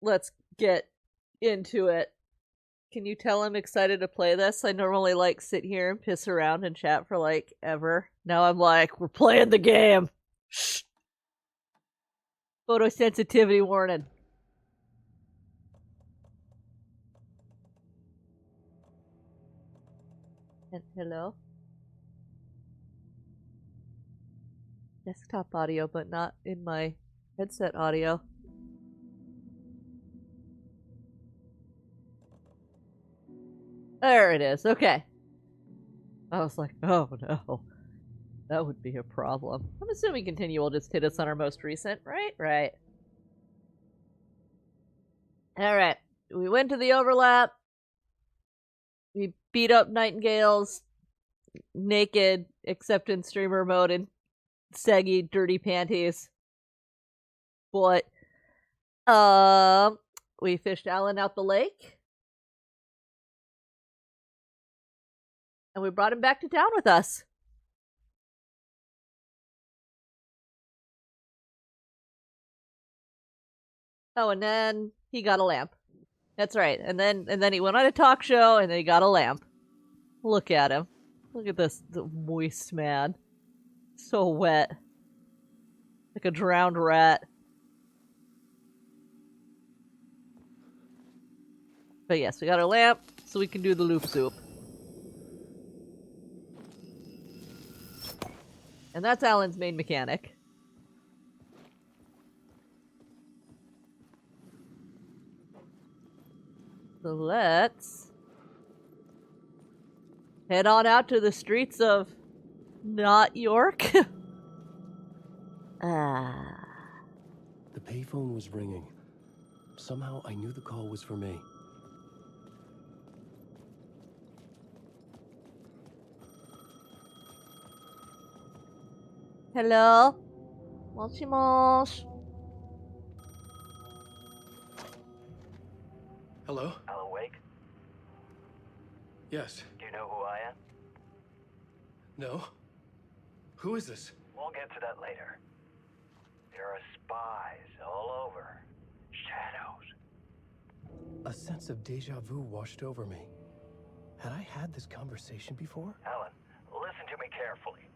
let's get into it. Can you tell I'm excited to play this? I normally like sit here and piss around and chat for like ever. Now I'm like, we're playing the game. Shh. Photosensitivity warning. Hello? Desktop audio, but not in my headset audio. There it is. Okay. I was like, oh no. That would be a problem. I'm assuming continue will just hit us on our most recent, right? Right. Alright. We went to the overlap. We beat up Nightingales naked, except in streamer mode and saggy, dirty panties. But we fished Alan out the lake. And we brought him back to town with us. Oh, and then he got a lamp. That's right. And then he went on a talk show and then he got a lamp. Look at him. Look at this moist man. So wet. Like a drowned rat. But yes, we got our lamp so we can do the loop soup. And that's Alan's main mechanic. So let's head on out to the streets of not York. Ah. The payphone was ringing. Somehow I knew the call was for me. Hello? Moshi mosh. Hello? Alan Wake? Yes. Do you know who I am? No? Who is this? We'll get to that later. There are spies all over. Shadows. A sense of deja vu washed over me. Had I had this conversation before? Alan, listen to me carefully.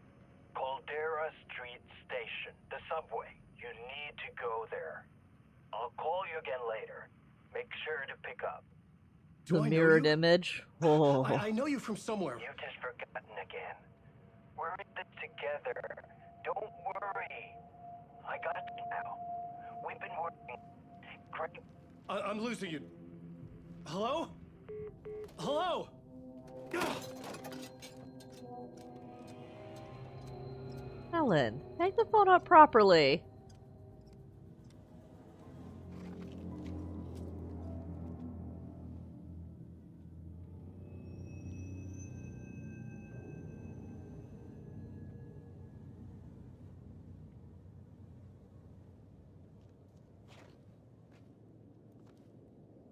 Caldera Street Station, the subway. You need to go there. I'll call you again later. Make sure to pick up. Do The I know mirrored you? image. Oh. I know you from somewhere. You've just forgotten again. We're in this together. Don't worry. I got you now. We've been working. Great. I'm losing you. Hello? Hello? Alan, hang the phone up properly.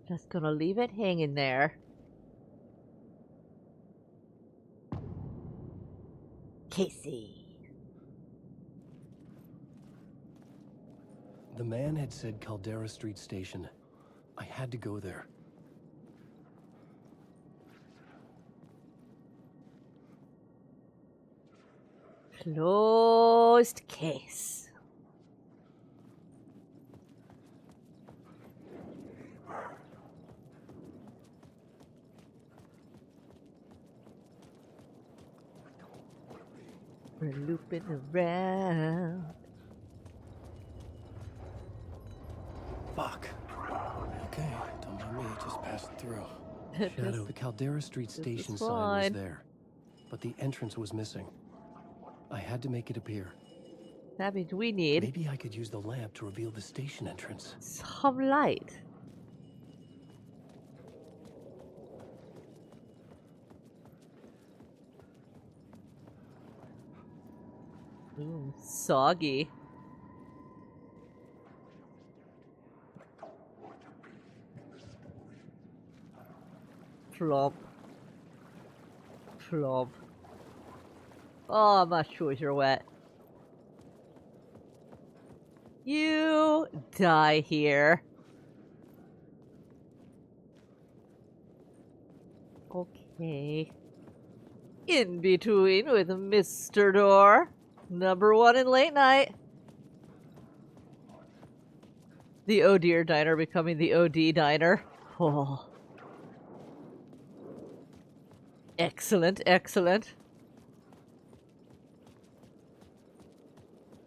Just gonna leave it hanging there. Casey. The man had said Caldera Street Station. I had to go there. Closed case. We're looping around. Fuck. Okay, don't mind me, just passing through. Shadow, the Caldera Street Station sign was fine. there, but the entrance was missing. I had to make it appear. That means we need Maybe I could use the lamp to reveal the station entrance. some light. Ooh, soggy. Flop. Flop. Oh, my shoes are wet. You die here. Hey. In between with Mr. Door. #1 in late night. The Oh Dear Diner becoming the OD Diner. Oh. Excellent, excellent.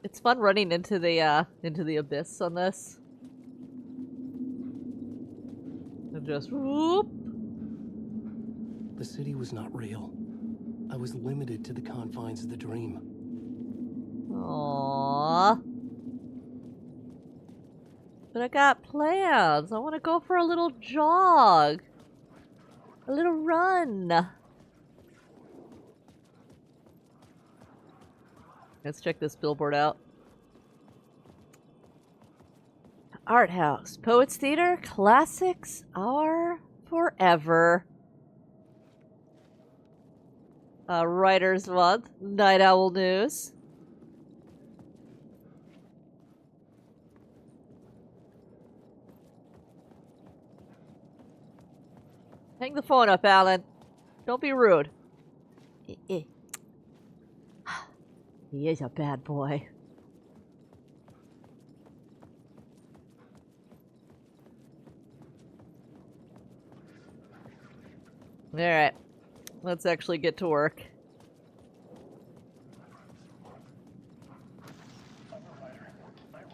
It's fun running into the abyss on this. And just whoop. The city was not real. I was limited to the confines of the dream. Aww. But I got plans. I want to go for a little jog. A little run. Let's check this billboard out. Art House. Poets Theater. Classics are forever. Writers Month. Night Owl News. Hang the phone up, Alan. Don't be rude. He is a bad boy. Alright. Let's actually get to work. I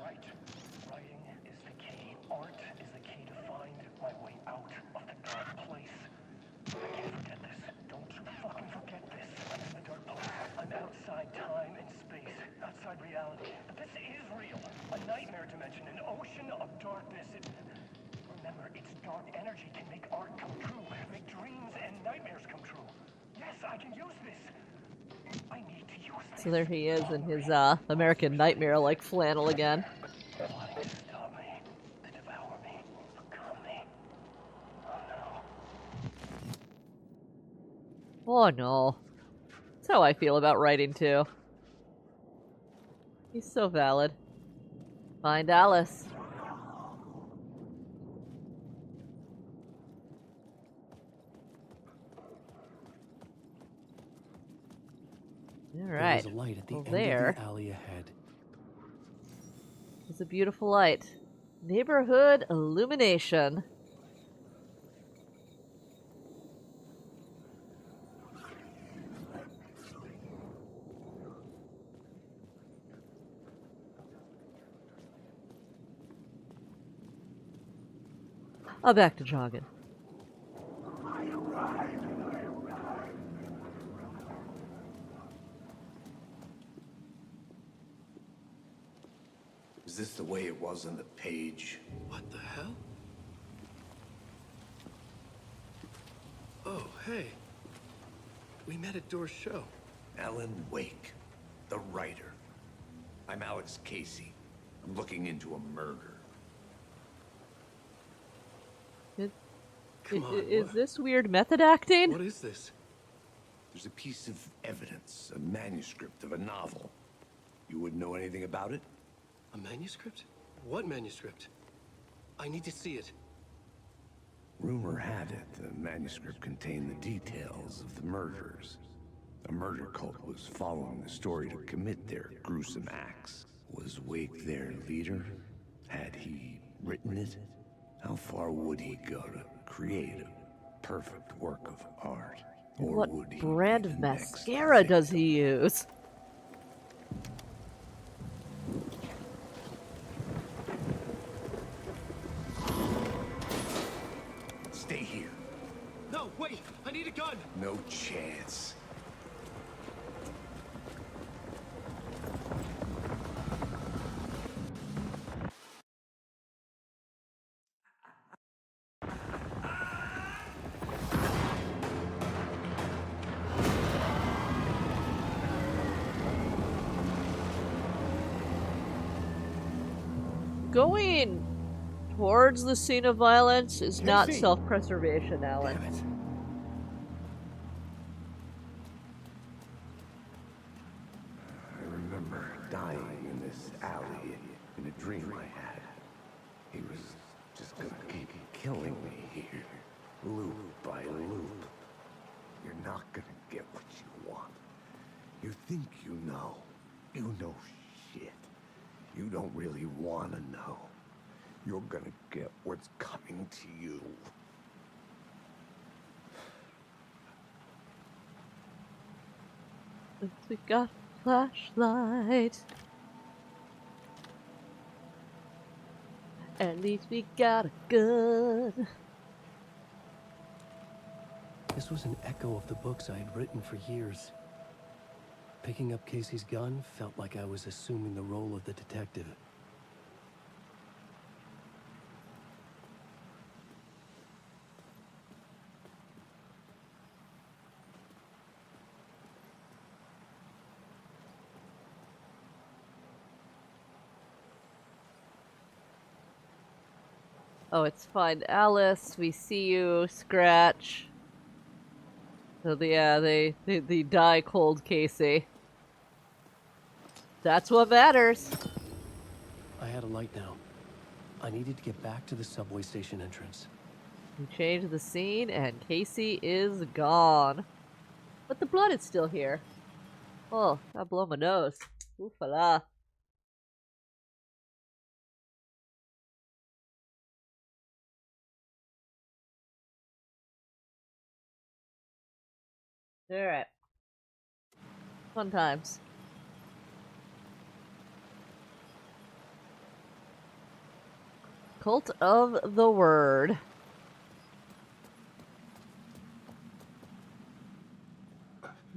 write. Writing is the key. Art is the key to find my way out of the dark place. I can't forget this. Don't you fucking forget this. I'm in the dark place. I'm outside time and space. Outside reality. But this is real. A nightmare dimension. An ocean of darkness. Remember, its dark energy can make art come true. Make dreams and nightmares come true. Yes, I can use this. I need to use this. So there he is in his American Nightmare like flannel again. Plotting to stop me, to devour me, become me. Oh no. Oh no. That's how I feel about writing too. He's so valid. Find Alice. Alright. There was a light at the Well, end there. of the alley ahead. It's a beautiful light. Neighborhood illumination. I'll back to jogging. Is this the way it was on the page? What the hell? Oh, hey. We met at Door's show. Alan Wake, the writer. I'm Alex Casey. I'm looking into a murder. Come on, Is what? this weird method acting? What is this? There's a piece of evidence, a manuscript of a novel. You wouldn't know anything about it? A manuscript? What manuscript? I need to see it. Rumor had it the manuscript contained the details of the murders. A murder cult was following the story to commit their gruesome acts. Was Wake their leader? Had he written it? How far would he go to create a perfect work of art? Or What would he brand be of the next mascara does he use? Stay here. No, wait! I need a gun! No chance. Going towards the scene of violence is not Casey. self-preservation, Alan. Damn it. I remember dying in this alley in a dream I had. He was just gonna keep killing me here, loop by loop. not gonna get what you want. You think you know. You know shit. You don't really want to know. You're gonna get what's coming to you. We got a flashlight. At least we got a gun. This was an echo of the books I had written for years. Picking up Casey's gun felt like I was assuming the role of the detective. Oh, it's fine. Alice, we see you. Scratch. So they die cold, Casey. That's what matters. I had a light now. I needed to get back to the subway station entrance. We change the scene, and Casey is gone. But the blood is still here. Oh, I blow my nose. Oofala. Alright. Fun times. Cult of the Word.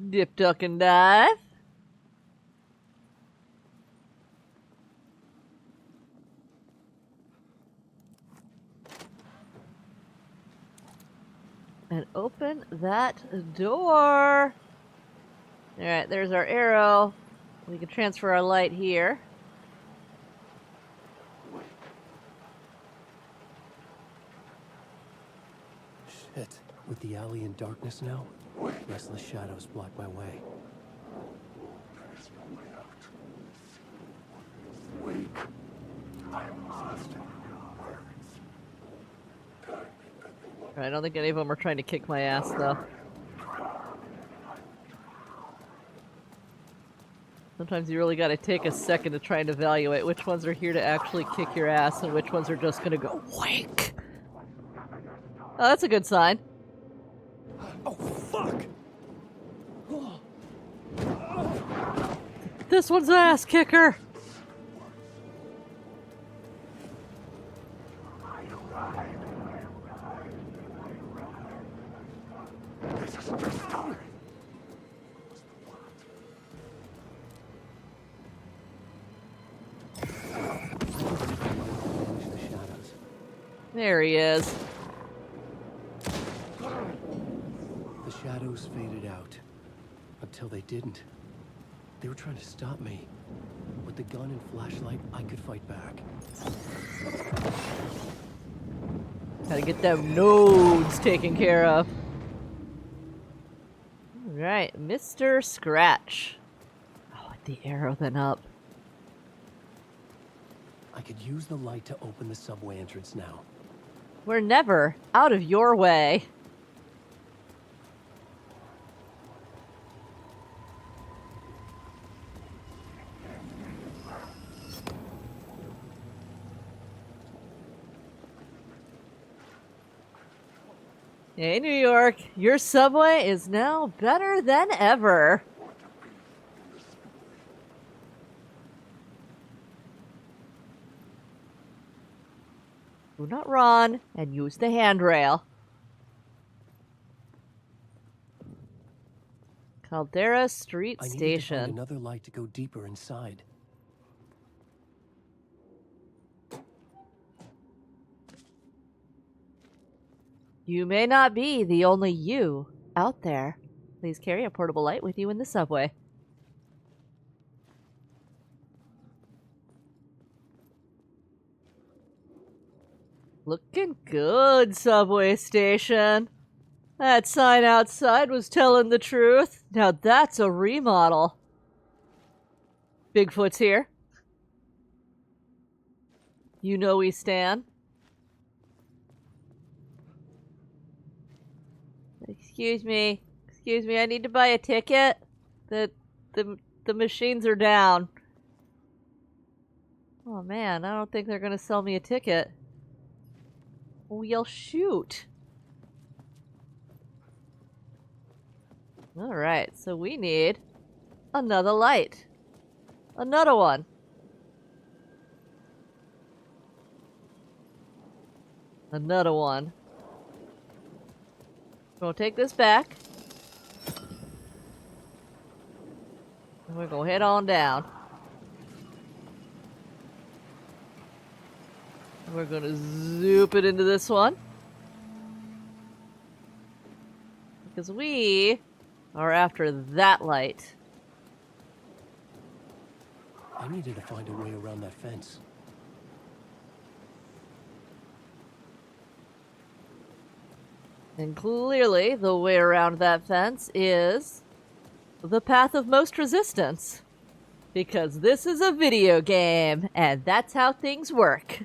Dip, duck, and dive. And open that door. Alright, there's our arrow. We can transfer our light here. Shit. With the alley in darkness now, restless shadows block my way. I don't think any of them are trying to kick my ass, though. Sometimes you really gotta take a second to try and evaluate which ones are here to actually kick your ass and which ones are just gonna go wake. Oh, that's a good sign. Oh, fuck! This one's an ass kicker. There he is. The shadows faded out. Until they didn't. They were trying to stop me. With the gun and flashlight, I could fight back. Gotta get them nodes taken care of. Alright, Mr. Scratch. Oh, with the arrow then up. I could use the light to open the subway entrance now. We're never out of your way. Hey, New York, your subway is now better than ever. Do not run and use the handrail. Caldera Street I needed to Station. find another light to go deeper inside. You may not be the only you out there. Please carry a portable light with you in the subway. Looking good, subway station. That sign outside was telling the truth. Now that's a remodel. Bigfoot's here. You know we stand. Excuse me. Excuse me, I need to buy a ticket. The machines are down. Oh man, I don't think they're gonna sell me a ticket. Well, shoot. Alright, so we need another light. Another one. Another one. We'll take this back. And we're gonna head on down. We're gonna zoop it into this one. Because we are after that light. I needed to find a way around that fence. And clearly, the way around that fence is the path of most resistance. Because this is a video game, and that's how things work.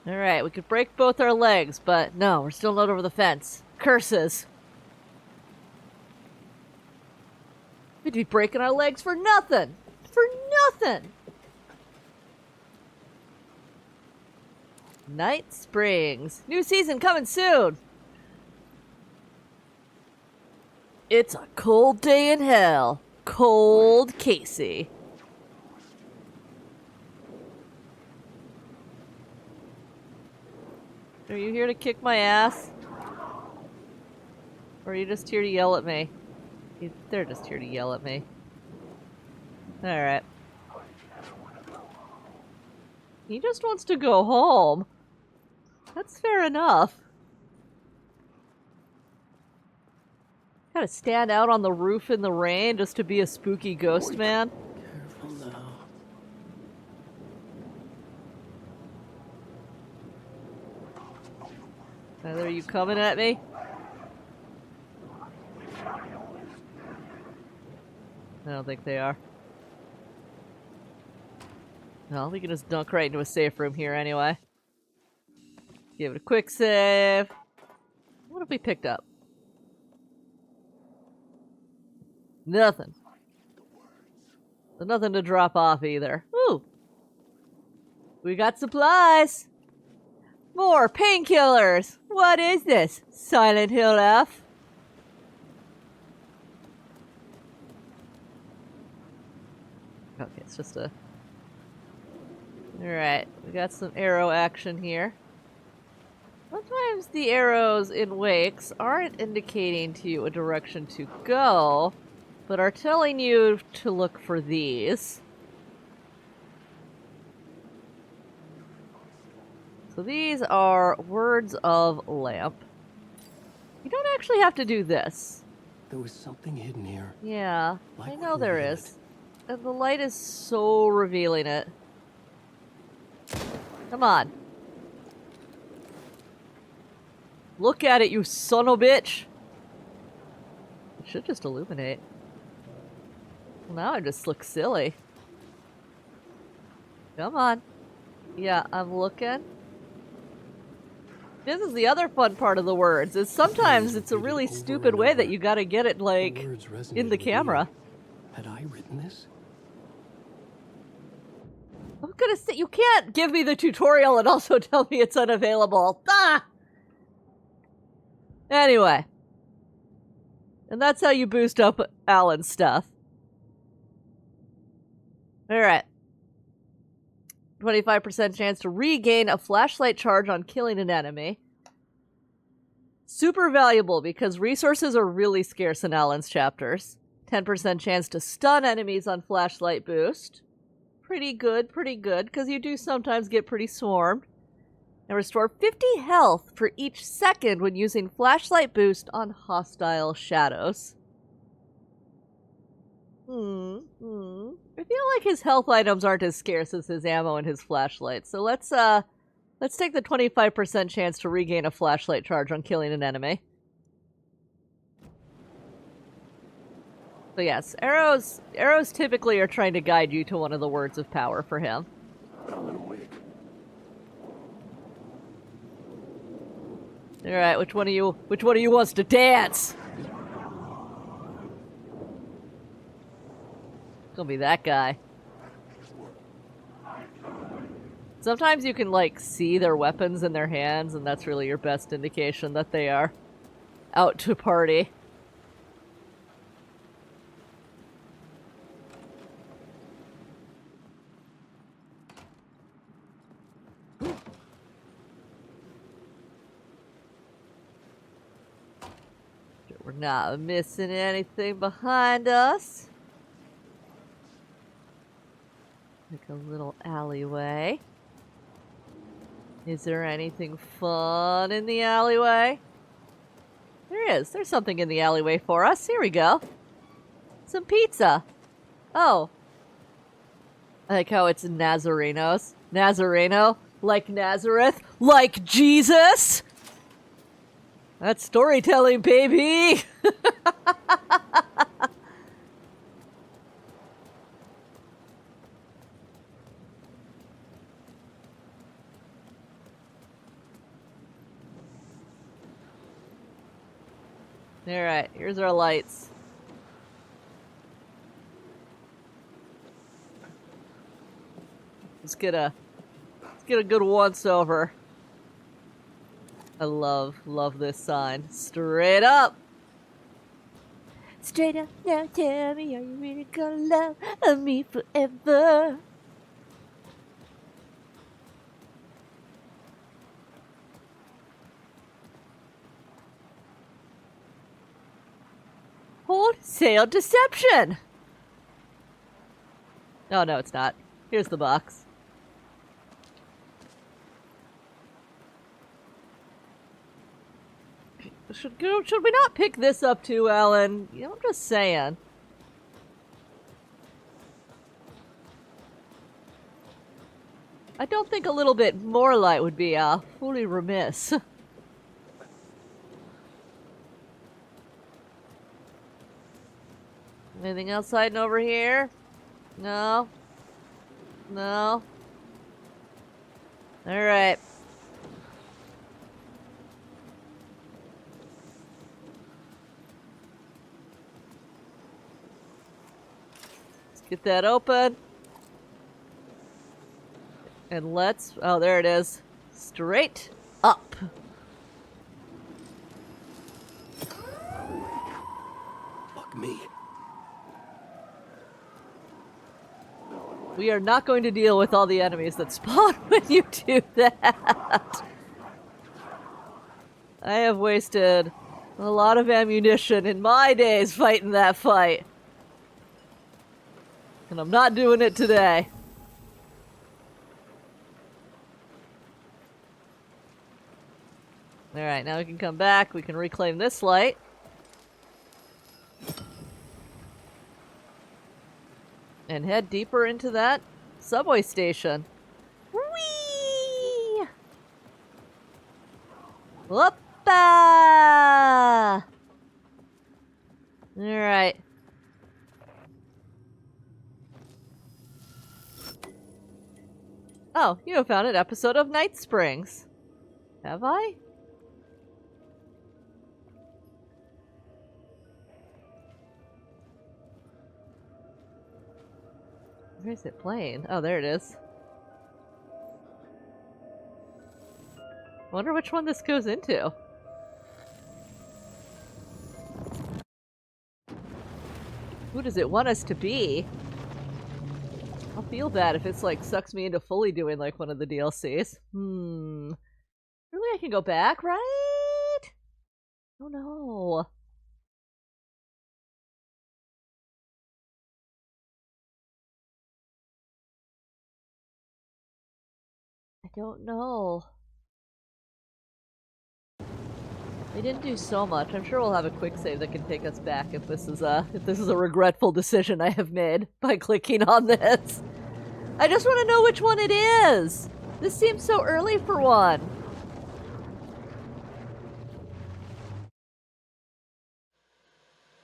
Alright, we could break both our legs, but no, we're still not over the fence. Curses. We'd be breaking our legs for nothing! For nothing! Night Springs. New season coming soon! It's a cold day in hell. Cold Casey. Are you here to kick my ass? Or are you just here to yell at me? They're just here to yell at me. Alright. He just wants to go home. That's fair enough. Gotta stand out on the roof in the rain just to be a spooky ghost man. Careful now. Either are you coming at me? I don't think they are. No, we can just dunk right into a safe room here anyway. Give it a quick save. What have we picked up? Nothing. So nothing to drop off either. Ooh! We got supplies! More painkillers! What is this? Silent Hill F? Okay, it's just a... Alright, we got some arrow action here. Sometimes the arrows in Wakes aren't indicating to you a direction to go, but are telling you to look for these. So these are words of lamp. You don't actually have to do this. There was something hidden here. Yeah, Light I would know there reveal is. And the light is so revealing it. Come on. Look at it, you son of a bitch! It should just illuminate. Well, now I just look silly. Come on. Yeah, I'm looking. This is the other fun part of the words, is sometimes it's a really stupid way that you gotta get it, like, The words resonated in the with me. camera. Had I written this? I'm gonna say, you can't give me the tutorial and also tell me it's unavailable. Ah! Anyway. And that's how you boost up Alan's stuff. Alright. 25% chance to regain a flashlight charge on killing an enemy. Super valuable because resources are really scarce in Alan's chapters. 10% chance to stun enemies on flashlight boost. Pretty good, because you do sometimes get pretty swarmed. And restore 50 health for each second when using flashlight boost on hostile shadows. I feel like his health items aren't as scarce as his ammo and his flashlight, so let's Let's take the 25% chance to regain a flashlight charge on killing an enemy. So yes, arrows typically are trying to guide you to one of the words of power for him. Alright, which one of you wants to dance? It's gonna be that guy. Sometimes you can, like, see their weapons in their hands, and that's really your best indication that they are out to party. We're not missing anything behind us. Like a little alleyway. Is there anything fun in the alleyway? There is. There's something in the alleyway for us. Here we go. Some pizza. Oh. I like how it's Nazarenos. Nazareno. Like Nazareth. Like Jesus! That's storytelling, baby! Alright, here's our lights. Let's get a good once over. I love this sign. Straight up! Straight up now, tell me, are you really gonna love me forever? Wholesale deception! Oh, no, it's not. Here's the box. Should we not pick this up too, Alan? You know, I'm just saying. I don't think a little bit more light would be fully remiss. Anything else hiding over here? No? No? Alright. Let's get that open. And let's... oh, there it is. Straight up. Fuck me. We are not going to deal with all the enemies that spawn when you do that. I have wasted a lot of ammunition in my days fighting that fight. And I'm not doing it today. Alright, now we can come back. We can reclaim this light. And head deeper into that subway station. Whee! Whoopa! Alright. Oh, you have found an episode of Night Springs. Have I? Where is it playing? Oh, there it is. Wonder which one this goes into. Who does it want us to be? I'll feel bad if it's like sucks me into fully doing like one of the DLCs. Really, I can go back, right? Oh no. I don't know. They didn't do so much. I'm sure we'll have a quick save that can take us back if this is a regretful decision I have made by clicking on this. I just want to know which one it is. This seems so early for one.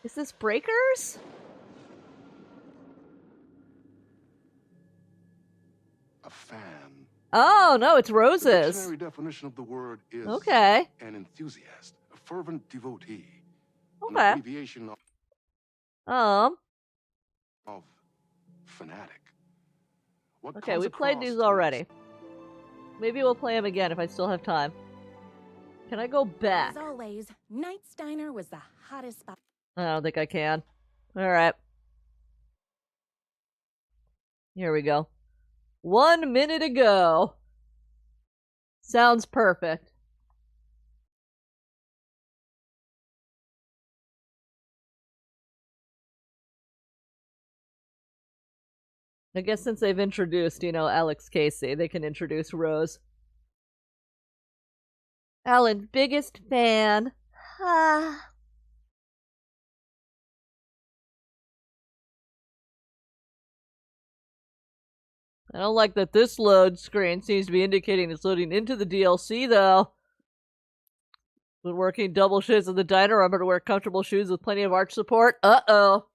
Is this Breakers? A fan. Oh, no, it's The Roses. dictionary definition of the word is Okay. an enthusiast, a fervent devotee, an Okay. abbreviation of fanatic. What Okay, comes we played across these to already. Maybe we'll play them again if I still have time. Can I go back? As always, Knight's Diner was the hottest spot. I don't think I can. Alright. Here we go. 1 minute ago. Sounds perfect. I guess since they've introduced, Alex Casey, they can introduce Rose. Alan, biggest fan. Ah. I don't like that this load screen seems to be indicating it's loading into the DLC, though. When working double shifts in the diner, remember to wear comfortable shoes with plenty of arch support. Uh-oh.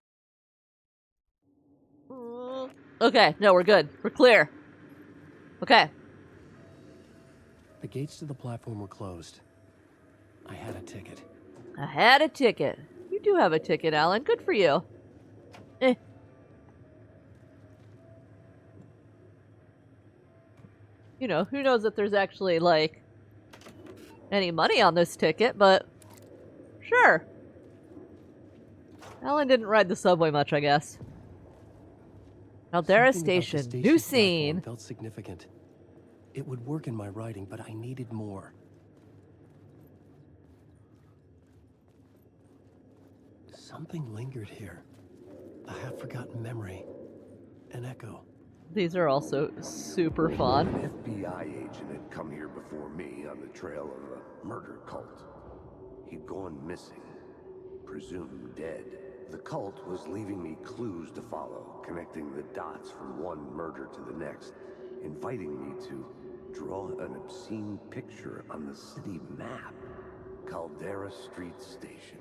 Okay, no, we're good. We're clear. Okay. The gates to the platform were closed. I had a ticket. I had a ticket. You do have a ticket, Alan. Good for you. Eh. Who knows if there's actually, any money on this ticket, but sure. Alan didn't ride the subway much, I guess. Caldera Something about the Station. station New platform scene. felt significant. It would work in my writing, but I needed more. Something lingered here. A half-forgotten memory. An echo. These are also super fun. An FBI agent had come here before me on the trail of a murder cult. He'd gone missing, presumed dead. The cult was leaving me clues to follow, connecting the dots from one murder to the next, inviting me to draw an obscene picture on the city map. Caldera Street Station.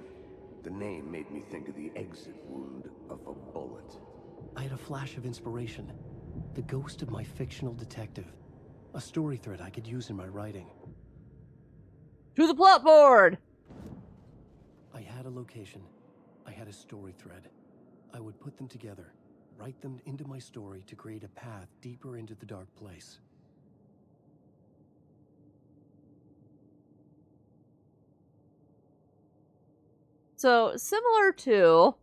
The name made me think of the exit wound of a bullet. I had a flash of inspiration. The ghost of my fictional detective. A story thread I could use in my writing. To the plot board! I had a location. I had a story thread. I would put them together, write them into my story to create a path deeper into the dark place. So, similar to...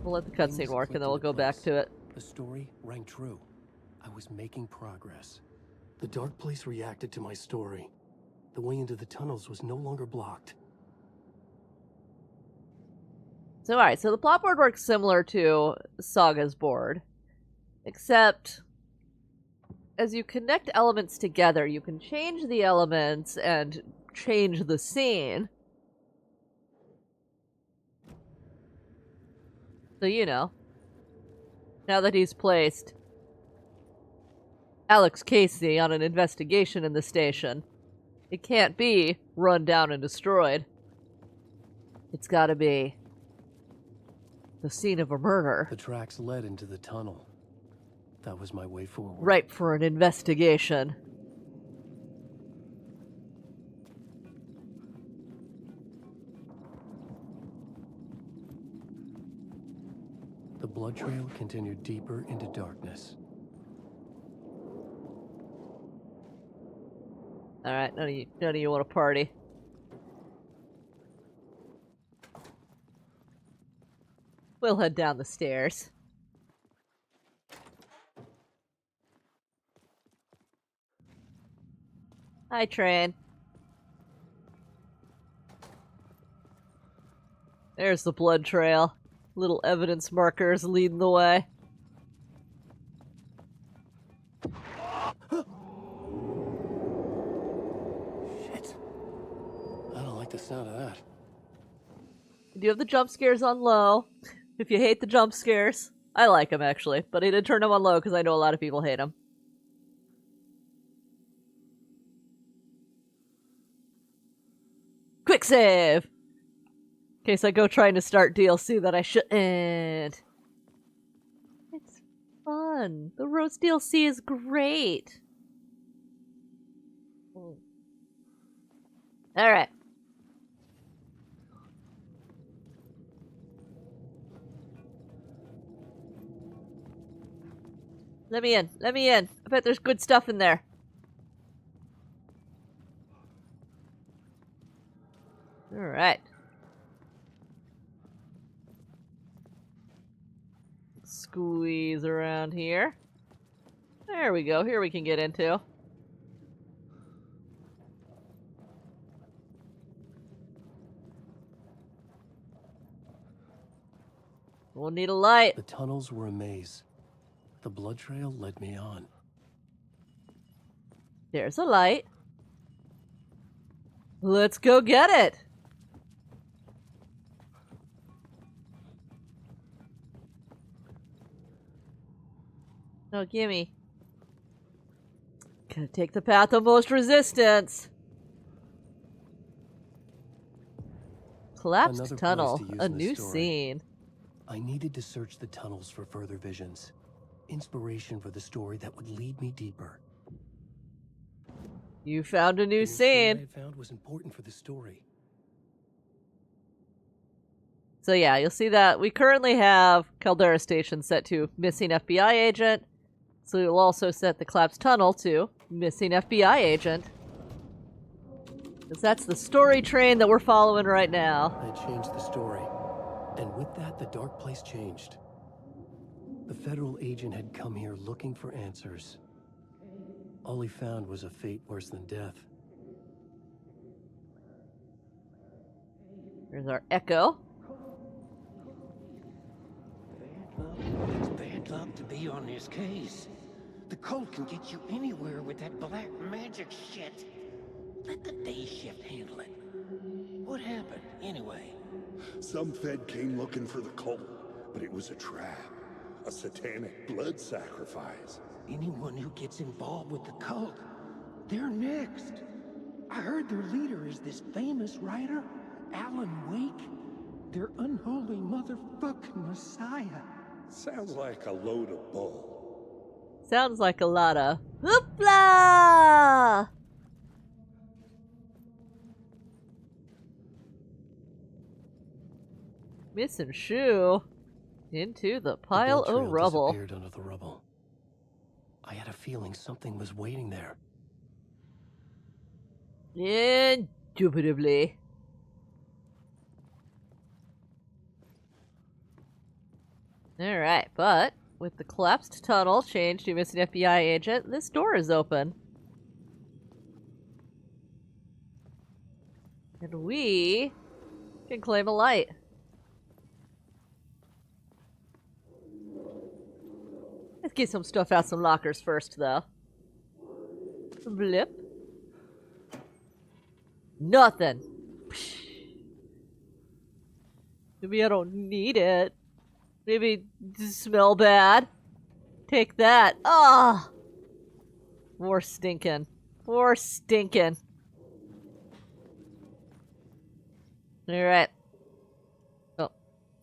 We'll let the cutscene Things work, and clicked then we'll into go back place. to it. The story rang true. I was making progress. The dark place reacted to my story. The way into the tunnels was no longer blocked. So, alright, so the plot board works similar to Saga's board. Except, as you connect elements together, you can change the elements and change the scene. So, now that he's placed Alex Casey on an investigation in the station, it can't be run down and destroyed. It's gotta be the scene of a murder. The tracks led into the tunnel. That was my way forward. Ripe for an investigation. The blood trail continued deeper into darkness. Alright, none of you want to party. We'll head down the stairs. Hi, train. There's the blood trail. Little evidence markers leading the way. Shit. I don't like the sound of that. do have the jump scares on low. If you hate the jump scares, I like them actually, but I did turn them on low because I know a lot of people hate them. Quick save! In case I go trying to start DLC that I shouldn't. It's fun. The Rose DLC is great. Alright. Let me in. Let me in. I bet there's good stuff in there. Alright. Squeeze around here. There we go. Here we can get into. We'll need a light. The tunnels were a maze. The blood trail led me on. There's a light. Let's go get it. No, gimme. Gonna take the path of most resistance. Collapsed Another place tunnel. to use A in the new story. scene. I needed to search the tunnels for further visions. Inspiration for the story that would lead me deeper. You found a new The scene scene. I found was important for the story. So yeah, you'll see that we currently have Caldera Station set to missing FBI agent. So we'll also set the collapsed tunnel to missing FBI agent. Because that's the story train that we're following right now. I had changed the story. And with that, the dark place changed. The federal agent had come here looking for answers. All he found was a fate worse than death. There's our Echo. It's bad luck to be on this case. The cult can get you anywhere with that black magic shit. Let the day shift handle it. What happened, anyway? Some Fed came looking for the cult, but it was a trap. A satanic blood sacrifice. Anyone who gets involved with the cult, they're next. I heard their leader is this famous writer, Alan Wake. Their unholy motherfucking messiah. Sounds like a load of bull. Sounds like a lot of hoopla! Missing shoe into the pile blood trail of rubble. disappeared under the rubble. I had a feeling something was waiting there. Indubitably. Alright, but with the collapsed tunnel changed to missing FBI agent, this door is open. And we can claim a light. Let's get some stuff out some lockers first, though. Blip. Nothing. Maybe I don't need it. Maybe it smell bad. Take that. Ah! More stinking. More stinking. Alright. Oh,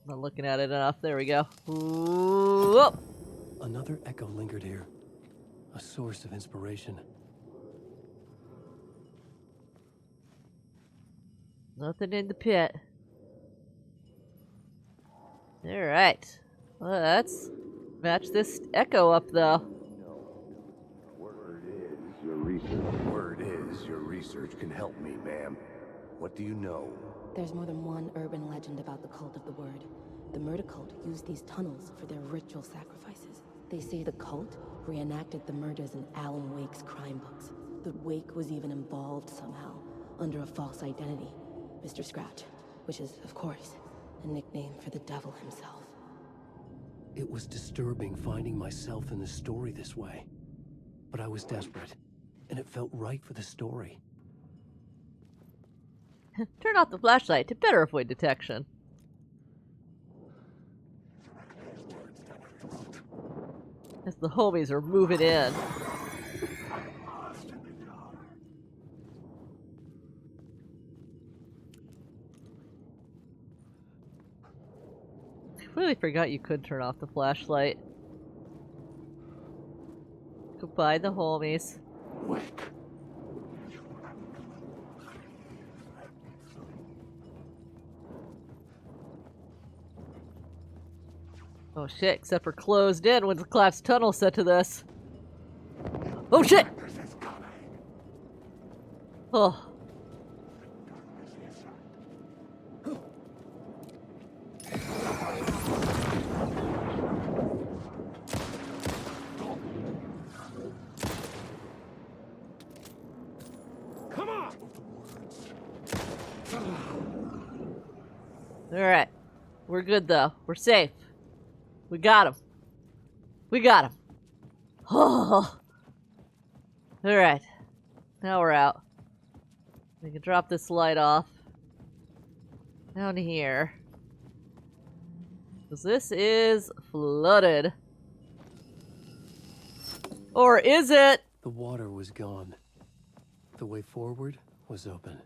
not looking at it enough. There we go. Whoop. Another echo lingered here. A source of inspiration. Nothing in the pit. Alright. Let's match this echo up, though. Word is your research can help me, ma'am. What do you know? There's more than one urban legend about the Cult of the Word. The murder cult used these tunnels for their ritual sacrifices. They say the cult reenacted the murders in Alan Wake's crime books. That Wake was even involved somehow, under a false identity. Mr. Scratch, which is, of course, a nickname for the devil himself. It was disturbing finding myself in the story this way. But I was desperate, and it felt right for the story. Turn off the flashlight to better avoid detection. As the homies are moving in. I really forgot you could turn off the flashlight. Goodbye, the homies. Oh shit, except for closed in when the collapsed tunnel set to this. Oh shit! Oh. Come on! Alright. We're good though. We're safe. We got him. We got him. Oh. Alright. Now we're out. We can drop this light off. Down here. Because this is flooded. Or is it? The water was gone. The way forward was open.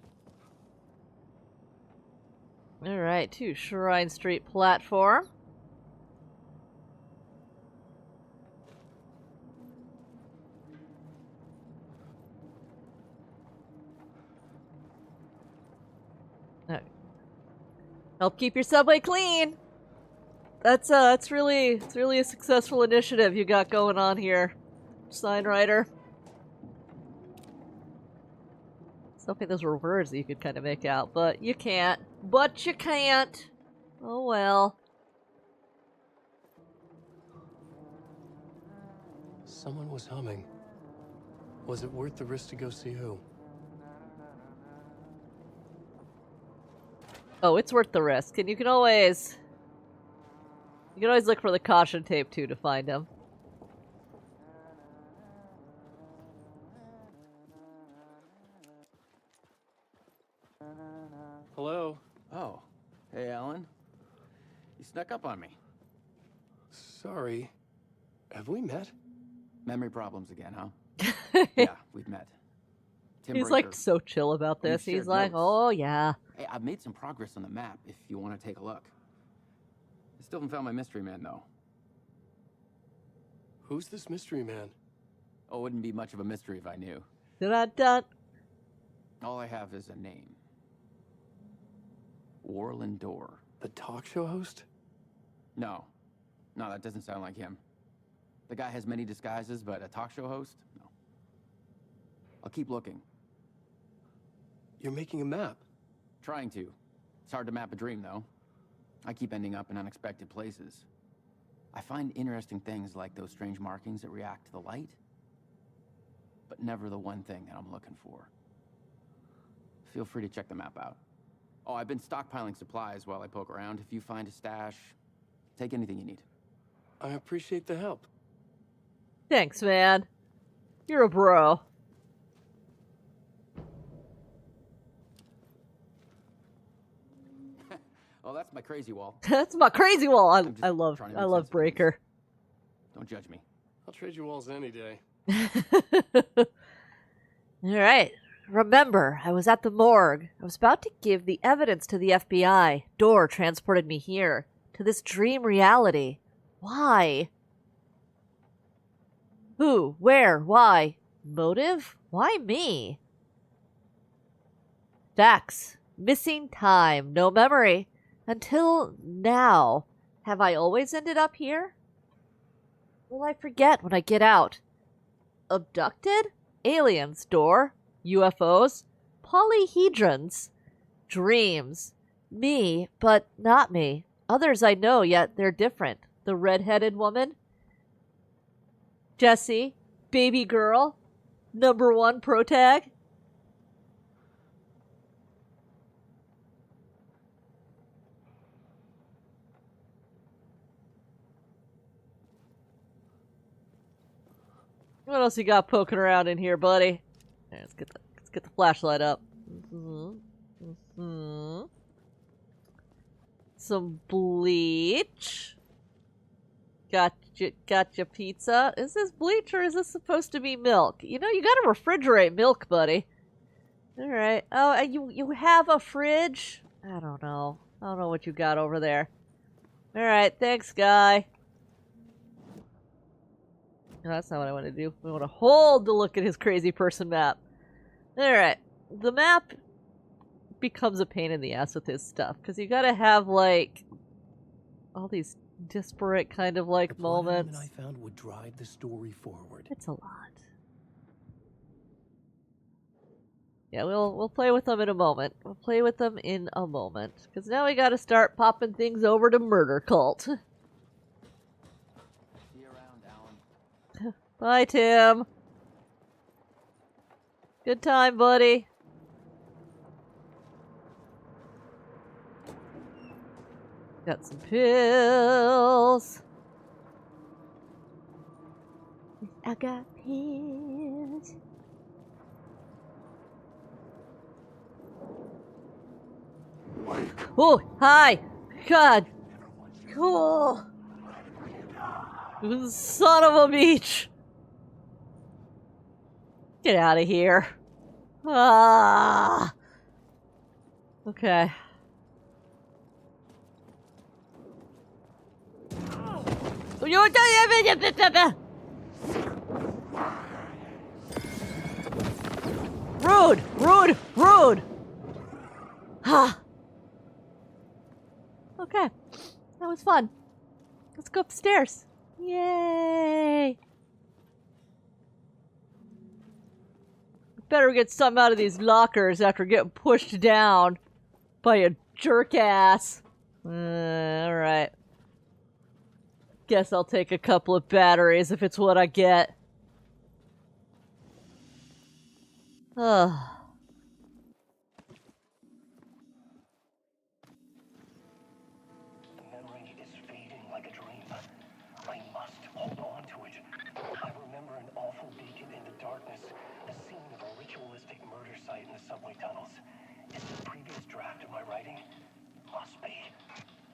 Alright, to Shrine Street platform. Help keep your subway clean. It's really a successful initiative you got going on here, sign writer. Still think those were words that you could kind of make out, but you can't. But you can't. Oh well. Someone was humming. Was it worth the risk to go see who? Oh, it's worth the risk, and you can always look for the caution tape too to find him. Hello? Oh. Hey, Alan. You snuck up on me. Sorry. Have we met? Memory problems again, huh? Yeah, we've met. Tim He's Breaker. like so chill about this. We've He's shared like, notes. oh yeah. Hey, I've made some progress on the map if you want to take a look. I still haven't found my mystery man, though. Who's this mystery man? Oh, it wouldn't be much of a mystery if I knew. Dun-dun-dun. All I have is a name. Warland Dorr. The talk show host? No. No, that doesn't sound like him. The guy has many disguises, but a talk show host? No. I'll keep looking. You're making a map. Trying to. It's hard to map a dream, though. I keep ending up in unexpected places. I find interesting things like those strange markings that react to the light, but never the one thing that I'm looking for. Feel free to check the map out. Oh, I've been stockpiling supplies while I poke around. If you find a stash, take anything you need. I appreciate the help. Thanks, man. You're a bro. Oh, that's my crazy wall. That's my crazy wall. I'm just I love trying to make sense of Breaker. Don't judge me. I'll trade you walls any day. Alright. Remember, I was at the morgue. I was about to give the evidence to the FBI. Dorr transported me here. To this dream reality. Why? Who? Where? Why? Motive? Why me? Facts. Missing time. No memory. Until now. Have I always ended up here? Will I forget when I get out? Abducted? Aliens, Dorr. UFOs? Polyhedrons? Dreams. Me, but not me. Others I know, yet they're different. The red-headed woman? Jessie? Baby girl? #1 protag? What else you got poking around in here, buddy? Right, let's get the flashlight up. Some bleach. Got Gotcha pizza. Is this bleach or is this supposed to be milk? You know, you gotta refrigerate milk, buddy. Alright. Oh, and you have a fridge? I don't know. I don't know what you got over there. Alright, thanks, guy. No, that's not what I want to do. I want to hold to look at his crazy person map. Alright. The map becomes a pain in the ass with his stuff, because you gotta have, like, all these disparate kind of, like, The plot moments. element I found would drive the story forward. It's a lot. Yeah, we'll play with them in a moment. We'll play with them in a moment. Because now we gotta start popping things over to Murder Cult. See you around, Alan. Bye, Tim. Good time, buddy. Got some pills. I got pills. Oh, hi. God. Cool. Son of a beach. Get out of here. Ah. Okay. Rude! Rude! Rude! Ha! Okay. That was fun. Let's go upstairs. Yay! Better get some out of these lockers after getting pushed down by a jerk ass. Alright. Guess I'll take a couple of batteries if it's what I get. Ugh. The memory is fading like a dream. I must hold on to it. I remember an awful beacon in the darkness, the scene of a ritualistic murder site in the subway tunnels. Is the previous draft of my writing? Must be.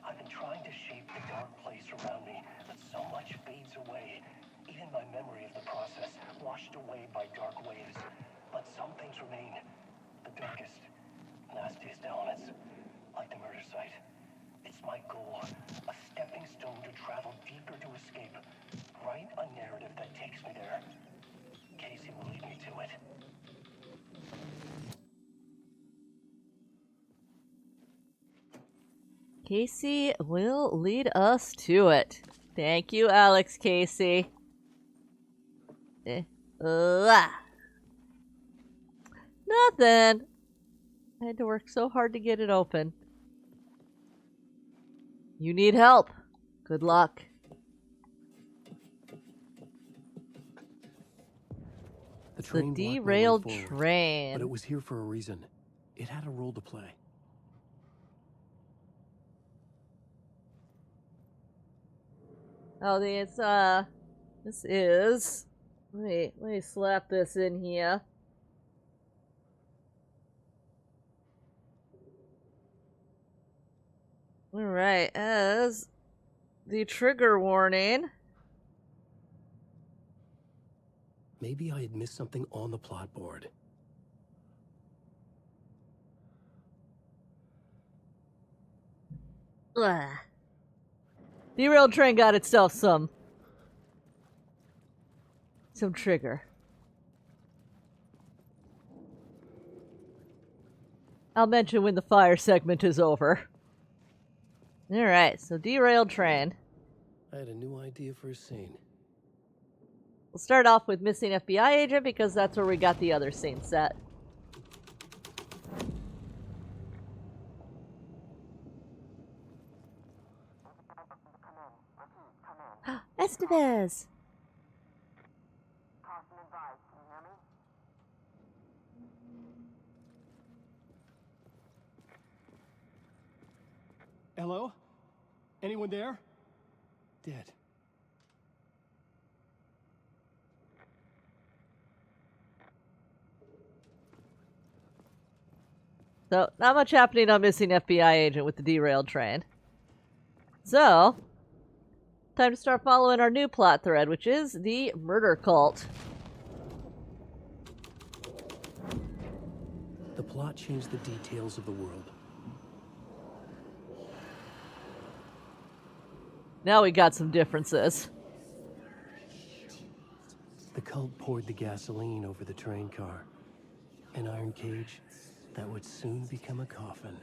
I've been trying to shape the dark place around me, but so much fades away. Even my memory of the process, washed away by dark waves. But some things remain. The darkest, nastiest elements, like the murder site. It's my goal, a stepping stone to travel deeper to escape. Write a narrative that takes me there. Casey will lead me to it. Casey will lead us to it. Thank you, Alex Casey. Nothing. I had to work so hard to get it open. You need help. Good luck. The The train blocked my way derailed forward, train. But it was here for a reason. It had a role to play. Oh, this is. Let me slap this in here. Alright, as the trigger warning. Maybe I had missed something on the plot board. Ugh. Derailed train got itself some trigger. I'll mention when the fire segment is over. Alright, so derailed train. I had a new idea for a scene. We'll start off with missing FBI agent because that's where we got the other scene set. Estevez! Hello? Anyone there? Dead. So, not much happening on missing FBI agent with the derailed train. So, time to start following our new plot thread, which is the murder cult. The plot changed the details of the world. Now we got some differences. The cult poured the gasoline over the train car. An iron cage that would soon become a coffin.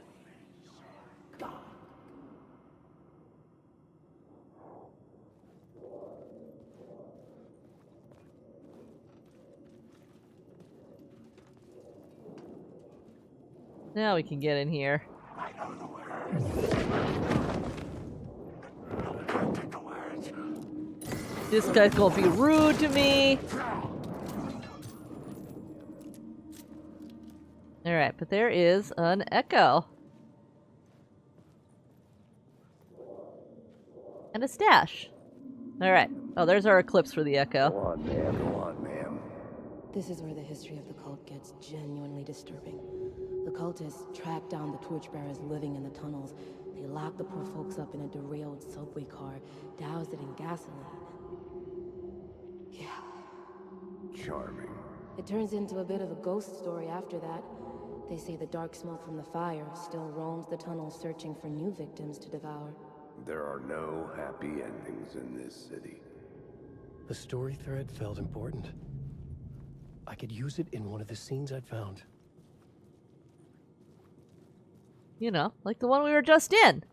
Now we can get in here. I know the words. I can't take the words. This guy's gonna be rude to me. Alright, but there is an echo. And a stash. Alright. Oh, there's our eclipse for the echo. Go on, ma'am. Go on, ma'am. This is where the history of the cult gets genuinely disturbing. The cultists tracked down the torchbearers living in the tunnels. They locked the poor folks up in a derailed subway car, doused it in gasoline. Yeah. Charming. It turns into a bit of a ghost story after that. They say the dark smoke from the fire still roams the tunnels searching for new victims to devour. There are no happy endings in this city. The story thread felt important. I could use it in one of the scenes I'd found. You know, like the one we were just in.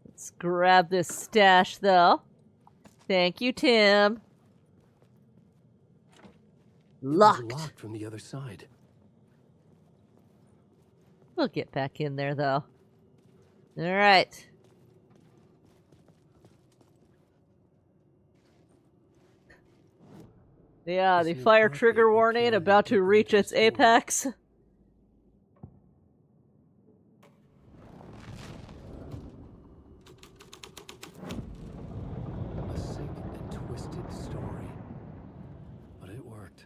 Let's grab this stash, though. Thank you, Tim. It was Locked. locked from the other side. We'll get back in there, though. Alright. Yeah, the This new fire plot trigger that we warning carried about to into reach the its story. apex. A sick and twisted story. But it worked.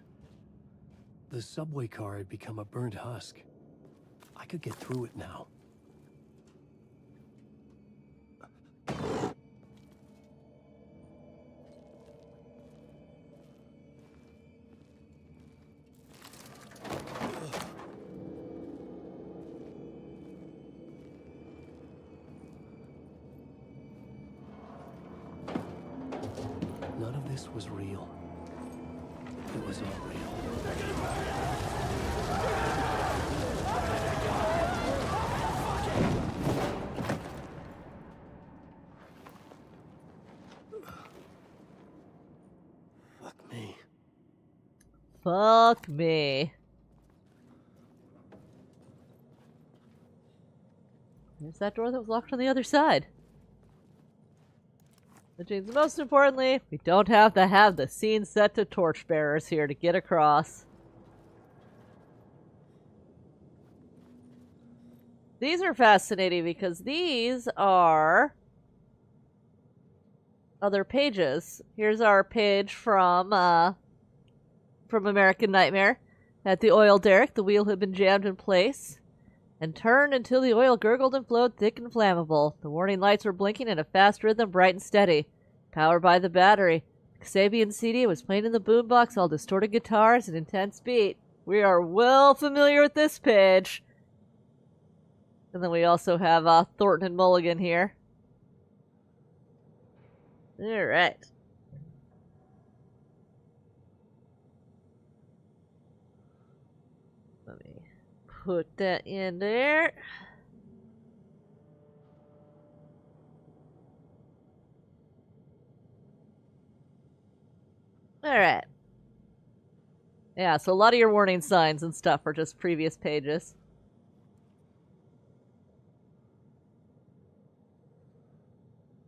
The subway car had become a burnt husk. I could get through it now. None of this was real. It was all real. Fuck me. Fuck me. There's that door that was locked on the other side. Which means, most importantly, we don't have to have the scene set to torchbearers here to get across. These are fascinating because these are other pages. Here's our page from American Nightmare. At the oil derrick, the wheel had been jammed in place and turned until the oil gurgled and flowed thick and flammable. The warning lights were blinking in a fast rhythm, bright and steady. Powered by the battery. Xabian CD was playing in the boombox, all distorted guitars and intense beat. We are well familiar with this page. And then we also have Thornton and Mulligan here. Alright. Let me put that in there. Alright. Yeah, so a lot of your warning signs and stuff are just previous pages.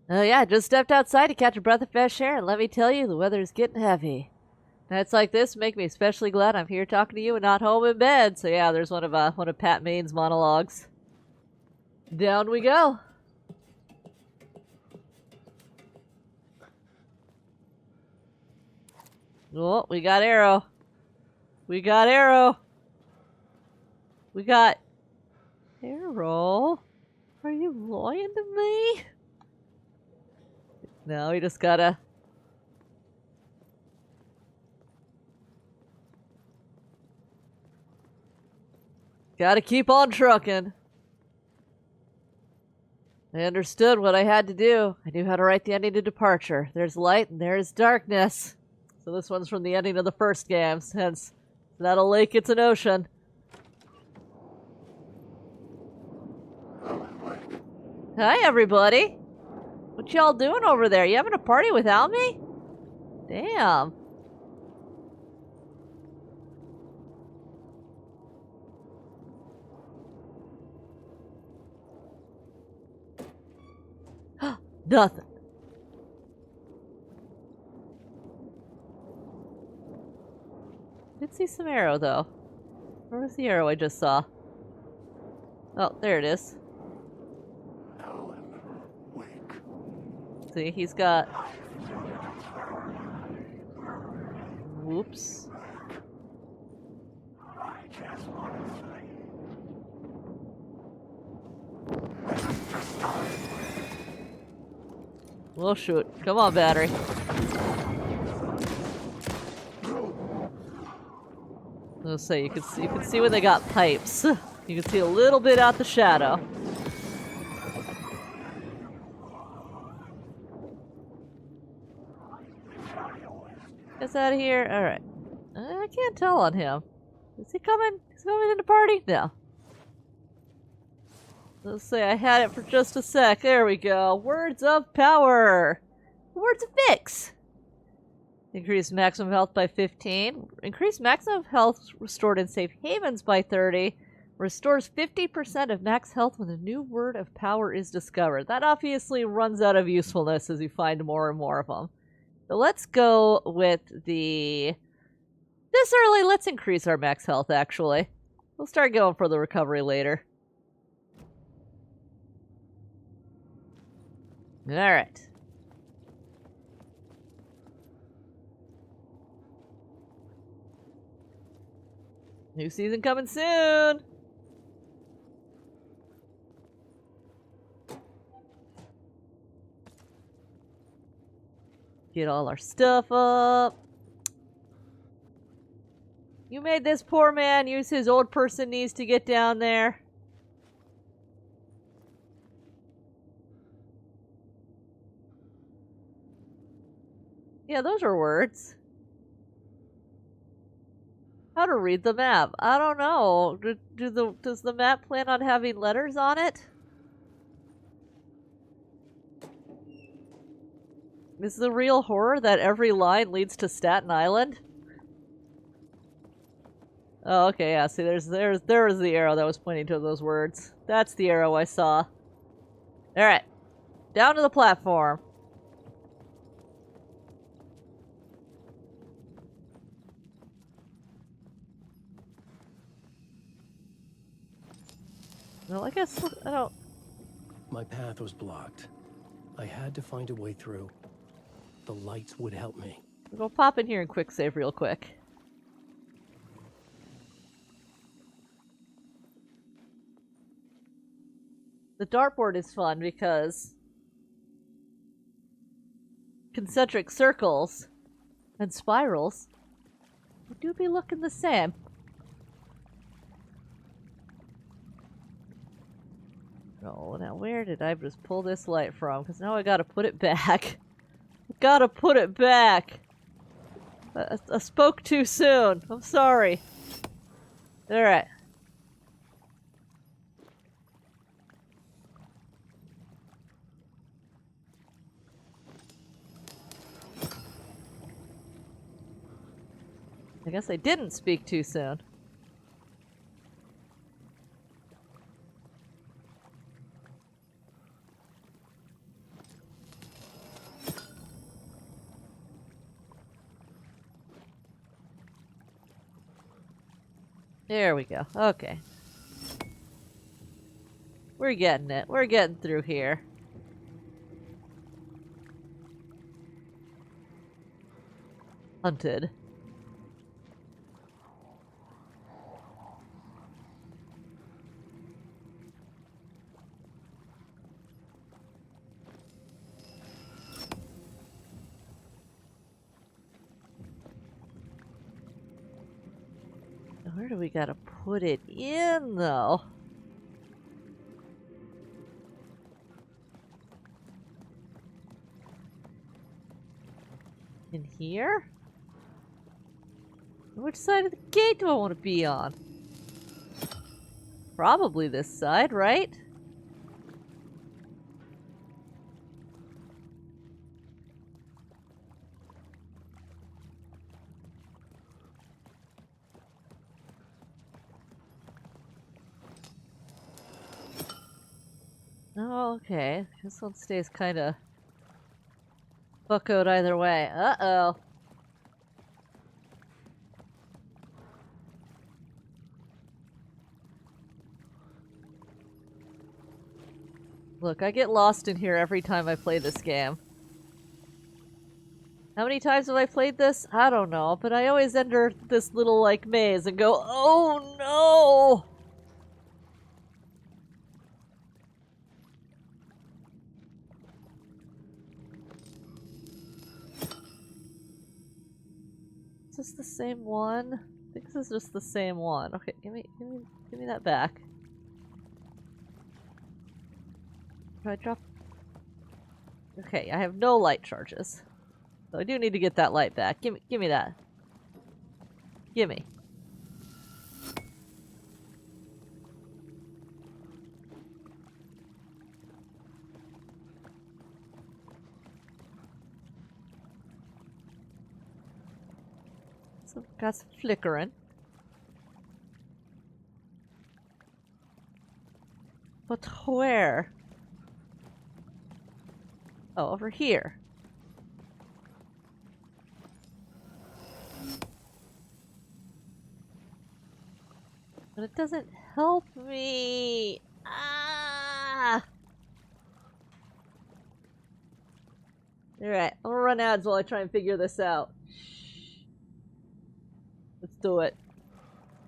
Oh yeah, I just stepped outside to catch a breath of fresh air, and let me tell you, the weather's getting heavy. Nights like this make me especially glad I'm here talking to you and not home in bed. So yeah, there's one of Pat Maine's monologues. Down we go. Oh, we got Arrow. We got Arrow. We got Arrow. Are you annoying to me? No, we just gotta... Gotta keep on trucking. I understood what I had to do. I knew how to write the ending to Departure. There's light and there is darkness. So this one's from the ending of the first games, hence it's not a lake, it's an ocean. Hi everybody! What y'all doing over there? You having a party without me? Damn. Nothing. Did see some arrow though. Where was the arrow I just saw? Oh, there it is. Alan Wake. See, he's got... Whoops. I just want to say. Well, shoot. Come on, battery. Let's say you can see when they got pipes. You can see a little bit out the shadow. Gets out of here. All right. I can't tell on him. Is he coming? Is he coming in the party? No. Let's say I had it for just a sec. There we go. Words of power. Words of Vix. Increase maximum health by 15. Increase maximum health restored in safe havens by 30. Restores 50% of max health when a new word of power is discovered. That obviously runs out of usefulness as you find more and more of them. So let's go with the... This early, let's increase our max health, actually. We'll start going for the recovery later. Alright. New season coming soon! Get all our stuff up. You made this poor man use his old person knees to get down there. Yeah, those are words. How to read the map? I don't know. Does the map plan on having letters on it? Is the real horror that every line leads to Staten Island? Oh, okay, yeah. See, there was the arrow that was pointing to those words. That's the arrow I saw. All right, down to the platform. Well, I guess I don't... My path was blocked. I had to find a way through. The lights would help me. We'll pop in here and quick save real quick. The dartboard is fun because concentric circles and spirals do be looking the same. Oh, now where did I just pull this light from? Because now I gotta put it back. Gotta put it back. I spoke too soon. I'm sorry. Alright. I guess I didn't speak too soon. There we go. Okay. We're getting it. We're getting through here. Hunted. Where do we gotta put it in, though? In here? Which side of the gate do I want to be on? Probably this side, right? Oh, okay. This one stays kind of buckoed either way. Uh-oh. Look, I get lost in here every time I play this game. How many times have I played this? I don't know, but I always enter this little, like, maze and go, oh no! Is this the same one? I think this is just the same one. Okay, give me that back. Do I drop? Okay, I have no light charges. So I do need to get that light back. Give me that. Gimme. So got some flickering. But where? Oh, over here. But it doesn't help me. Ah! Alright, I'm gonna run ads while I try and figure this out. Let's do it.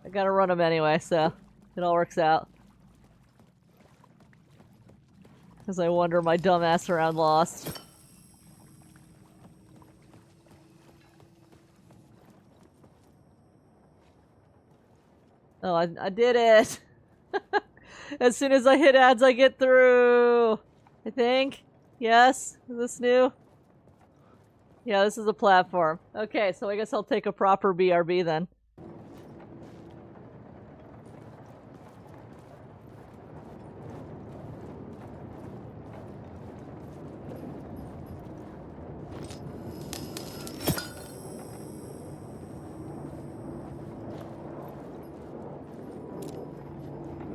I gotta run them anyway, so it all works out. Because I wander my dumb ass around lost. Oh, I did it! As soon as I hit ads, I get through! I think? Yes? Is this new? Yeah, this is a platform. Okay, so I guess I'll take a proper BRB then.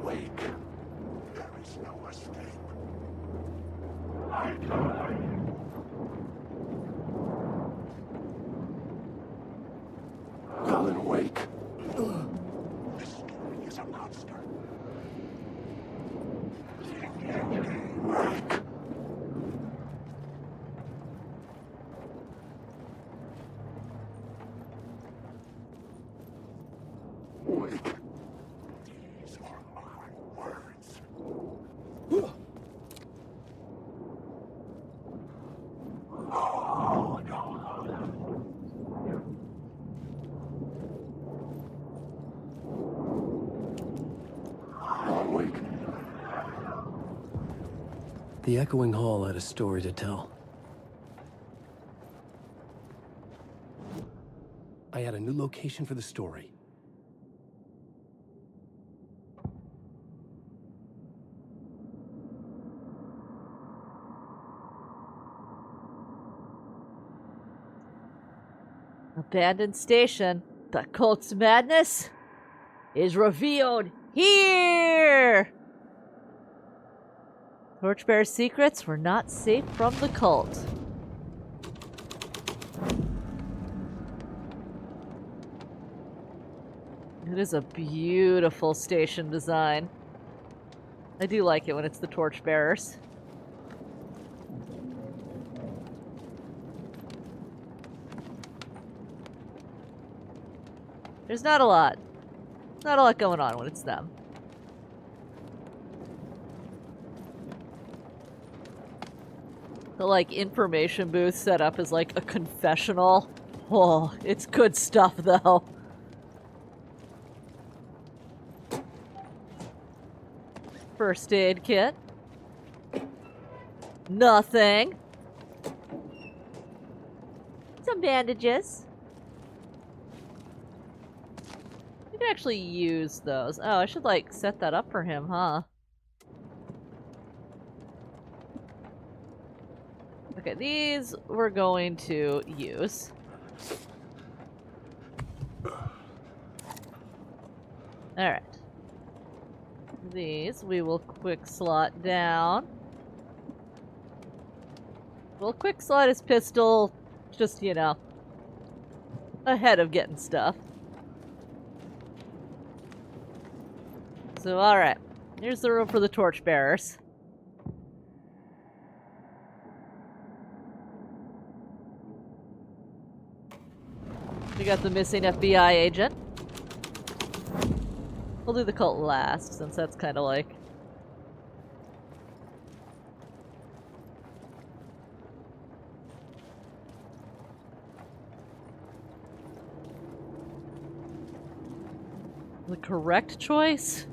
Wake. There is no escape. I die. Alan Wake. This story is a monster. Wake. Wake. These are my words. Oh, no. Wake. The Echoing Hall had a story to tell. I had a new location for the story. Abandoned station. The cult's madness is revealed here! Torchbearer's secrets were not safe from the cult. It is a beautiful station design. I do like it when it's the Torchbearers. There's not a lot. Not a lot going on when it's them. The, like, information booth set up as, like, a confessional. Oh, it's good stuff, though. First aid kit. Nothing. Some bandages. You can actually use those. Oh, I should like set that up for him, huh? Okay, these we're going to use. Alright. These we will quick slot down. We'll quick slot his pistol, just, you know, ahead of getting stuff. So, alright. Here's the room for the torchbearers. We got the missing FBI agent. We'll do the cult last, since that's kind of like... the correct choice?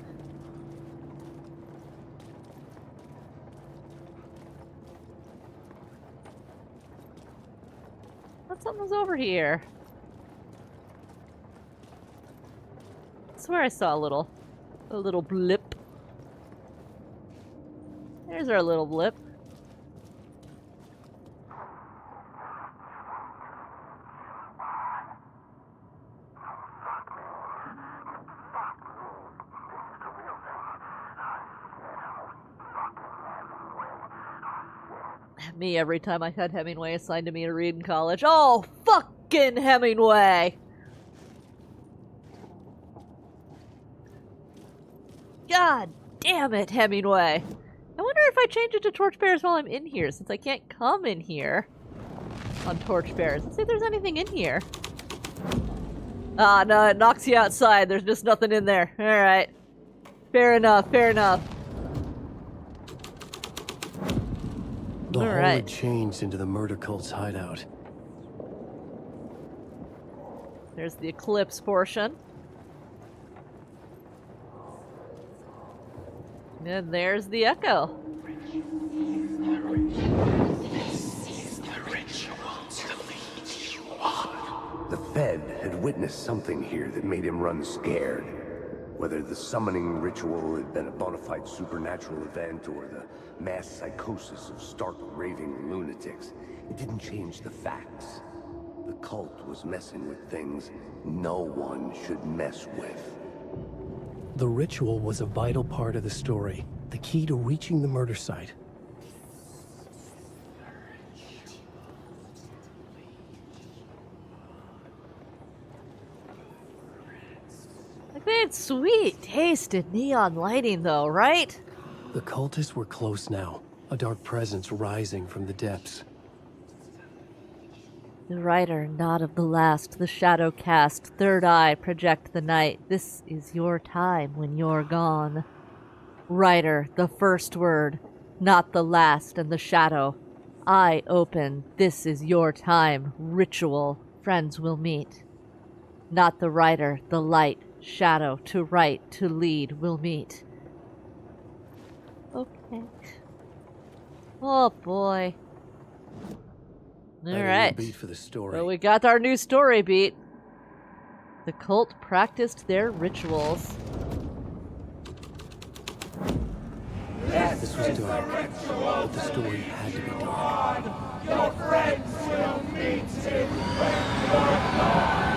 I thought something was over here. I swear I saw a little blip. There's our little blip. Me every time I had Hemingway assigned to me to read in college. Oh, fucking Hemingway! God damn it, Hemingway. I wonder if I change it to torchbearers while I'm in here, since I can't come in here on torchbearers. Let's see if there's anything in here. Ah, no, it knocks you outside. There's just nothing in there. Alright. Fair enough, fair enough. The hole Alright. had changed into the murder cult's hideout. There's the eclipse portion. And there's the echo. The Fed had witnessed something here that made him run scared. Whether the summoning ritual had been a bona fide supernatural event or the mass psychosis of stark raving lunatics, it didn't change the facts. The cult was messing with things no one should mess with. The ritual was a vital part of the story, the key to reaching the murder site. Like, they had sweet tasted neon lighting though, right? The cultists were close now, a dark presence rising from the depths. The writer, not of the last, the shadow cast, third eye, project the night. This is your time when you're gone. Writer, the first word, not the last, and the shadow. Eye open, this is your time. Ritual, friends will meet. Not the writer, the light, shadow, to write, to lead, will meet. Okay. Oh boy. I need a Alright. beat for the story. Well, we got our new story beat. The cult practiced their rituals. This was dark, but the story had to be dark. Your friends will meet him when you're gone.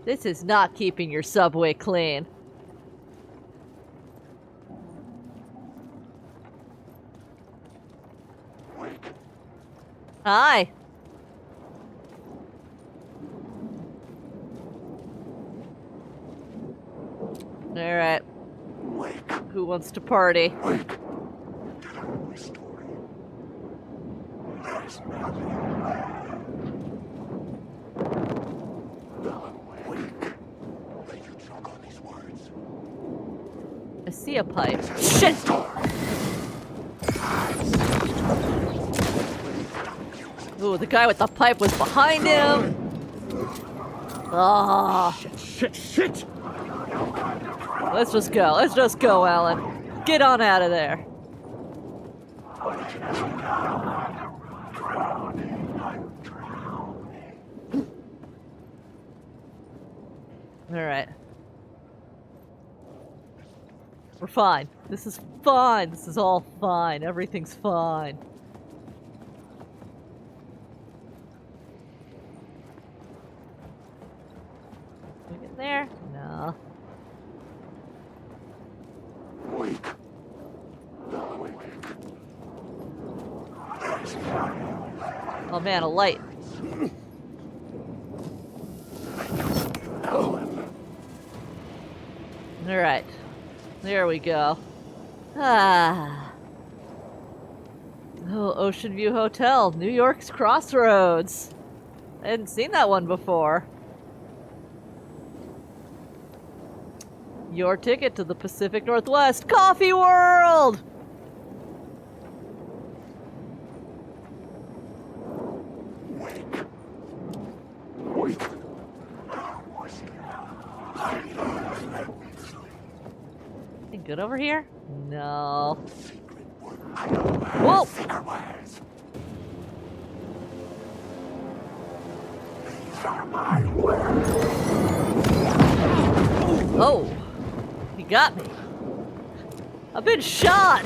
This is not keeping your subway clean. Hi. Alright. Who wants to party? Get out of my story. There's nothing there. Bella, wake. Let you choke on these words. I see a pipe. Shit! Ooh, the guy with the pipe was behind him. Ah. Shit! Let's just go. Let's just go, Alan. Get on out of there. Alright. We're fine. This is fine. This is all fine. Everything's fine. Can we get there? No. Wait. Oh man, a light. Alright. There we go. Ah. Oh, Ocean View Hotel, New York's Crossroads. I hadn't seen that one before. Your ticket to the Pacific Northwest Coffee World! Wait. Anything good over here? No. Whoa! Oh! He got me. I've been shot!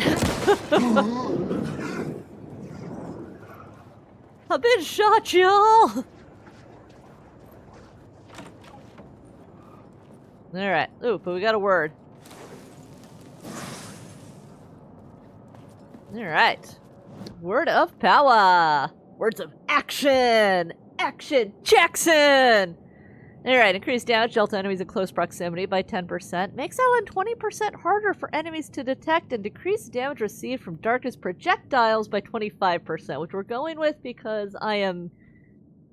I've been shot, y'all! Alright. Ooh, but we got a word. Alright. Word of power! Words of action! Action Jackson! Alright, increase damage dealt to enemies in close proximity by 10%. Makes Alan 20% harder for enemies to detect and decrease damage received from darkness projectiles by 25%, which we're going with because I am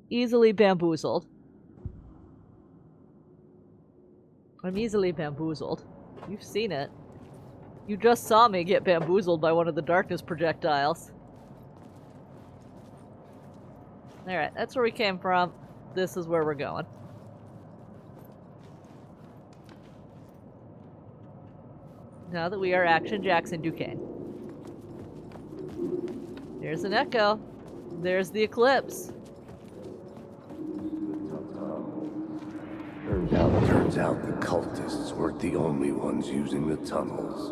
easily bamboozled. I'm easily bamboozled. You've seen it. You just saw me get bamboozled by one of the darkness projectiles. Alright, that's where we came from. This is where we're going. Now that we are Action Jackson Duquesne. There's an echo. There's the eclipse. Turns out the cultists weren't the only ones using the tunnels.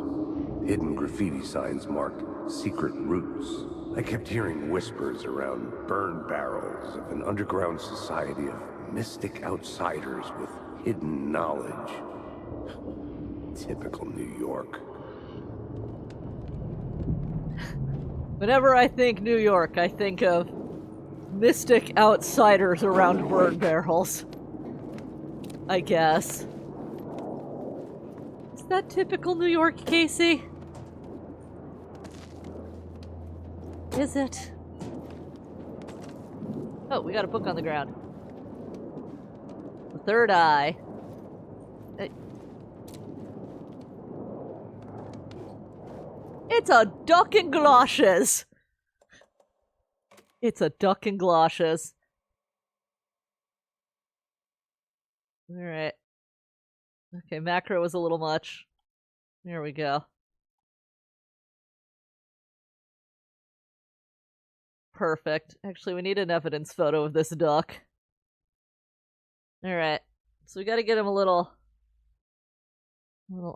Hidden graffiti signs marked secret routes. I kept hearing whispers around burn barrels of an underground society of mystic outsiders with hidden knowledge. Typical New York. Whenever I think New York, I think of mystic outsiders around burn barrels. I guess. Is that typical New York, Casey? Is it? Oh, we got a book on the ground. The Third Eye. It's a duck in galoshes! It's a duck in galoshes. Alright. Okay, macro was a little much. There we go. Perfect. Actually, we need an evidence photo of this duck. Alright. So we gotta get him a little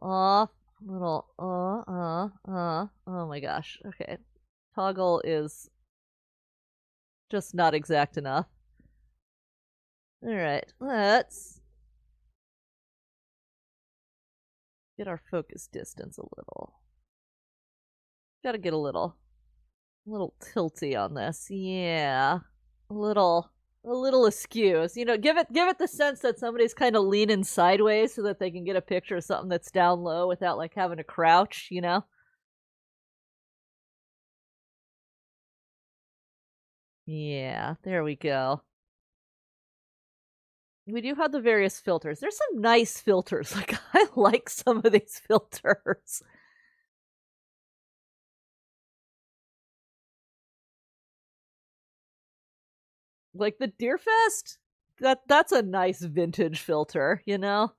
off. Oh my gosh. Okay. Toggle is just not exact enough. Alright, let's get our focus distance a little. Gotta get a little tilty on this. Yeah. A little askew. So, you know, give it the sense that somebody's kind of leaning sideways so that they can get a picture of something that's down low without like having to crouch, you know? Yeah, there we go. we do have the various filters. There's some nice filters. Like, I like some of these filters. Like the Deerfest, that's a nice vintage filter, you know?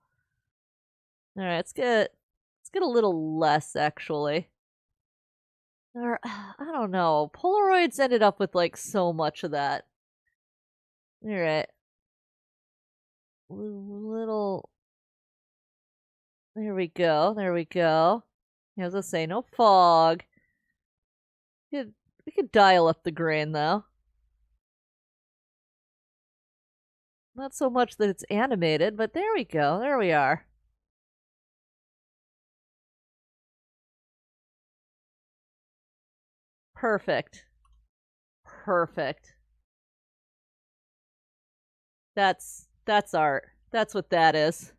Alright, let's get a little less, actually. Or, I don't know. Polaroids ended up with, like, so much of that. Alright. Little... There we go, there we go. As I say, no fog. We could dial up the grain, though. Not so much that it's animated, but there we go. There we are. Perfect. Perfect. That's art. That's what that is.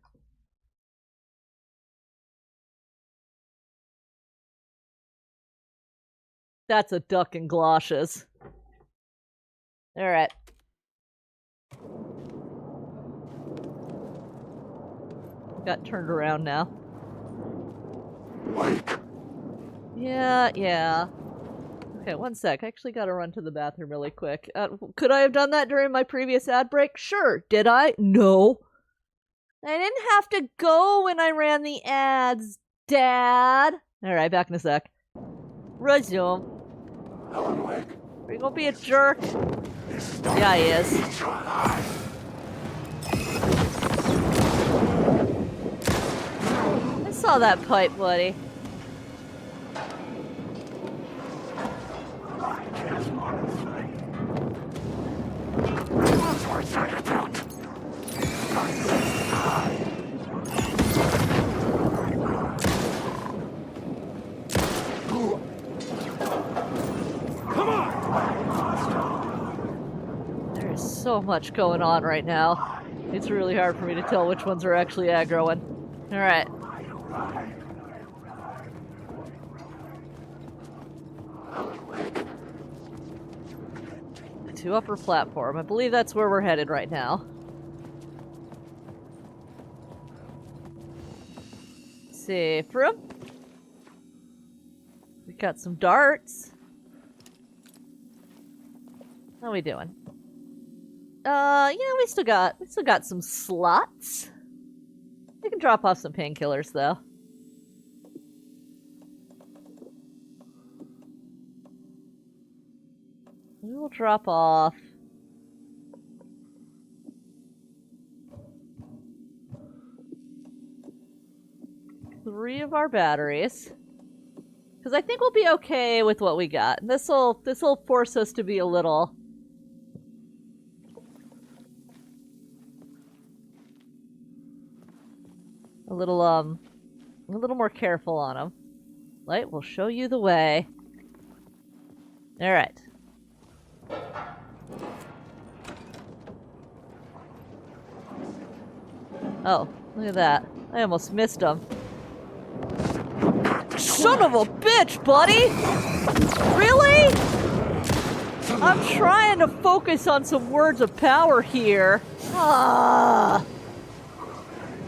That's a duck and galoshes. Alright. Got turned around now. Yeah. Okay, one sec. I actually gotta run to the bathroom really quick. Could I have done that during my previous ad break? Sure. Did I? No. I didn't have to go when I ran the ads, Dad. Alright, back in a sec. Resume. Are you gonna be a jerk? Yeah, he is. I saw that pipe, buddy. There's so much going on right now. It's really hard for me to tell which ones are actually aggroing. Alright. To upper platform. I believe that's where we're headed right now. Safe room. We got some darts. How we doing? We still got some slots. We can drop off some painkillers though. We will drop off three of our batteries. Because I think we'll be okay with what we got. This'll force us to be a little more careful on them. Light will show you the way. Alright. Oh, look at that. I almost missed him. Son of a bitch, buddy! Really? I'm trying to focus on some words of power here. Ah.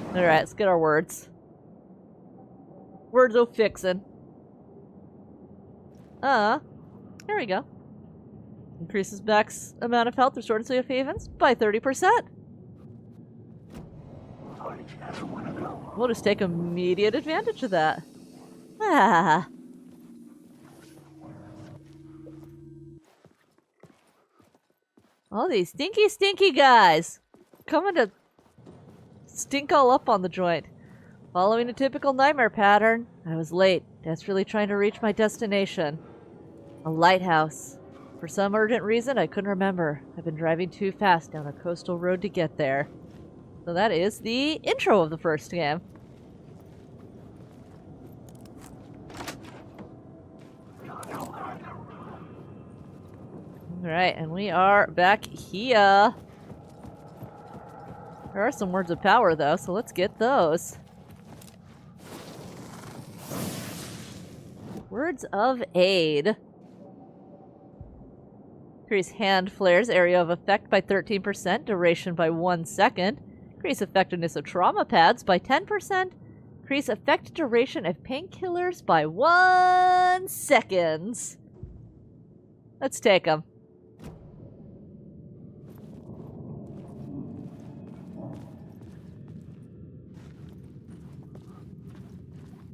Alright, let's get our words. Words of fixin'. Here we go. Increases max amount of health restored to evens by 30%. We'll just take immediate advantage of that. Ah. All these stinky guys coming to stink all up on the joint. Following a typical nightmare pattern, I was late, desperately trying to reach my destination. A lighthouse. For some urgent reason I couldn't remember. I've been driving too fast down a coastal road to get there. So that is the intro of the first game. Alright, and we are back here. There are some words of power though, so let's get those. Words of aid. Increase hand flares area of effect by 13%, duration by 1 second. Increase effectiveness of trauma pads by 10%. Increase effective duration of painkillers by 1 second. Let's take them.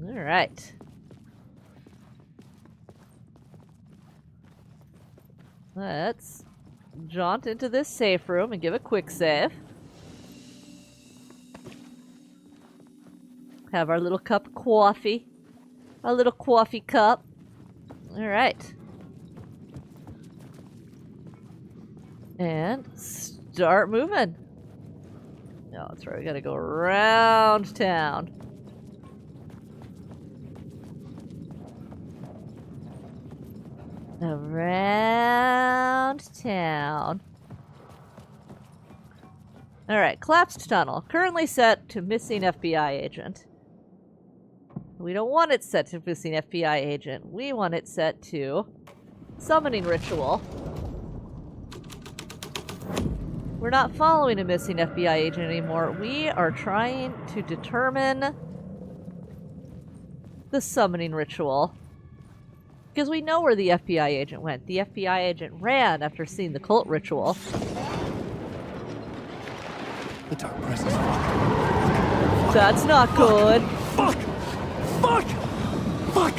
Alright. Let's jaunt into this safe room and give a quick save. Have our little cup of coffee. Our little coffee cup. Alright. And start moving. No, that's right. We gotta go around town. Around town. Alright, collapsed tunnel. Currently set to missing FBI agent. We don't want it set to missing FBI agent. We want it set to summoning ritual. We're not following a missing FBI agent anymore. We are trying to determine the summoning ritual. Because we know where the FBI agent went. The FBI agent ran after seeing the cult ritual. The dark presence. That's not good. Fuck! Fuck! Fuck!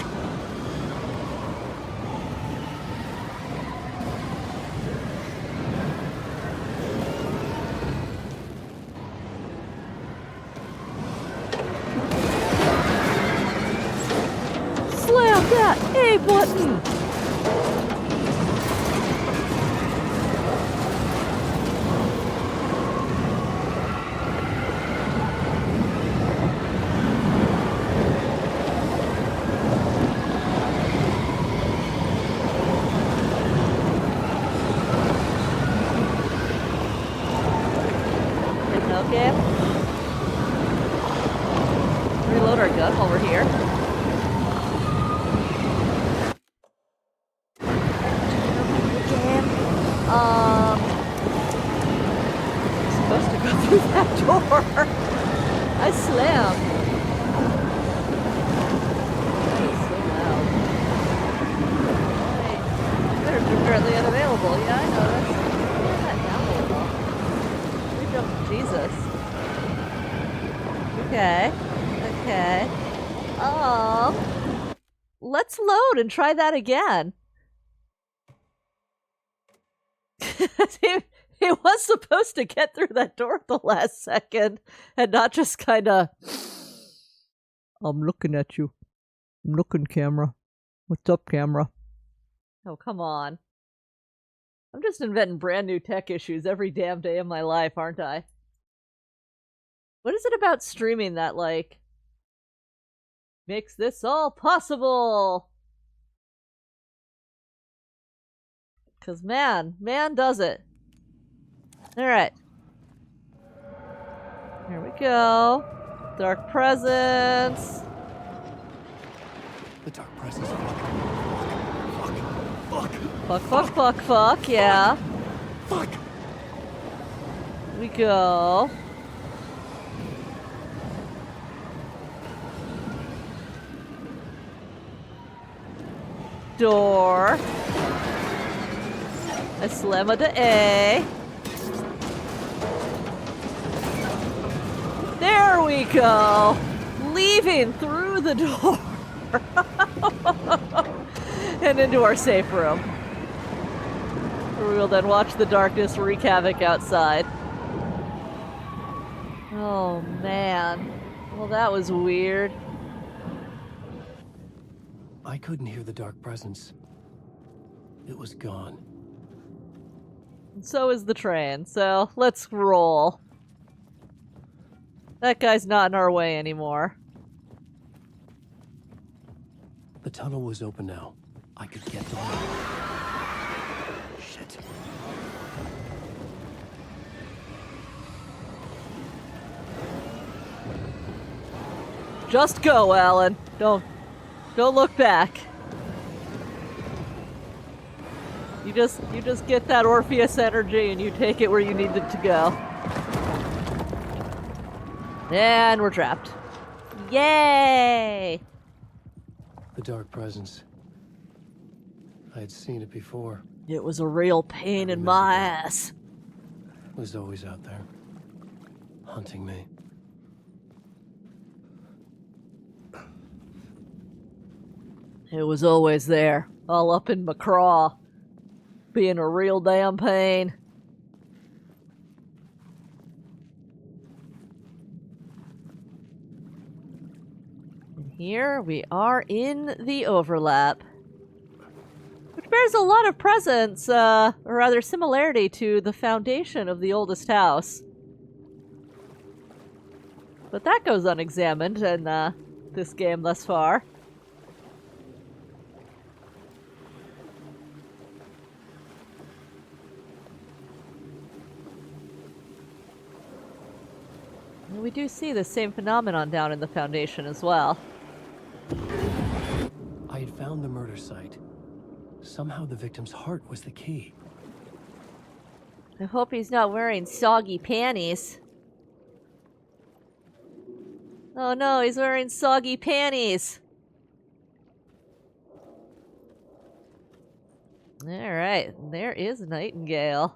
Slam that A button! Okay. Reload our gun while we're here. Supposed to go through that door. I slammed. It's so loud. Wait. Better be currently unavailable. Yeah, I know that's not downloadable. We jumped Jesus. Okay. Okay. Let's load and try that again. He was supposed to get through that door at the last second and not just kind of... I'm looking at you. I'm looking, camera. What's up, camera? Oh, come on. I'm just inventing brand new tech issues every damn day of my life, aren't I? What is it about streaming that, like, makes this all possible? Because man does it. Alright. Here we go. Dark presence. The dark presence. Fuck, yeah. Fuck! We go. Door. I slam it to A. There we go. Leaving through the door. And into our safe room. Where we will then watch the darkness wreak havoc outside. Oh, man. Well, that was weird. I couldn't hear the dark presence. It was gone. And so is the train, so let's roll. That guy's not in our way anymore. The tunnel was open now. I could get to him. Shit. Just go, Alan. Don't look back. You just get that Orpheus energy and you take it where you need it to go. And we're trapped. Yay! The dark presence. I had seen it before. It was a real pain in my ass. It was always out there, hunting me. It was always there, all up in my craw, being a real damn pain. And here we are in the overlap, which bears a lot of presence, or rather similarity to the foundation of the oldest house. But that goes unexamined in this game thus far. And we do see the same phenomenon down in the foundation as well. I had found the murder site. Somehow the victim's heart was the key. I hope he's not wearing soggy panties. Oh no, he's wearing soggy panties. Alright, there is Nightingale.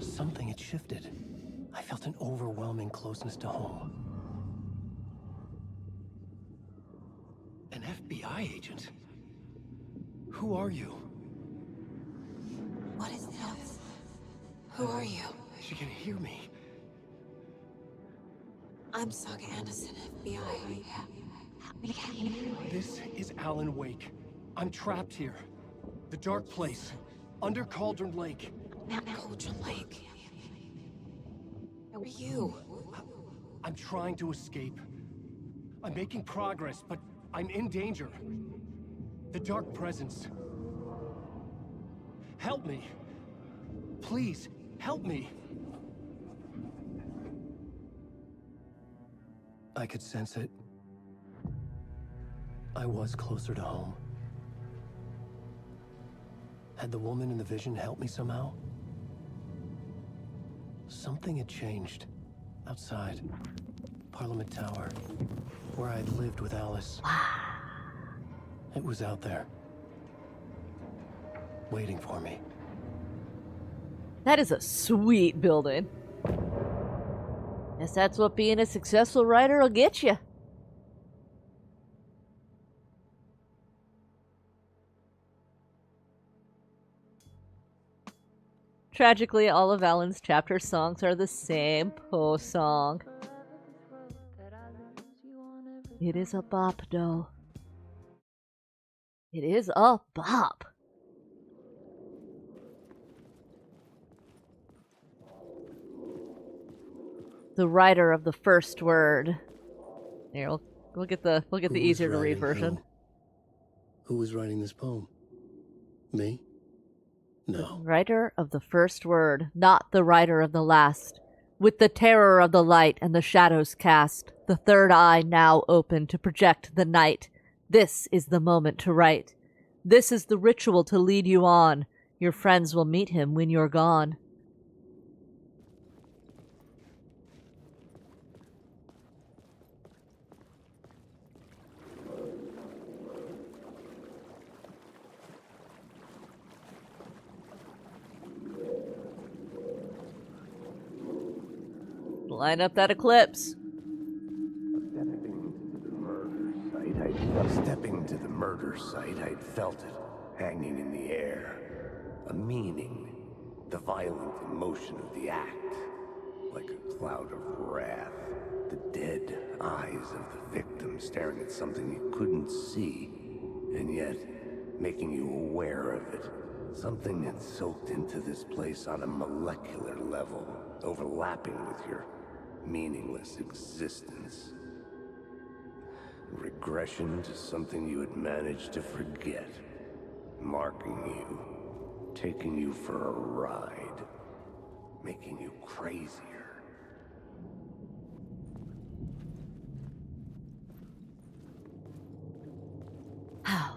Something had shifted. I felt an overwhelming closeness to home. An FBI agent? Who are you? What is this? Who are you? She can hear me. I'm Saga Anderson, FBI. This is Alan Wake. I'm trapped here. The dark place. Under Cauldron Lake. Cauldron Lake. Who are you? I'm trying to escape. I'm making progress, but I'm in danger. The dark presence. Help me. Please, help me. I could sense it. I was closer to home. Had the woman in the vision helped me somehow? Something had changed. Outside. Parliament Tower. Where I'd lived with Alice. It was out there. Waiting for me. That is a sweet building. Guess that's what being a successful writer will get you. Tragically, all of Alan's chapter songs are the same Poe song. It is a bop, though. It is a bop. The writer of the first word. Here, we'll get the easier to read version. Who was writing this poem? Me? No. Writer of the first word, not the writer of the last. With the terror of the light and the shadows cast, the third eye now open to project the night. This is the moment to write. This is the ritual to lead you on. Your friends will meet him when you're gone. Line up that eclipse. Stepping to the murder site, I'd felt it, hanging in the air. A meaning, the violent emotion of the act, like a cloud of wrath. The dead eyes of the victim staring at something you couldn't see, and yet making you aware of it. Something had soaked into this place on a molecular level, overlapping with your meaningless existence. Regression to something you had managed to forget. Marking you. Taking you for a ride. Making you crazier.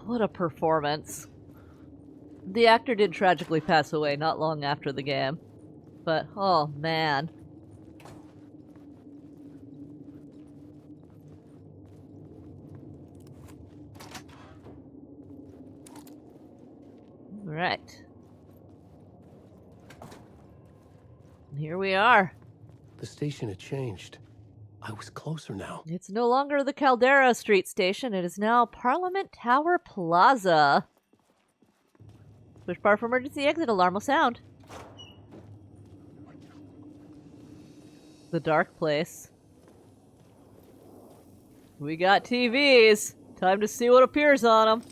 What a performance. The actor did tragically pass away not long after the game. But, oh man. Right. Here we are. The station had changed. I was closer now. It's no longer the Caldera Street station. It is now Parliament Tower Plaza. Push bar for emergency exit. Alarm will sound. The dark place. We got TVs. Time to see what appears on them.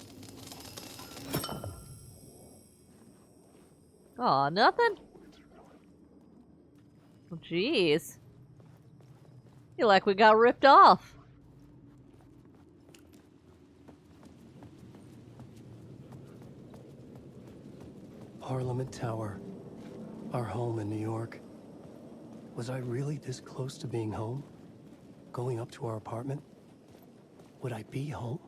Aw, nothing? Oh, jeez. Feel like we got ripped off. Parliament Tower. Our home in New York. Was I really this close to being home? Going up to our apartment? Would I be home?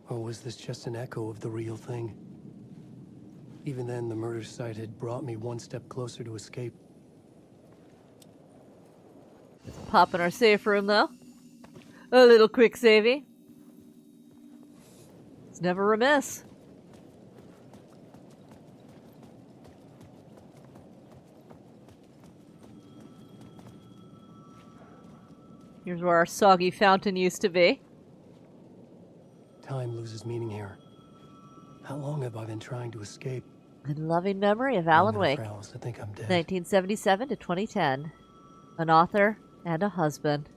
Or was this just an echo of the real thing? Even then, the murder site had brought me one step closer to escape. Pop in our safe room, though. A little quick savey. It's never remiss. Here's where our soggy fountain used to be. Time loses meaning here. How long have I been trying to escape? In loving memory of Alan Long enough Wake, for Alice to think I'm dead. 1977 to 2010. An author and a husband.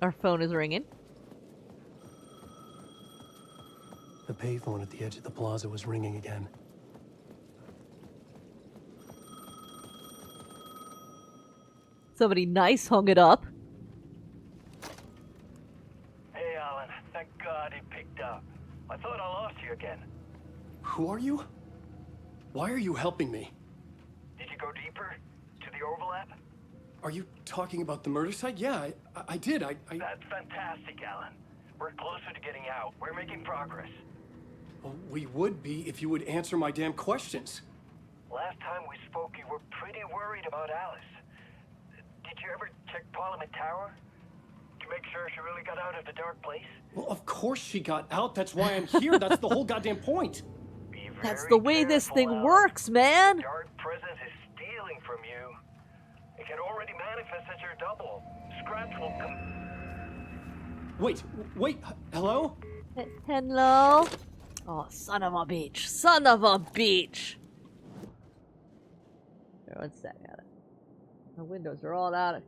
Our phone is ringing. The payphone at the edge of the plaza was ringing again. Somebody nice hung it up. Hey, Alan. Thank God it picked up. I thought I lost you again. Who are you? Why are you helping me? Did you go deeper? To the overlap? Are you talking about the murder site? Yeah, I did. I... That's fantastic, Alan. We're closer to getting out. We're making progress. Well, we would be if you would answer my damn questions. Last time we spoke, you were pretty worried about Alice. Did you ever check Parliament Tower? To make sure she really got out of the dark place? Well, of course she got out. That's why I'm here. That's the whole goddamn point. Be That's very the way this careful, thing Alan. works, man. The dark presence is stealing from you. It can already manifest as your double. Scratch will come. Wait, hello? Hello? Oh, son of a beach. Son of a beach. Here, one sec. The windows are all out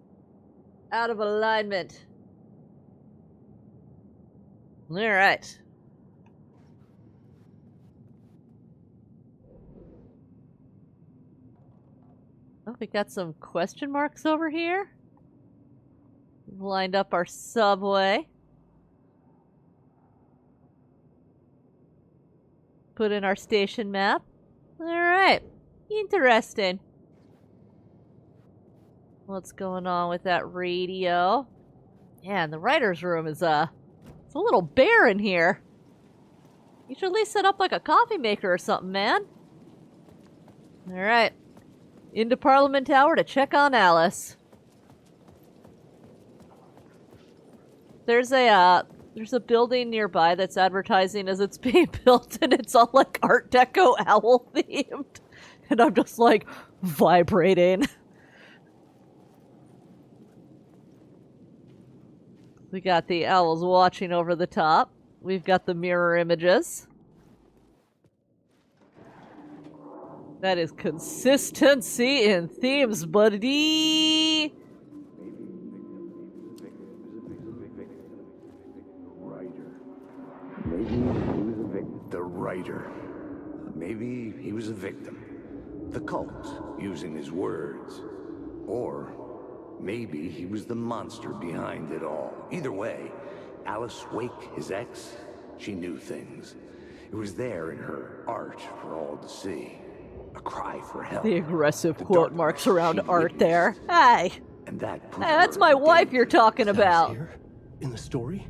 of alignment. All right. Oh, we got some question marks over here. We've lined up our subway. Put in our station map. All right. Interesting. What's going on with that radio? Yeah, and the writer's room is, it's a little bare in here. You should at least set up like a coffee maker or something, man. Alright. Into Parliament Tower to check on Alice. There's a building nearby that's advertising as it's being built, and it's all like Art Deco owl themed. And I'm just like vibrating. We got the owls watching over the top. We've got the mirror images. That is consistency in themes, buddy! The writer. Maybe he was a victim. The cult, using his words. Or maybe he was the monster behind it all. Either way, Alice Wake, his ex, she knew things. It was there in her art for all to see. A cry for help. The aggressive The quote darkness marks around she art there. witnessed. Hey! And that put Hey, that's her my in wife you're danger. talking Alice about. here? In the story?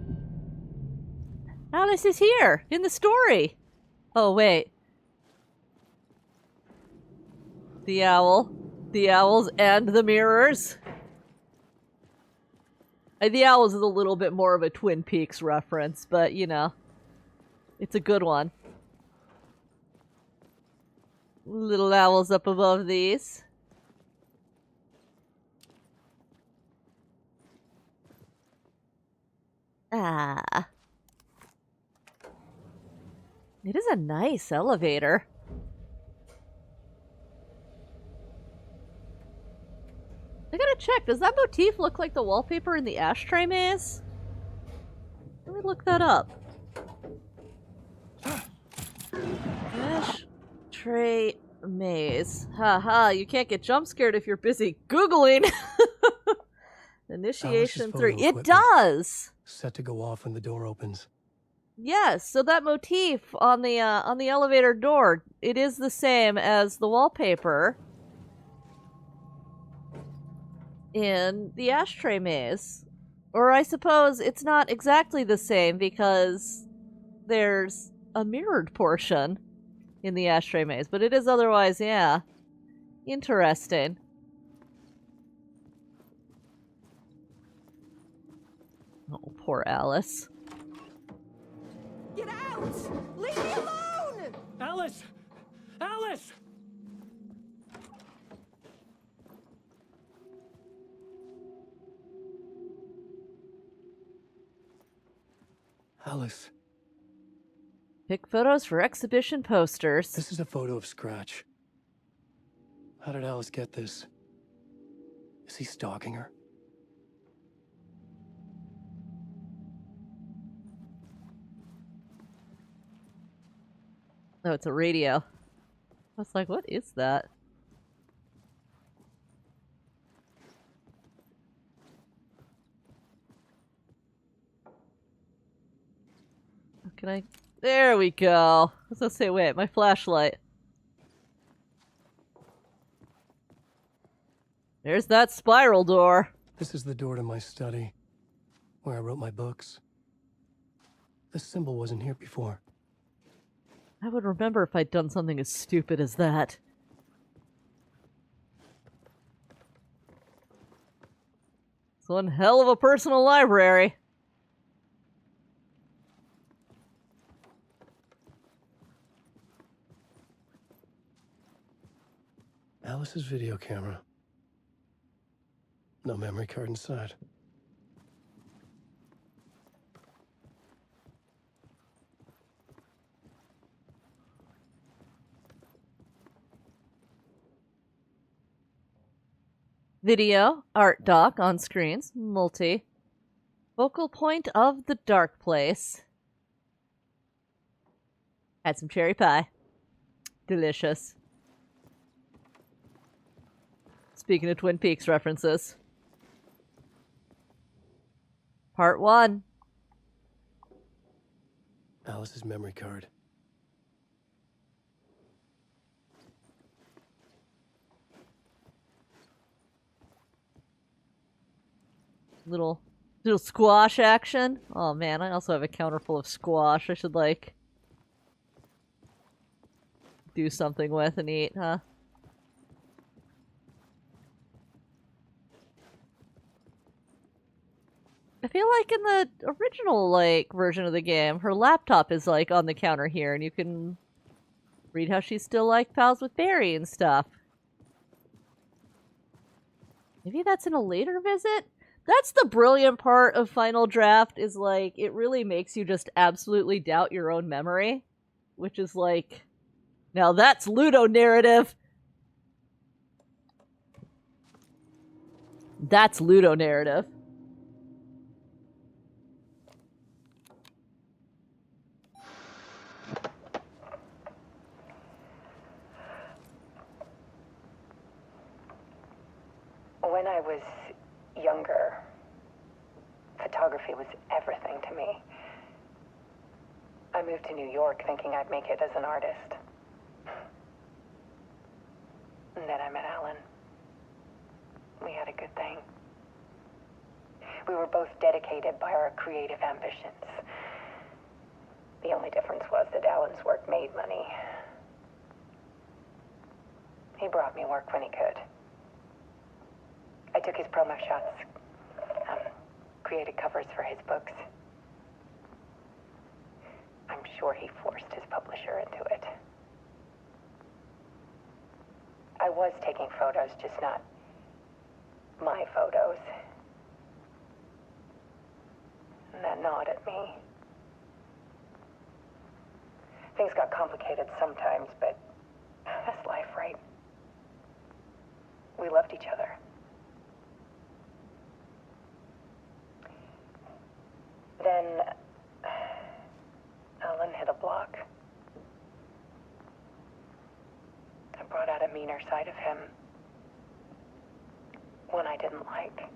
Alice is here in the story. Oh, wait. The owl. The owls and the mirrors. The owls is a little bit more of a Twin Peaks reference, but you know, it's a good one. Little owls up above these. Ah. It is a nice elevator. I gotta check, does that motif look like the wallpaper in the ashtray maze? Let me look that up. Ashtray maze. Haha, you can't get jump scared if you're busy Googling! Initiation 3. photo It equipment. does! Set to go off when the door opens. Yes, so that motif on the elevator door, it is the same as the wallpaper in the ashtray maze. Or I suppose it's not exactly the same because there's a mirrored portion in the ashtray maze, but it is otherwise, yeah. Interesting. Oh, poor Alice. Get out! Leave me alone! Alice! Alice! Alice, Pick photos for exhibition posters. this is a photo of Scratch. How did Alice get this? Is he stalking her? Oh, it's a radio. I was like, what is that? Can I? There we go. I was gonna say, wait, my flashlight. There's that spiral door. This is the door to my study, where I wrote my books. This symbol wasn't here before. I would remember if I'd done something as stupid as that. It's one hell of a personal library. Alice's video camera. No memory card inside. Video, art doc on screens, multi. Focal point of the dark place. Had some cherry pie. Delicious. Speaking of Twin Peaks references. Part 1. Alice's memory card. Little squash action. Oh man, I also have a counter full of squash I should like do something with and eat, huh? I feel like in the original like version of the game, her laptop is like on the counter here and you can read how she's still like pals with Barry and stuff. Maybe that's in a later visit? That's the brilliant part of Final Draft is like it really makes you just absolutely doubt your own memory, which is like now that's Ludo narrative. That's Ludo narrative. When I was younger, photography was everything to me. I moved to New York thinking I'd make it as an artist. And then I met Alan. We had a good thing. were both dedicated by our creative ambitions. The only difference was that Alan's work made money. He brought me work when he could. I took his promo shots, created covers for his books. I'm sure he forced his publisher into it. I was taking photos, just not my photos. And that gnawed at me. Things got complicated sometimes, but that's life, right? We loved each other. Then Alan hit a block. I brought out a meaner side of him. One I didn't like.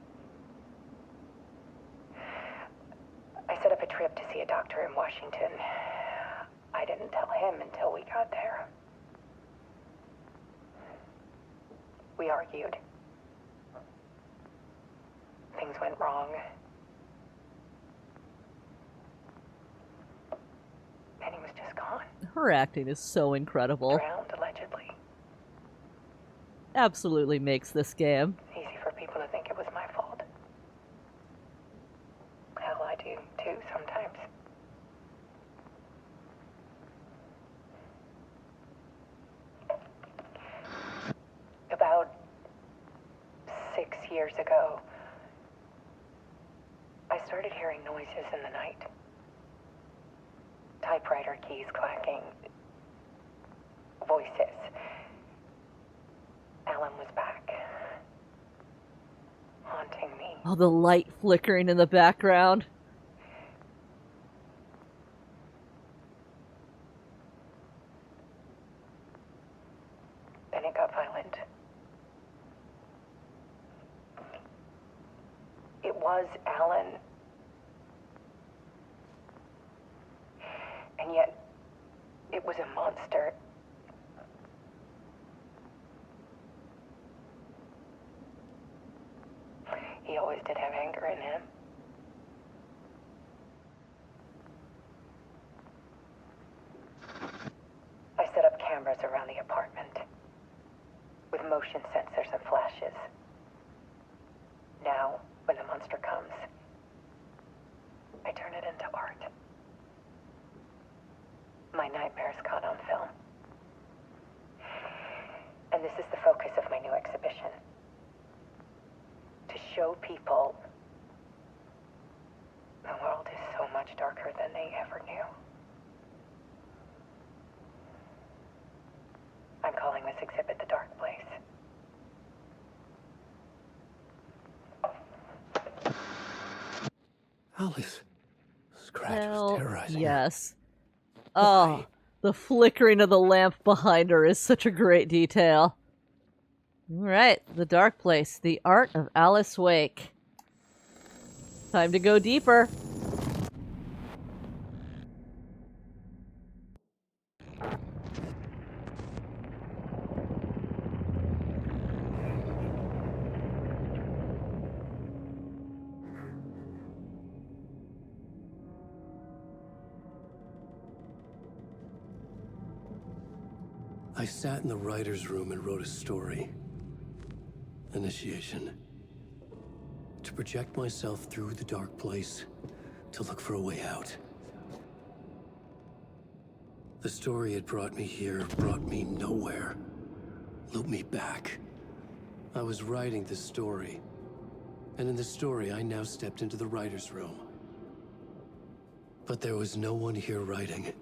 I set up a trip to see a doctor in Washington. I didn't tell him until we got there. We argued. Things went wrong. And he was just gone. Her acting is so incredible. Drowned, allegedly. Absolutely makes this game. Easy for people to think it was my fault. Hell, I do too sometimes. About 6 years ago, I started hearing noises in the night. Typewriter keys clacking. Voices. Alan was back. Haunting me. Oh, the light flickering in the background. Then it got violent. It was Alan. And yet, it was a monster. He always did have anger in him. I set up cameras around the apartment with motion sensors and flashes. Now, when the monster comes, I turn it into art. My nightmares caught on film. And this is the focus of my new exhibition. To show people the world is so much darker than they ever knew. I'm calling this exhibit The Dark Place. Alice. Scratch was Hell terrorizing her. yes. Oh, Why? the flickering of the lamp behind her is such a great detail. Alright, The Dark Place, The Art of Alice Wake. Time to go deeper. I sat in the writer's room and wrote a story. Initiation. To project myself through the dark place, to look for a way out. The story had brought me here, brought me nowhere. Looped me back. I was writing the story. And in the story, I now stepped into the writer's room. But there was no one here writing.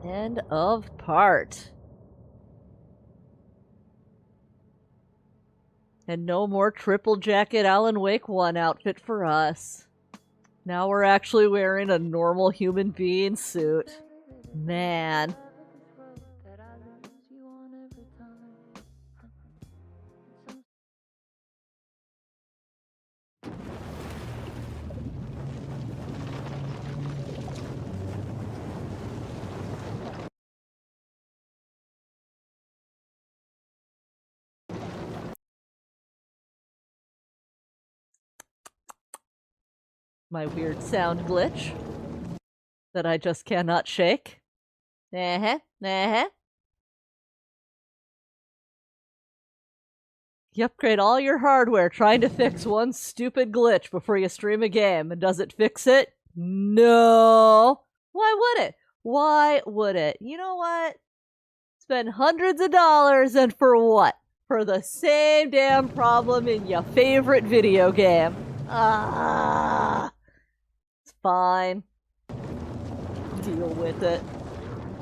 End of part. And no more triple jacket Alan Wake 1 outfit for us. Now we're actually wearing a normal human being suit. Man. My weird sound glitch that I just cannot shake. You upgrade all your hardware trying to fix one stupid glitch before you stream a game, and does it fix it? No. Why would it? Why would it? You know what? Spend hundreds of dollars, and for what? For the same damn problem in your favorite video game. It's fine. Deal with it.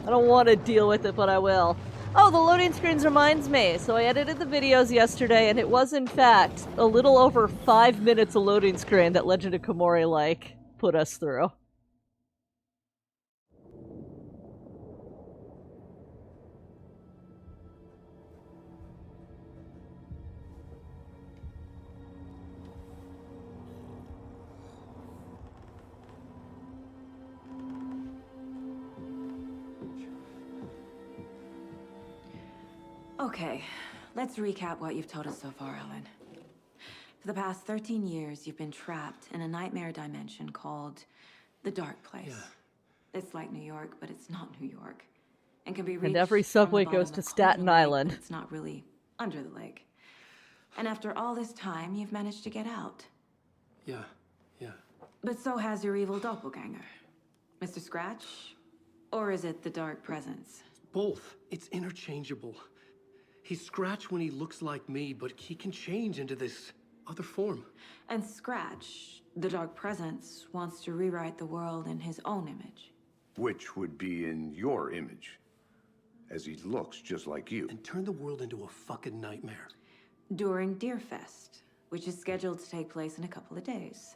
I don't want to deal with it, but I will. Oh, the loading screens reminds me. So I edited the videos yesterday, and it was, in fact, a little over 5 minutes of loading screen that Legend of Komori, put us through. Okay, let's recap what you've told us so far, Ellen. For the past 13 years, you've been trapped in a nightmare dimension called the Dark Place. Yeah. It's like New York, but it's not New York. And can be reached And every from subway the bottom goes to of Staten Cleveland Lake, Island. but it's not really under the lake. And after all this time, you've managed to get out. Yeah. But so has your evil doppelganger. Mr. Scratch? Or is it the Dark Presence? Both. It's interchangeable. He's Scratch when he looks like me, but he can change into this other form. And Scratch, the Dark Presence, wants to rewrite the world in his own image. Which would be in your image, as he looks just like you. And turn the world into a fucking nightmare. During Deerfest, which is scheduled to take place in a couple of days.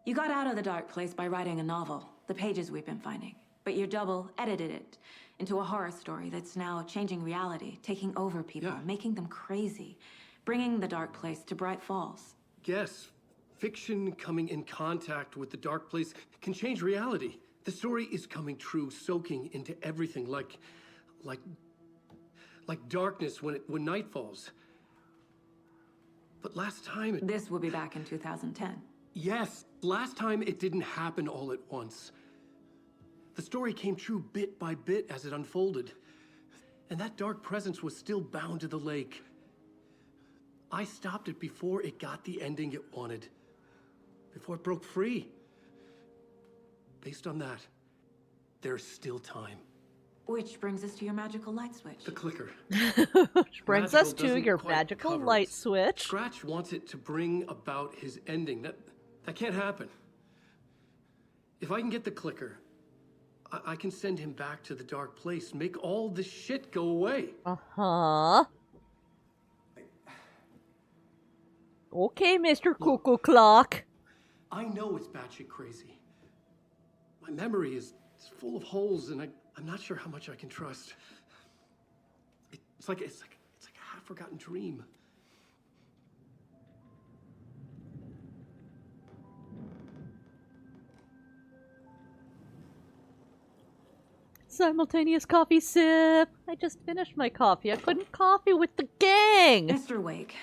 You got out of the Dark Place by writing a novel, the pages we've been finding. But your double edited it into a horror story that's now changing reality, taking over people, making them crazy, bringing the Dark Place to Bright Falls. Yes, fiction coming in contact with the Dark Place can change reality. The story is coming true, soaking into everything, like darkness when night falls. But last time This will be back in 2010. Yes, last time it didn't happen all at once. The story came true bit by bit as it unfolded. And that dark presence was still bound to the lake. I stopped it before it got the ending it wanted. Before it broke free. Based on that, there's still time. Which brings us to your magical light switch. The clicker. Which brings us Magical to doesn't your quite magical cover light it. switch. Scratch wants it to bring about his ending. That can't happen. If I can get the clicker, I can send him back to the Dark Place, make all this shit go away. Uh-huh. Okay, Mr. Cuckoo Clock. I know it's batshit crazy. My memory is full of holes, and I'm not sure how much I can trust. It's like a half-forgotten dream. Simultaneous coffee sip. I just finished my coffee. I couldn't coffee with the gang. Mr. Wake.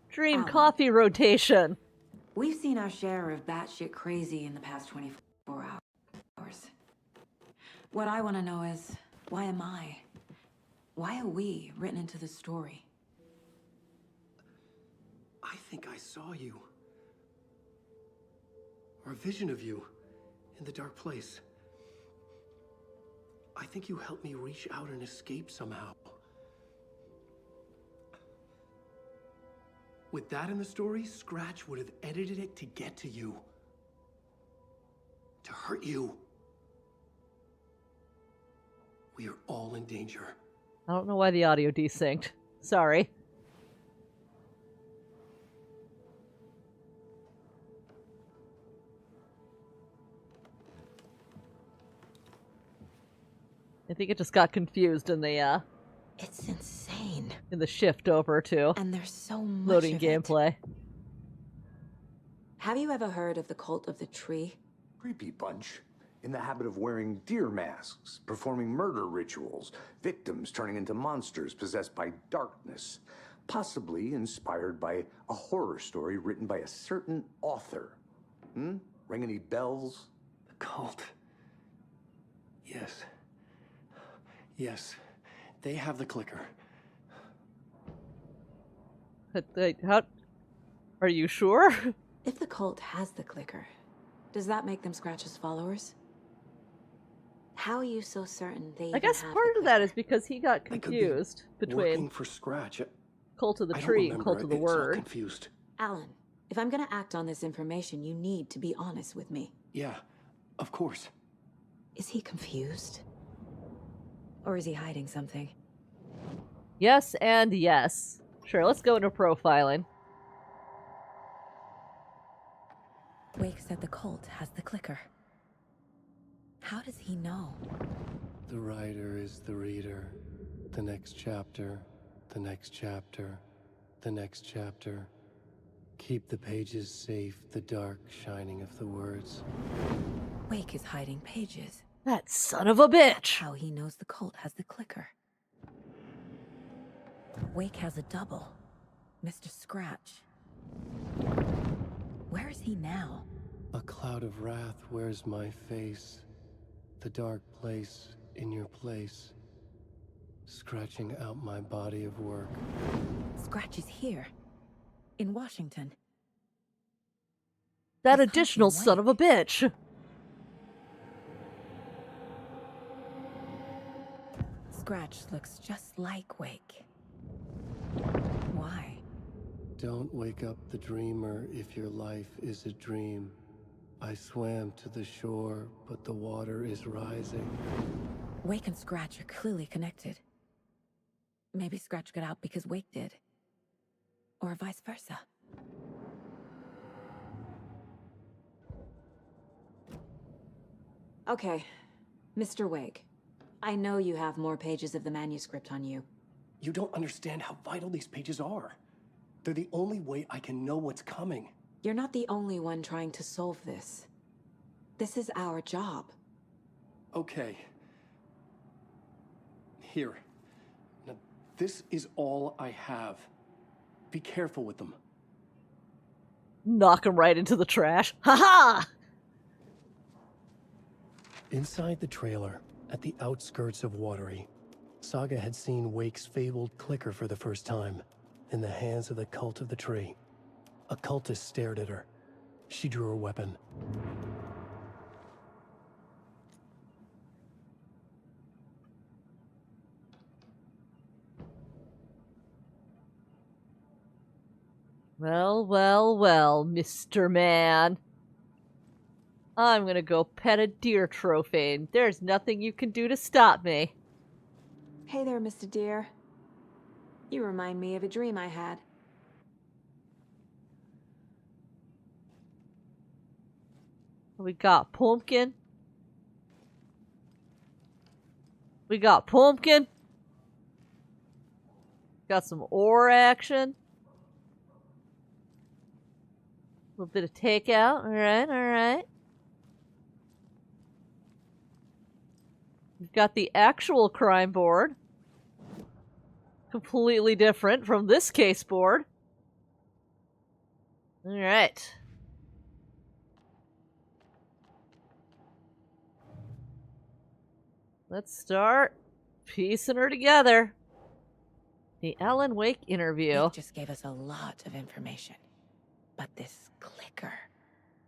Dream Alan. coffee rotation. We've seen our share of batshit crazy in the past 24 hours. What I want to know is, why am I? Why are we written into the story? I think I saw you. Or a vision of you in the Dark Place. I think you helped me reach out and escape somehow. With that in the story, Scratch would have edited it to get to you. To hurt you. We are all in danger. I don't know why the audio desynced. Sorry. I think it just got confused in the It's insane. in the shift over to And there's so much loading of it. gameplay. Have you ever heard of the Cult of the Tree? Creepy bunch. In the habit of wearing deer masks, performing murder rituals, victims turning into monsters possessed by darkness, possibly inspired by a horror story written by a certain author. Ring any bells? The cult. Yes. Yes. They have the clicker. How? Are you sure? If the cult has the clicker, does that make them Scratch's followers? How are you so certain they I guess part of that is because he got They could be confused between Working for Scratch. Cult of the I don't Tree and remember Cult of the it. It's all Word. confused. Alan, if I'm gonna act on this information, you need to be honest with me. Yeah, of course. Is he confused? Or is he hiding something? Yes and yes. Sure, let's go into profiling. Wake said the cult has the clicker. How does he know? The writer is the reader. The next chapter, the next chapter, the next chapter. Keep the pages safe, the dark shining of the words. Wake is hiding pages. That son of a bitch! How he knows the cult has the clicker. Wake has a double. Mr. Scratch. Where is he now? A cloud of wrath wears my face. The dark place in your place. Scratching out my body of work. Scratch is here. In Washington. That He's additional hunting son of a bitch! Scratch looks just like Wake. Why? Don't wake up the dreamer if your life is a dream. I swam to the shore, but the water is rising. Wake and Scratch are clearly connected. Maybe Scratch got out because Wake did. Or vice versa. Okay, Mr. Wake. I know you have more pages of the manuscript on you. You don't understand how vital these pages are. They're the only way I can know what's coming. You're not the only one trying to solve this. This is our job. Okay. Here. Now, this is all I have. Be careful with them. Knock him right into the trash. Ha ha! Inside the trailer, at the outskirts of Watery, Saga had seen Wake's fabled clicker for the first time, in the hands of the Cult of the Tree. A cultist stared at her. She drew her weapon. Well, well, well, Mr. Man. I'm gonna go pet a deer trophy. There's nothing you can do to stop me. Hey there, Mr. Deer. You remind me of a dream I had. We got Pumpkin. We got Pumpkin. Got some ore action. A little bit of takeout. Alright, alright. We've got the actual crime board. Completely different from this case board. Alright. Let's start piecing her together. The Alan Wake interview. Wake just gave us a lot of information. But this clicker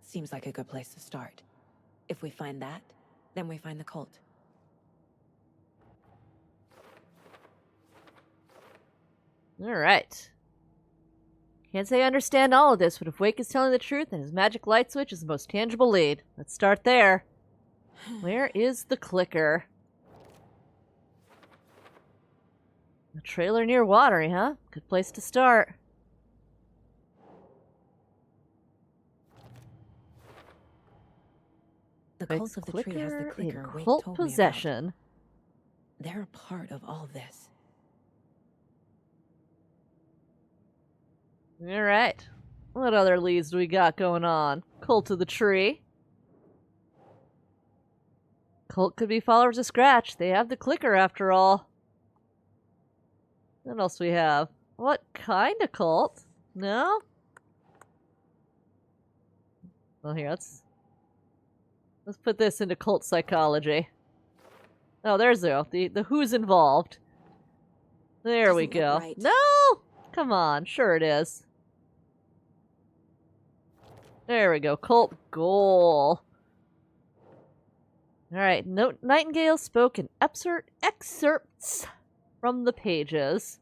seems like a good place to start. If we find that, then we find the cult. Alright. Can't say I understand all of this, but if Wake is telling the truth, then his magic light switch is the most tangible lead. Let's start there. Where is the clicker? A trailer near Watery, huh? Good place to start. The Wake's Cult of the Tree has the clicker in Wake cult told me possession. They're a part of all this. Alright. What other leads do we got going on? Cult of the Tree. Cult could be followers of Scratch. They have the clicker after all. What else we have? What kind of cult? No? Well, here, let's put this into cult psychology. Oh, there's the who's involved. There we Doesn't look go. right. No! Come on, sure it is. There we go, cult goal. Alright, Nightingale spoke in excerpts from the pages.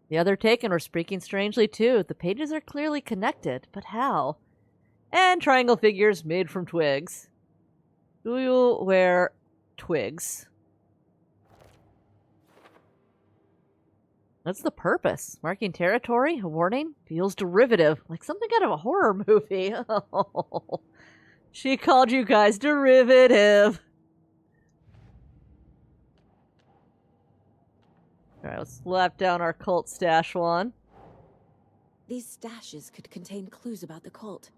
The other Taken were speaking strangely too. The pages are clearly connected, but how? And triangle figures made from twigs. Do you wear twigs? What's the purpose? Marking territory? A warning? Feels derivative, like something out of a horror movie. Oh, she called you guys derivative. Alright, let's slap down our cult stash one. These stashes could contain clues about the cult.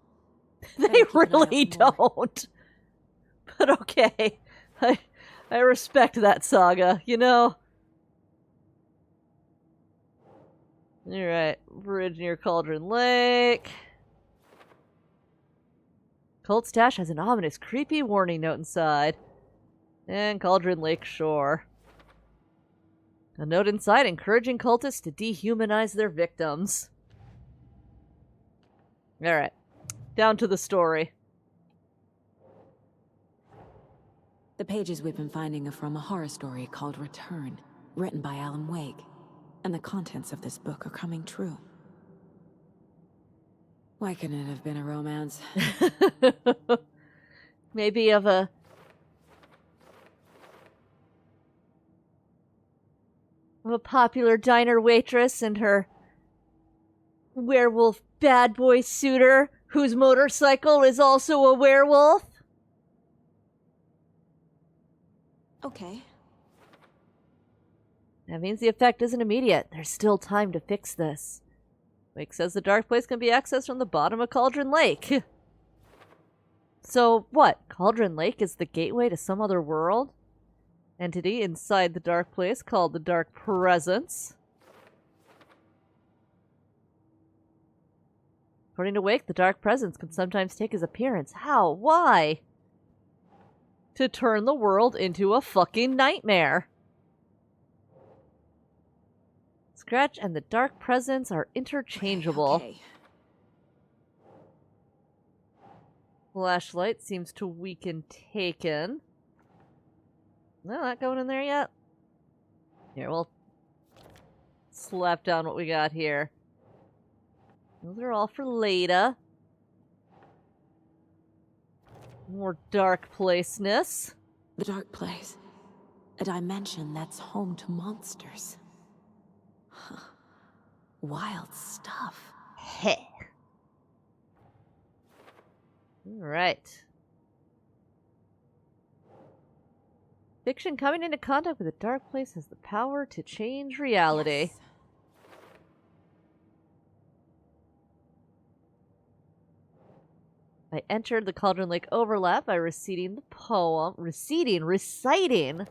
They keep an eye really out for don't. But okay. I respect that saga, you know? Alright, bridge near Cauldron Lake. Cult stash has an ominous, creepy warning note inside. And Cauldron Lake Shore. A note inside encouraging cultists to dehumanize their victims. Alright, down to the story. The pages we've been finding are from a horror story called Return, written by Alan Wake. And the contents of this book are coming true. Why couldn't it have been a romance? Maybe of a popular diner waitress and her werewolf bad boy suitor whose motorcycle is also a werewolf? Okay. That means the effect isn't immediate. There's still time to fix this. Wake says the dark place can be accessed from the bottom of Cauldron Lake. So what? Cauldron Lake is the gateway to some other world? Entity inside the dark place called the Dark Presence. According to Wake, the Dark Presence can sometimes take his appearance. How? Why? To turn the world into a fucking nightmare. Scratch and the Dark Presence are interchangeable. Okay. Flashlight seems to weaken Taken. No, not going in there yet. Here, we'll slap down what we got here. Those are all for Leda. More dark placeness. The dark place. A dimension that's home to monsters. Huh. Wild stuff. Heh. Alright. Fiction coming into contact with a dark place has the power to change reality. Yes. I entered the Cauldron Lake overlap by reciting the poem. Reciting.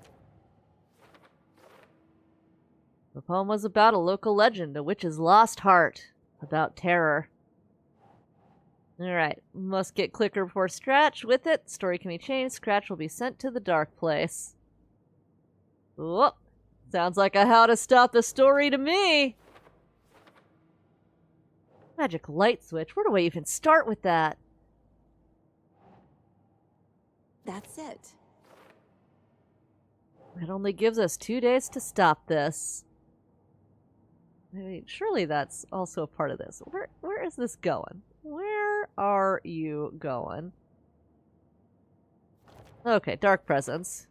The poem was about a local legend, a witch's lost heart, about terror. Alright, must get clicker before Scratch. With it, story can be changed. Scratch will be sent to the dark place. Whoop. Sounds like a how to stop the story to me. Magic light switch. Where do I even start with that? That's it. It only gives us 2 days to stop this. I mean, surely that's also a part of this. Where is this going? Where are you going? Okay, Dark Presence.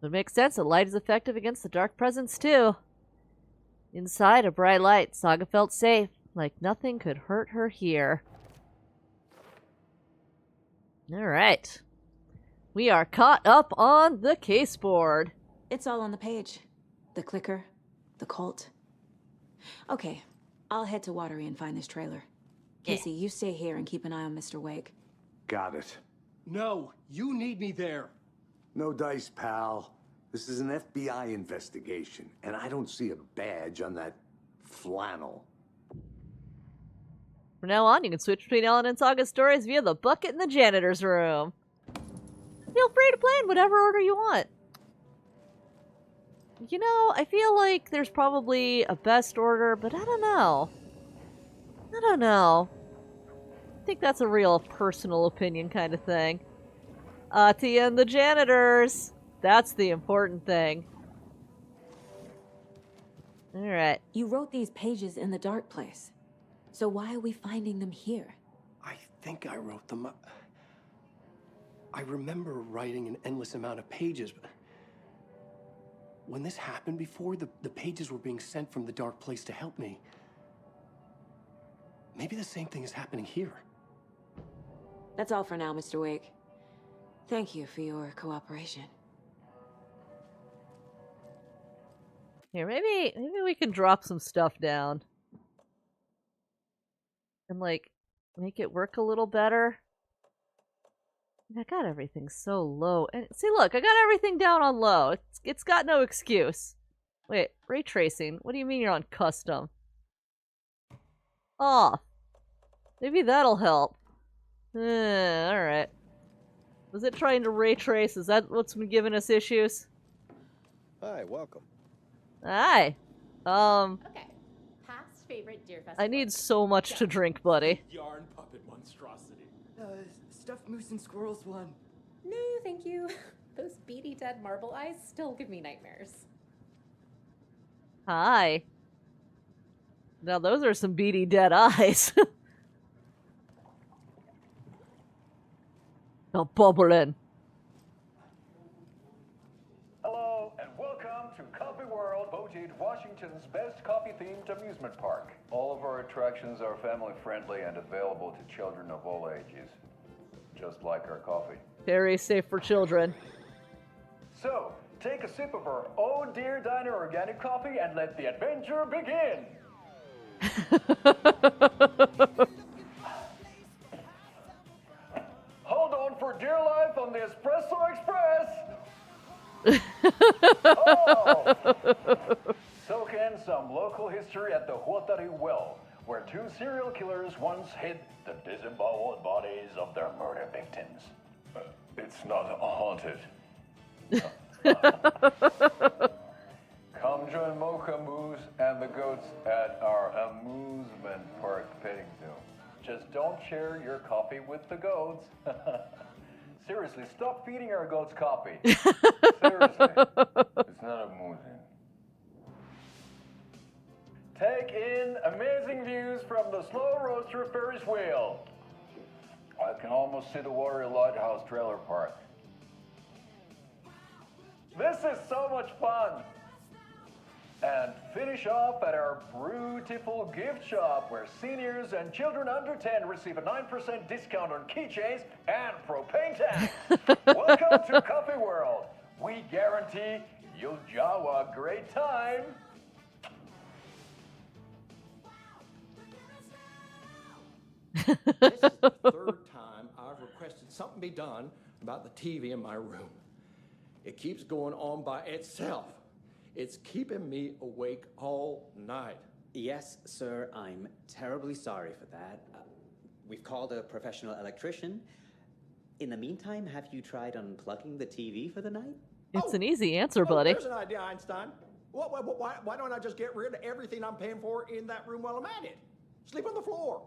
It makes sense that light is effective against the Dark Presence, too. Inside a bright light, Saga felt safe, like nothing could hurt her here. Alright. We are caught up on the case board. It's all on the page. The clicker, the cult. Okay, I'll head to Watery and find this trailer. Casey, you stay here and keep an eye on Mr. Wake. Got it. No, you need me there. No dice, pal. This is an FBI investigation, and I don't see a badge on that flannel. From now on, you can switch between Ellen and Saga stories via the bucket in the janitor's room. Feel free to play in whatever order you want. You know, I feel like there's probably a best order, but I don't know. I don't know. I think that's a real personal opinion kind of thing. Atia and the janitors. That's the important thing. Alright. You wrote these pages in the dark place. So why are we finding them here? I think I wrote them. I remember writing an endless amount of pages, but when this happened before, the pages were being sent from the dark place to help me. Maybe the same thing is happening here. That's all for now, Mr. Wake. Thank you for your cooperation. Here, maybe we can drop some stuff down. And, like, make it work a little better. I got everything so low. And see, look, I got everything down on low. It's got no excuse. Wait, ray tracing. What do you mean you're on custom? Off. Maybe that'll help. Alright. Was it trying to ray trace? Is that what's been giving us issues? Hi, welcome. Hi. Okay. Past favorite Deerfest. I need so much to drink, buddy. Yarn puppet monstrosity. Stuffed moose and squirrels one. No, thank you. Those beady dead marble eyes still give me nightmares. Hi. Now those are some beady dead eyes. The bubbling. Hello, and welcome to Coffee World, voted Washington's best coffee-themed amusement park. All of our attractions are family-friendly and available to children of all ages. Just like our coffee. Very safe for children. So, take a sip of our Oh Dear Diner organic coffee and let the adventure begin! Hold on for dear life on the Espresso Express! Soak in some local history at the Huatari Well, where two serial killers once hid the disemboweled bodies of their murder victims. It's not haunted. Come join Mocha Moose and the goats at our amusement park petting zoo. Just don't share your coffee with the goats. Seriously, stop feeding our goats coffee. Seriously, it's not amusing. Take in amazing views from the Slow Roaster Ferris wheel. I can almost see the Watery Lighthouse trailer park. This is so much fun. And finish off at our beautiful gift shop where seniors and children under 10 receive a 9% discount on keychains and propane tanks. Welcome to Coffee World. We guarantee you'll jaw a great time. This is the third time I've requested something be done about the TV in my room. It keeps going on by itself. It's keeping me awake all night. Yes, sir, I'm terribly sorry for that. We've called a professional electrician. In the meantime, have you tried unplugging the TV for the night? It's an easy answer, buddy. There's an idea, Einstein. Why don't I just get rid of everything I'm paying for in that room while I'm at it? Sleep on the floor.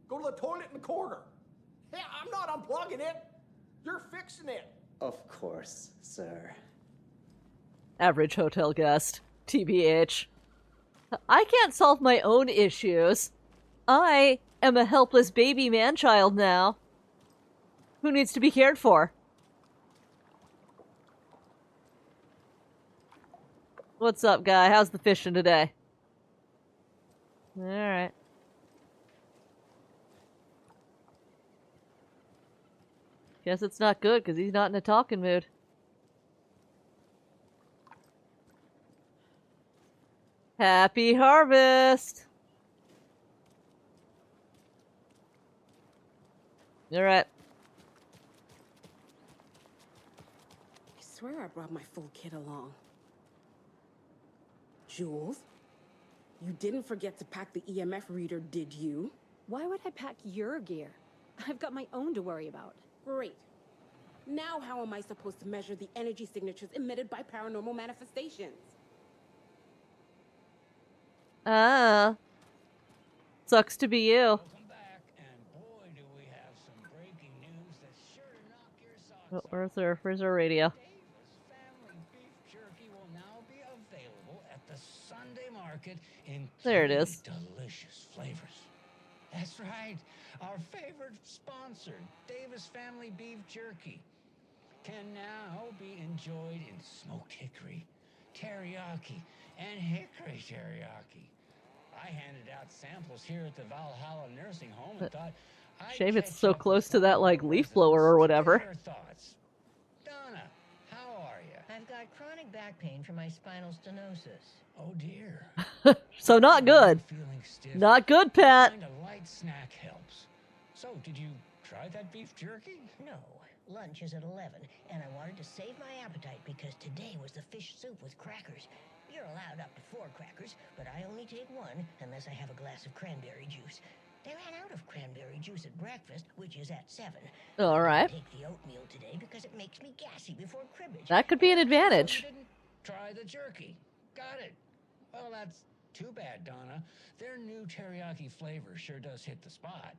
Go to the toilet in the corner. Hey, I'm not unplugging it. You're fixing it. Of course, sir. Average hotel guest. TBH. I can't solve my own issues. I am a helpless baby man-child now. Who needs to be cared for? What's up, guy? How's the fishing today? Alright. Guess it's not good because he's not in a talking mood. Happy harvest! Alright. I swear I brought my full kit along. Jules? You didn't forget to pack the EMF reader, did you? Why would I pack your gear? I've got my own to worry about. Great. Now how am I supposed to measure the energy signatures emitted by paranormal manifestations? Ah. Sucks to be you. Oh, where's our radio? There it is. Delicious flavors. That's right. Our favorite sponsor, Davis Family Beef Jerky, can now be enjoyed in smoked hickory, teriyaki, and hickory teriyaki. I handed out samples here at the Valhalla Nursing Home and thought Shame it's so close to that, like, leaf blower or whatever. Donna, how are you? I've got chronic back pain from my spinal stenosis. Oh dear. So not good. Not good, Pat. A light snack helps. So, did you try that beef jerky? No. Lunch is at 11, and I wanted to save my appetite because today was the fish soup with crackers. You're allowed up to 4 crackers, but I only take 1 unless I have a glass of cranberry juice. They ran out of cranberry juice at breakfast, which is at 7. All right. I take the oatmeal today because it makes me gassy before cribbage. That could be an advantage. So you didn't try the jerky. Got it. Well, that's too bad, Donna. Their new teriyaki flavor sure does hit the spot.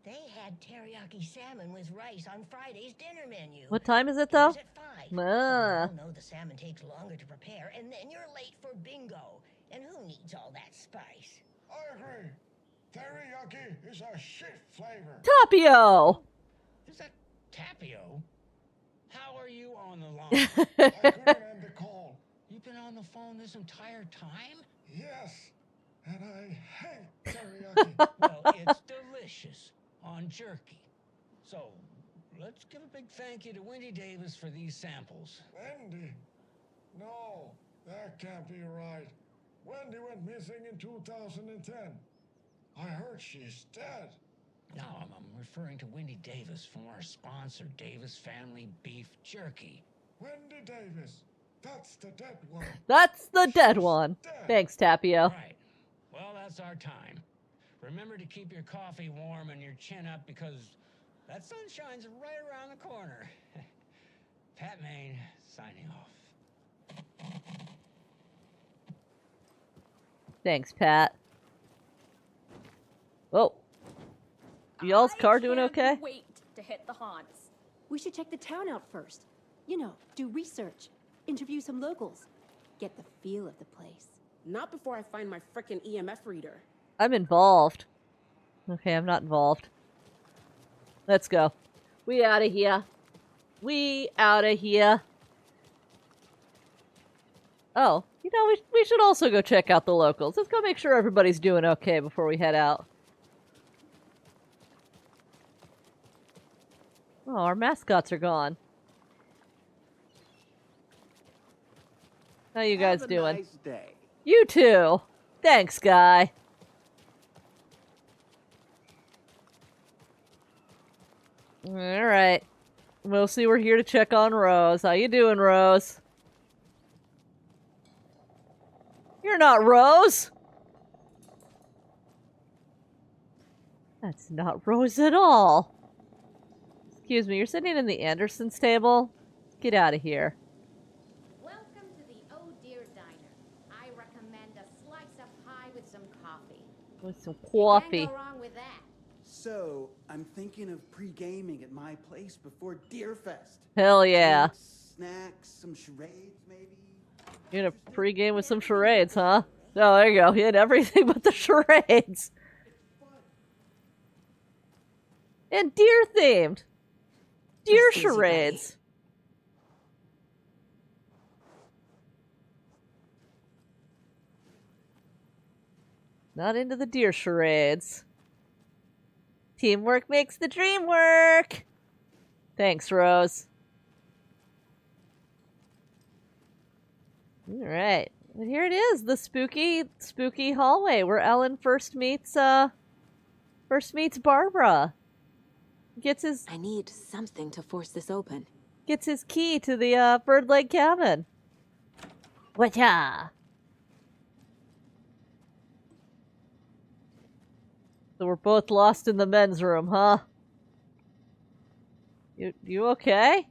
They had teriyaki salmon with rice on Friday's dinner menu. What time is it, though? It was at 5. Ah. You know the salmon takes longer to prepare, and then you're late for bingo. And who needs all that spice? I agree. Teriyaki is a shit flavor. Tapio! Is that Tapio? How are you on the line? I couldn't end the call. You've been on the phone this entire time? Yes, and I hate teriyaki. Well, it's delicious on jerky. So, let's give a big thank you to Wendy Davis for these samples. Wendy? No, that can't be right. Wendy went missing in 2010. I heard she's dead. No, I'm referring to Wendy Davis from our sponsor, Davis Family Beef Jerky. Wendy Davis. That's the dead one. That's the dead one. Thanks, Tapio. Right. Well, that's our time. Remember to keep your coffee warm and your chin up because that sunshine's right around the corner. Pat Maine, signing off. Thanks, Pat. Whoa. Y'all's car doing okay? Wait to hit the haunts. We should check the town out first. You know, do research, interview some locals, get the feel of the place. Not before I find my frickin' EMF reader. I'm involved. Okay, I'm not involved. Let's go. We out of here. We out of here. Oh, you know, we should also go check out the locals. Let's go make sure everybody's doing okay before we head out. Oh, our mascots are gone. How you guys doing? Nice day. You too. Thanks, guy. Alright. Mostly we're here to check on Rose. How you doing, Rose? You're not Rose! That's not Rose at all. Excuse me, you're sitting in the Andersons table? Get out of here. Welcome to the Oh Dear Diner. I recommend a slice of pie with some coffee. With some Can't coffee. go wrong with that. So, I'm thinking of pre-gaming at my place before Deerfest. Hell yeah. Drinks, snacks, some charades, maybe? You're gonna pregame with some charades, huh? Oh, there you go. He had everything but the charades. And deer themed. Deer charades. Not into the deer charades. Teamwork makes the dream work. Thanks, Rose. Alright. And here it is, the spooky hallway where Ellen first meets Barbara. Gets his I need something to force this open. Gets his key to the Bird Lake cabin. Whatcha? So we're both lost in the men's room, huh? You okay?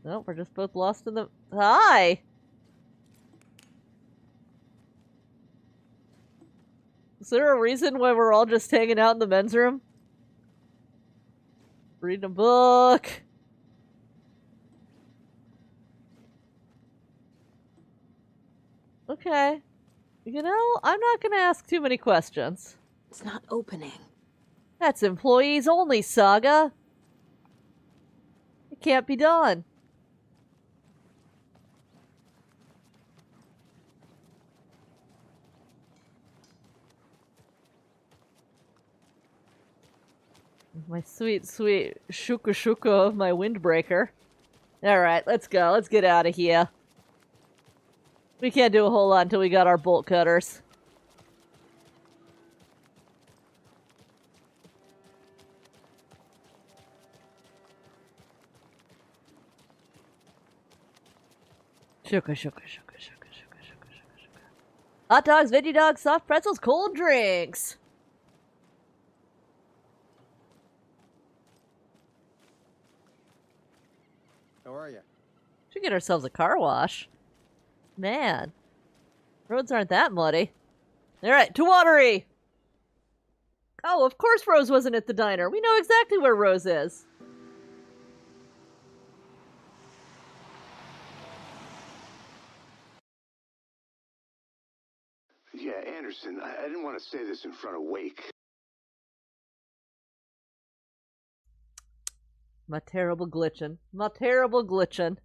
No, we're just both lost in the... Hi! Is there a reason why we're all just hanging out in the men's room? Reading a book. Okay. You know, I'm not gonna ask too many questions. It's not opening. That's employees only, Saga. It can't be done. My sweet, sweet shuka shuka of my windbreaker. Alright, let's go. Let's get out of here. We can't do a whole lot until we got our bolt cutters. Shuka, shuka, shuka, shuka, shuka, shuka, shuka, shuka. Hot dogs, veggie dogs, soft pretzels, cold drinks. How are you? Should get ourselves a car wash. Man, roads aren't that muddy. Alright, to Watery! Oh, of course Rose wasn't at the diner. We know exactly where Rose is. Yeah, Anderson, I didn't want to say this in front of Wake. My terrible glitchin'. My terrible glitchin'.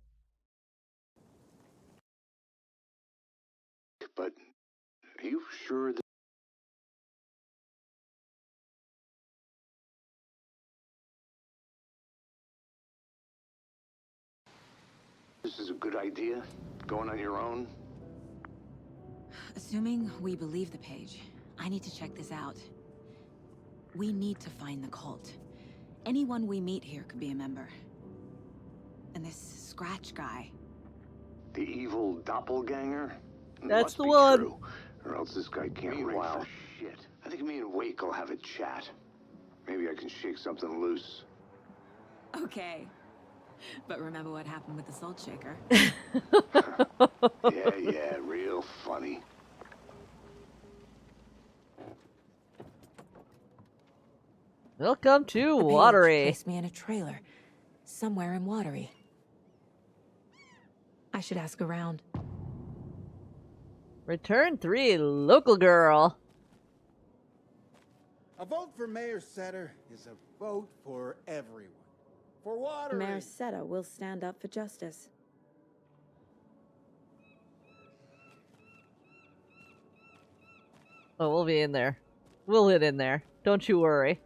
But are you sure that... this is a good idea? Going on your own? Assuming we believe the page, I need to check this out. We need to find the cult. Anyone we meet here could be a member. And this Scratch guy. The evil doppelganger? That's Must the be one. True, or else this guy can't ring for shit. I think me and Wake will have a chat. Maybe I can shake something loose. Okay. But remember what happened with the Salt Shaker. Yeah, real funny. Welcome to The page Watery. placed me in a trailer, somewhere in Watery. I should ask around. Return 3, local girl. A vote for Mayor Setter is a vote for everyone. For Watery. Mayor Seta will stand up for justice. Oh, we'll be in there. We'll hit in there. Don't you worry.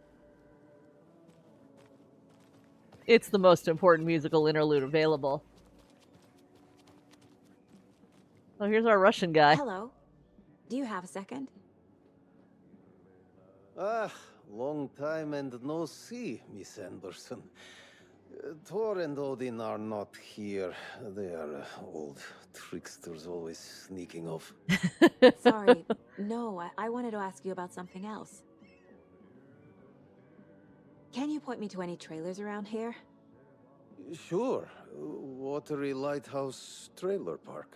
It's the most important musical interlude available. Oh, here's our Russian guy. Hello. Do you have a second? Ah, long time and no see, Miss Anderson. Thor and Odin are not here. They are old tricksters always sneaking off. Sorry. No, I wanted to ask you about something else. Can you point me to any trailers around here? Sure. Watery Lighthouse Trailer Park.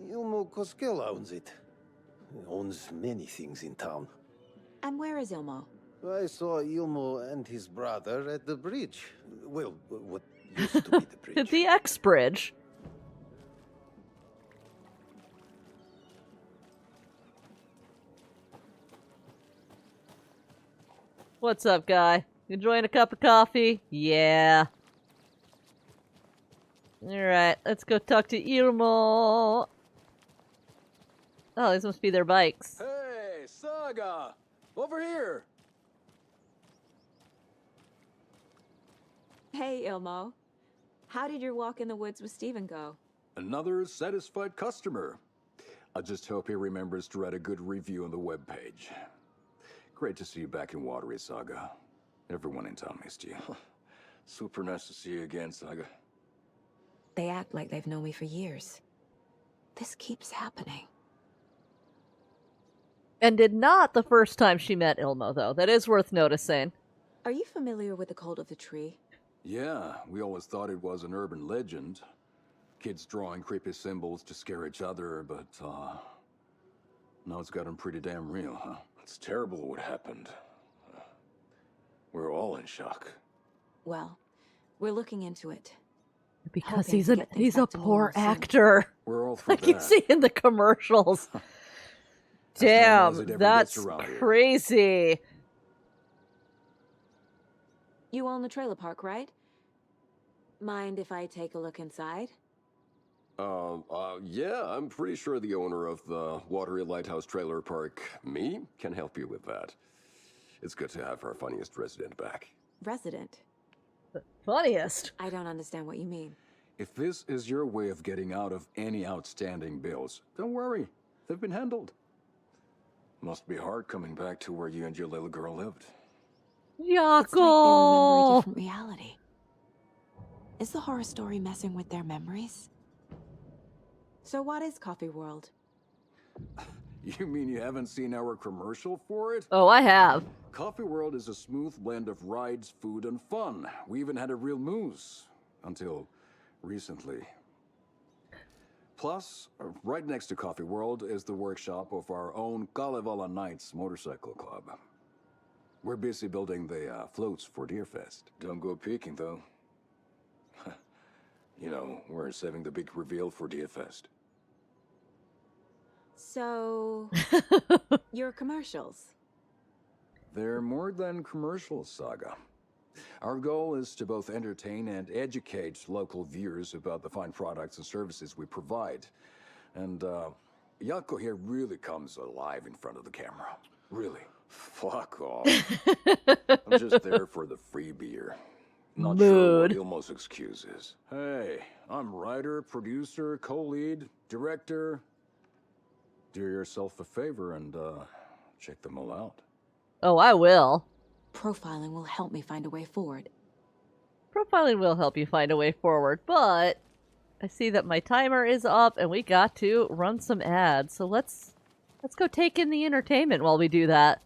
Ilmo Koskela owns it. He owns many things in town. And where is Ilmo? I saw Ilmo and his brother at the bridge. Well, what used to be the bridge. The X Bridge. What's up, guy? Enjoying a cup of coffee? Yeah. Alright, let's go talk to Ilmo. Oh, these must be their bikes. Hey, Saga! Over here! Hey, Ilmo. How did your walk in the woods with Steven go? Another satisfied customer. I just hope he remembers to write a good review on the webpage. Great to see you back in Watery, Saga. Everyone in town missed you. Super nice to see you again, Saga. They act like they've known me for years. This keeps happening. And did not the first time she met Ilmo, though. That is worth noticing. Are you familiar with the Cult of the Tree? Yeah, we always thought it was an urban legend. Kids drawing creepy symbols to scare each other, but, now it's gotten pretty damn real, huh? It's terrible what happened. We're all in shock. Well, we're looking into it. Because Hoping to get things he's a back to poor normal soon. actor. We're all for Like you that. see in the commercials. As normal as Damn, it ever that's gets around here. crazy. You own the trailer park, right? Mind if I take a look inside? Yeah, I'm pretty sure the owner of the Watery Lighthouse Trailer Park, me, can help you with that. It's good to have our funniest resident back. Resident? Funniest? I don't understand what you mean. If this is your way of getting out of any outstanding bills, don't worry. They've been handled. Must be hard coming back to where you and your little girl lived. It's like they remember a Yaakov! different reality. Is the horror story messing with their memories? So what is Coffee World? You mean you haven't seen our commercial for it? Oh, I have. Coffee World is a smooth blend of rides, food, and fun. We even had a real moose. Until recently. Plus, right next to Coffee World is the workshop of our own Kalevala Knights Motorcycle Club. We're busy building the floats for Deerfest. Don't go peeking, though. You know, we're saving the big reveal for Deerfest. So, your commercials. They're more than commercials, Saga. Our goal is to both entertain and educate local viewers about the fine products and services we provide. And, Yako here really comes alive in front of the camera. Really. Fuck off. I'm just there for the free beer. Not sure what Ilmo's excuse is. Hey, I'm writer, producer, co-lead, director. Do yourself a favor and, check them all out. Oh, I will. Profiling will help me find a way forward. Profiling will help you find a way forward, but I see that my timer is up and we got to run some ads. So let's go take in the entertainment while we do that.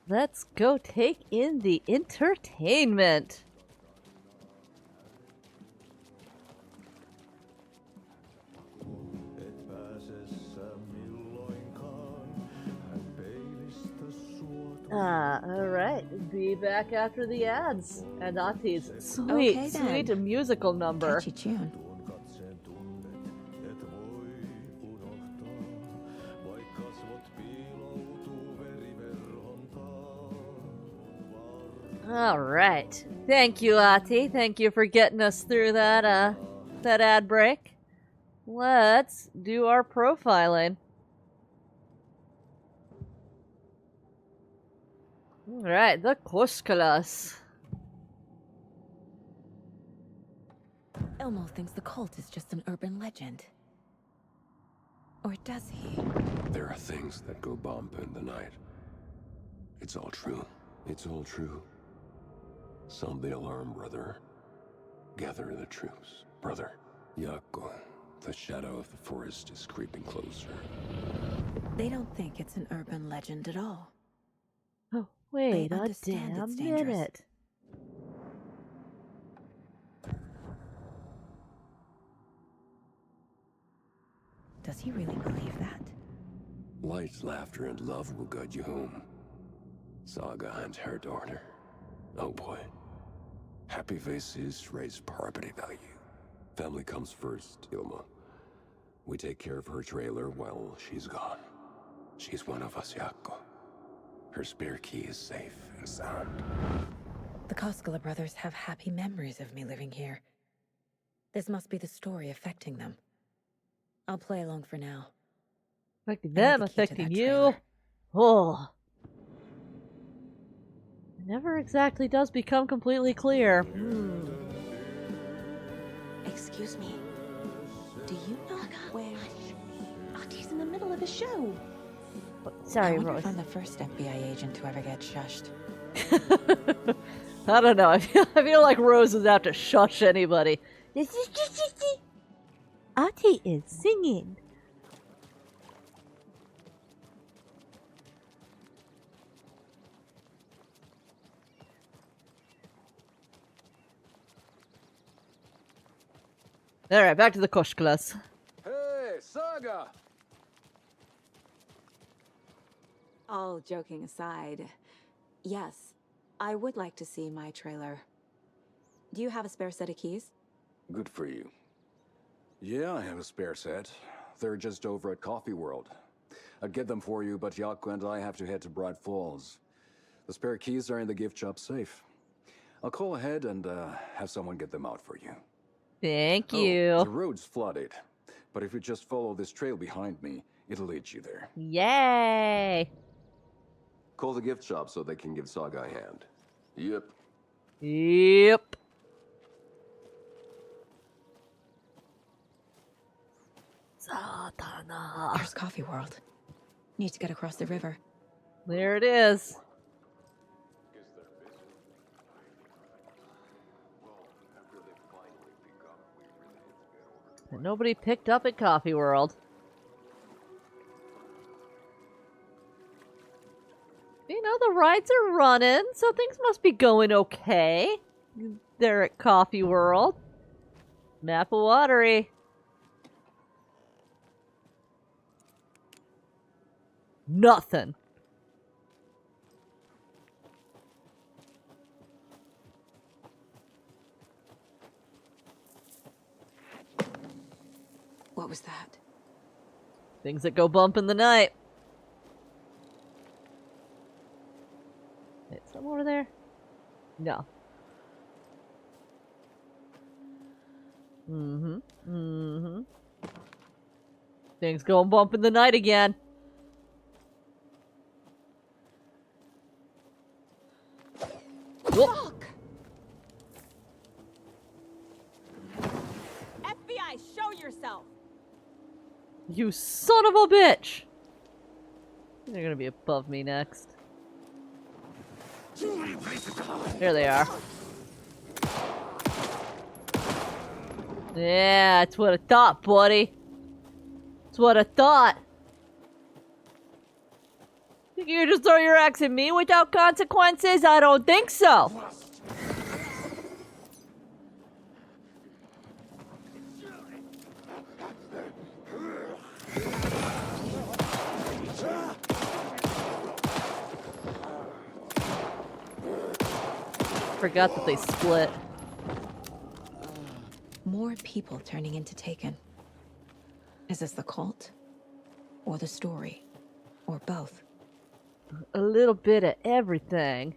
Let's go take in the entertainment. Alright. Be back after the ads. And Ati's sweet, Okay, sweet then. musical number. Catchy tune. Alright. Thank you, Ati. Thank you for getting us through that, that ad break. Let's do our profiling. Alright, the Koskalas. Elmo thinks the cult is just an urban legend. Or does he? There are things that go bump in the night. It's all true. It's all true. Sound the alarm, brother. Gather the troops, brother. Yako, the shadow of the forest is creeping closer. They don't think it's an urban legend at all. Oh, wait They a understand damn it's dangerous. minute. Does he really believe that? Light, laughter, and love will guide you home. Saga and her daughter. Oh boy. Happy faces raise property value. Family comes first, Ilma. We take care of her trailer while she's gone. She's one of us, Yako. Her spare key is safe and sound. The Koskela brothers have happy memories of me living here. This must be the story affecting them. I'll play along for now. Affecting I need them, the key to affecting that you. trailer. Oh. It never exactly does become completely clear. Excuse me. Do you know where... Auntie in the middle of a show. Sorry, I wonder Rose. if I'm the first FBI agent to ever get shushed. I don't know. I feel like Rose is out to shush anybody. Auntie is singing. Alright, back to the Kosh class. Hey, Saga! All joking aside, yes, I would like to see my trailer. Do you have a spare set of keys? Good for you. Yeah, I have a spare set. They're just over at Coffee World. I'd get them for you, but Yaku and I have to head to Bright Falls. The spare keys are in the gift shop safe. I'll call ahead and have someone get them out for you. Thank Oh, you. the road's flooded, but if you just follow this trail behind me, it'll lead you there. Yay! Call the gift shop so they can give Saga a hand. Yep. Yep. Satana. There's Coffee World. Need to get across the river. There it is. Nobody picked up at Coffee World. You know, the rides are running, so things must be going okay. They're at Coffee World. Mappawatery. Nothing. What was that? Things that go bump in the night. Wait, something over there? No. Things going bump in the night again. Fuck! FBI, show yourself! You son of a bitch! They're gonna be above me next. There they are. Yeah, that's what I thought, buddy. That's what I thought. Think you just throw your axe at me without consequences? I don't think so. Forgot that they split. More people turning into Taken. Is this the cult? Or the story? Or both? A little bit of everything.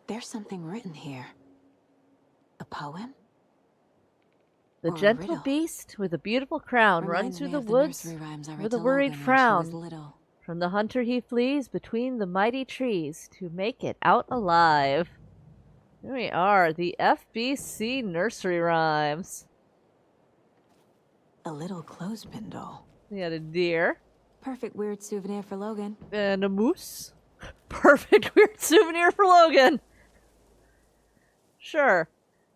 There's something written here. A poem? The Or a gentle riddle. beast with a beautiful crown runs Reminds through me the of the woods nursery rhymes I read with to a worried Logan when she was frown. little. From the hunter he flees between the mighty trees to make it out alive. Here we are, the FBC nursery rhymes. A little clothespin doll. We had a deer. Perfect weird souvenir for Logan. And a moose. Perfect weird souvenir for Logan. Sure.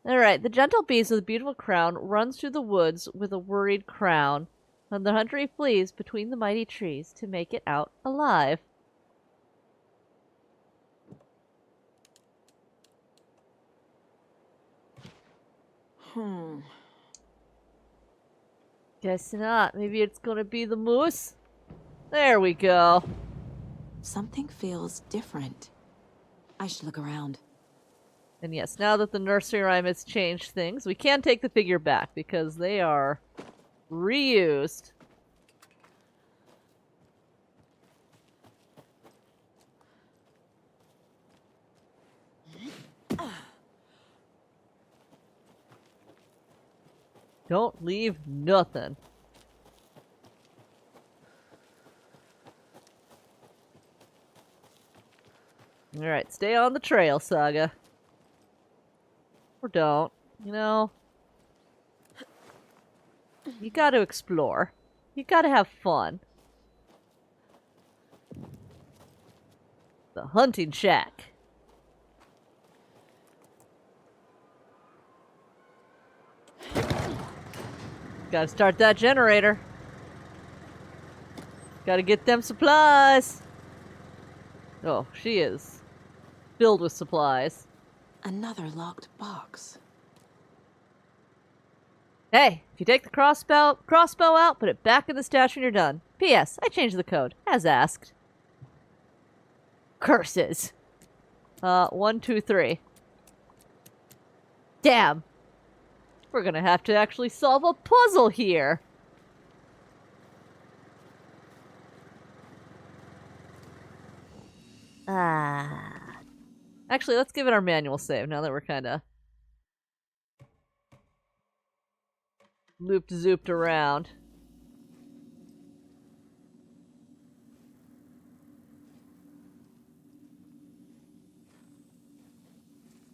Alright, the gentle beast with a beautiful crown runs through the woods with a worried frown. And the hunter he flees between the mighty trees to make it out alive. Guess not. Maybe it's gonna be the moose? There we go. Something feels different. I should look around. And yes, now that the nursery rhyme has changed things, we can take the figure back because they are reused. Don't leave nothing. Alright, stay on the trail, Saga. Or don't. You know? You gotta explore. You gotta have fun. The hunting shack. Gotta start that generator. Gotta get them supplies. Oh, she is filled with supplies. Another locked box. Hey, if you take the crossbow out, put it back in the stash when you're done. P.S. I changed the code, as asked. Curses. 1, 2, 3. Damn. We're gonna have to actually solve a puzzle here. Actually, let's give it our manual save now that we're kinda looped-zooped around.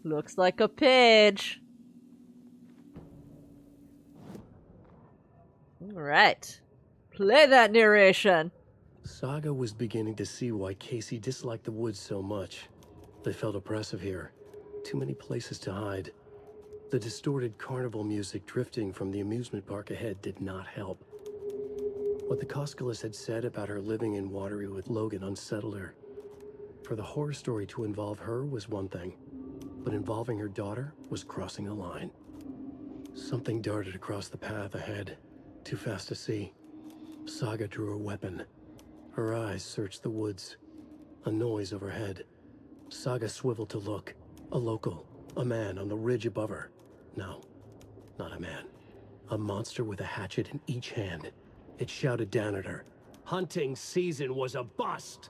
Looks like a page. Alright. Play that narration. Saga was beginning to see why Casey disliked the woods so much. They felt oppressive here. Too many places to hide. The distorted carnival music drifting from the amusement park ahead did not help. What the Koskalis had said about her living in Watery with Logan unsettled her. For the horror story to involve her was one thing, but involving her daughter was crossing a line. Something darted across the path ahead, too fast to see. Saga drew her weapon. Her eyes searched the woods. A noise overhead. Saga swiveled to look. A local. A man on the ridge above her. No, not a man. A monster with a hatchet in each hand. It shouted down at her. Hunting season was a bust!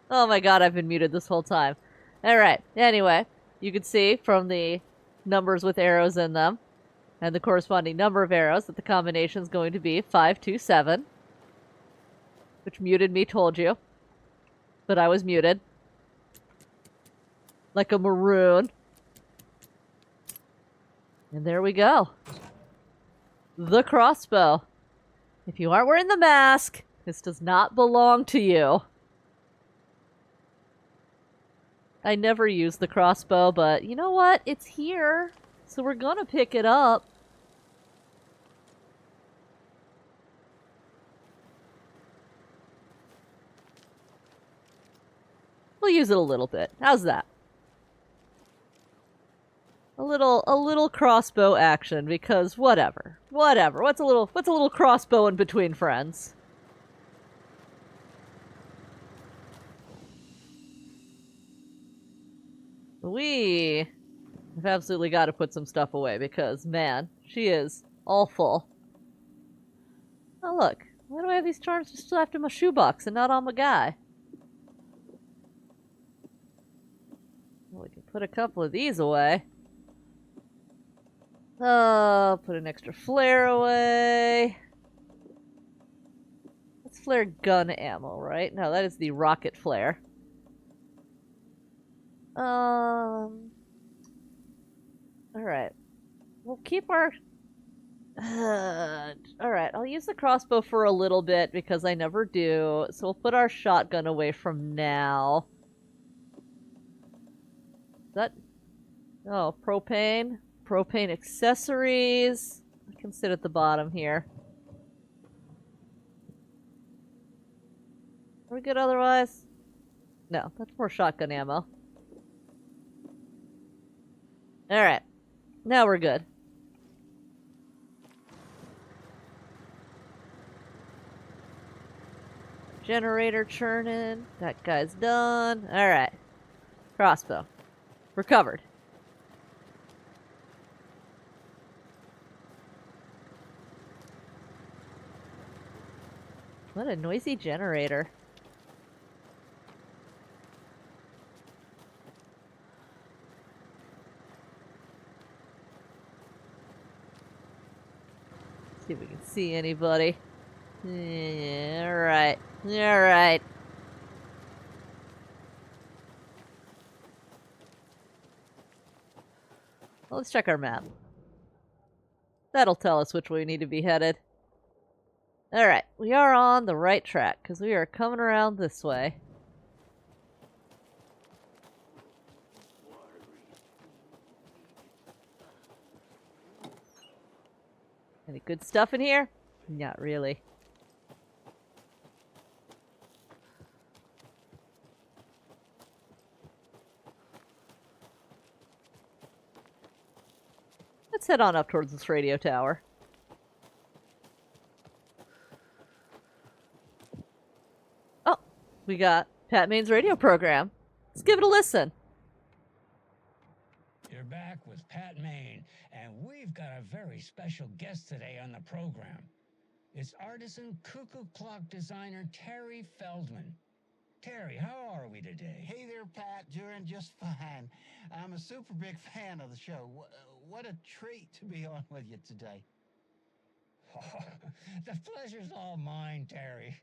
Oh my god, I've been muted this whole time. Alright, anyway, you can see from the numbers with arrows in them and the corresponding number of arrows that the combination is going to be 527. Which muted me told you. But I was muted. Like a maroon. And there we go. The crossbow. If you aren't wearing the mask, this does not belong to you. I never use the crossbow, but you know what? It's here, so we're gonna pick it up. We'll use it a little bit. How's that? A little crossbow action, because whatever. Whatever. What's a little crossbow in between friends? We have absolutely got to put some stuff away because, man, she is awful. Oh, look. Why do I have these charms just left in my shoebox and not on my guy? Well, we can put a couple of these away. Put an extra flare away. That's flare gun ammo, right? No, that is the rocket flare. Alright. We'll keep our... Alright, I'll use the crossbow for a little bit because I never do. So we'll put our shotgun away from now. Is that... Oh, propane. Propane accessories. I can sit at the bottom here. Are we good otherwise? No, that's more shotgun ammo. Alright. Now we're good. Generator churning. That guy's done. Alright. Crossbow. Recovered. What a noisy generator. See if we can see anybody. Yeah, alright. Alright. Well, let's check our map. That'll tell us which way we need to be headed. Alright, we are on the right track, because we are coming around this way. Any good stuff in here? Not really. Let's head on up towards this radio tower. Oh, we got Pat Main's radio program. Let's give it a listen. You're back with Pat Main, and we've got a very special guest today on the program. It's artisan cuckoo clock designer Terry Feldman. Terry, how are we today? Hey there, Pat. Doing just fine. I'm a super big fan of the show. What a treat to be on with you today. The pleasure's all mine, Terry.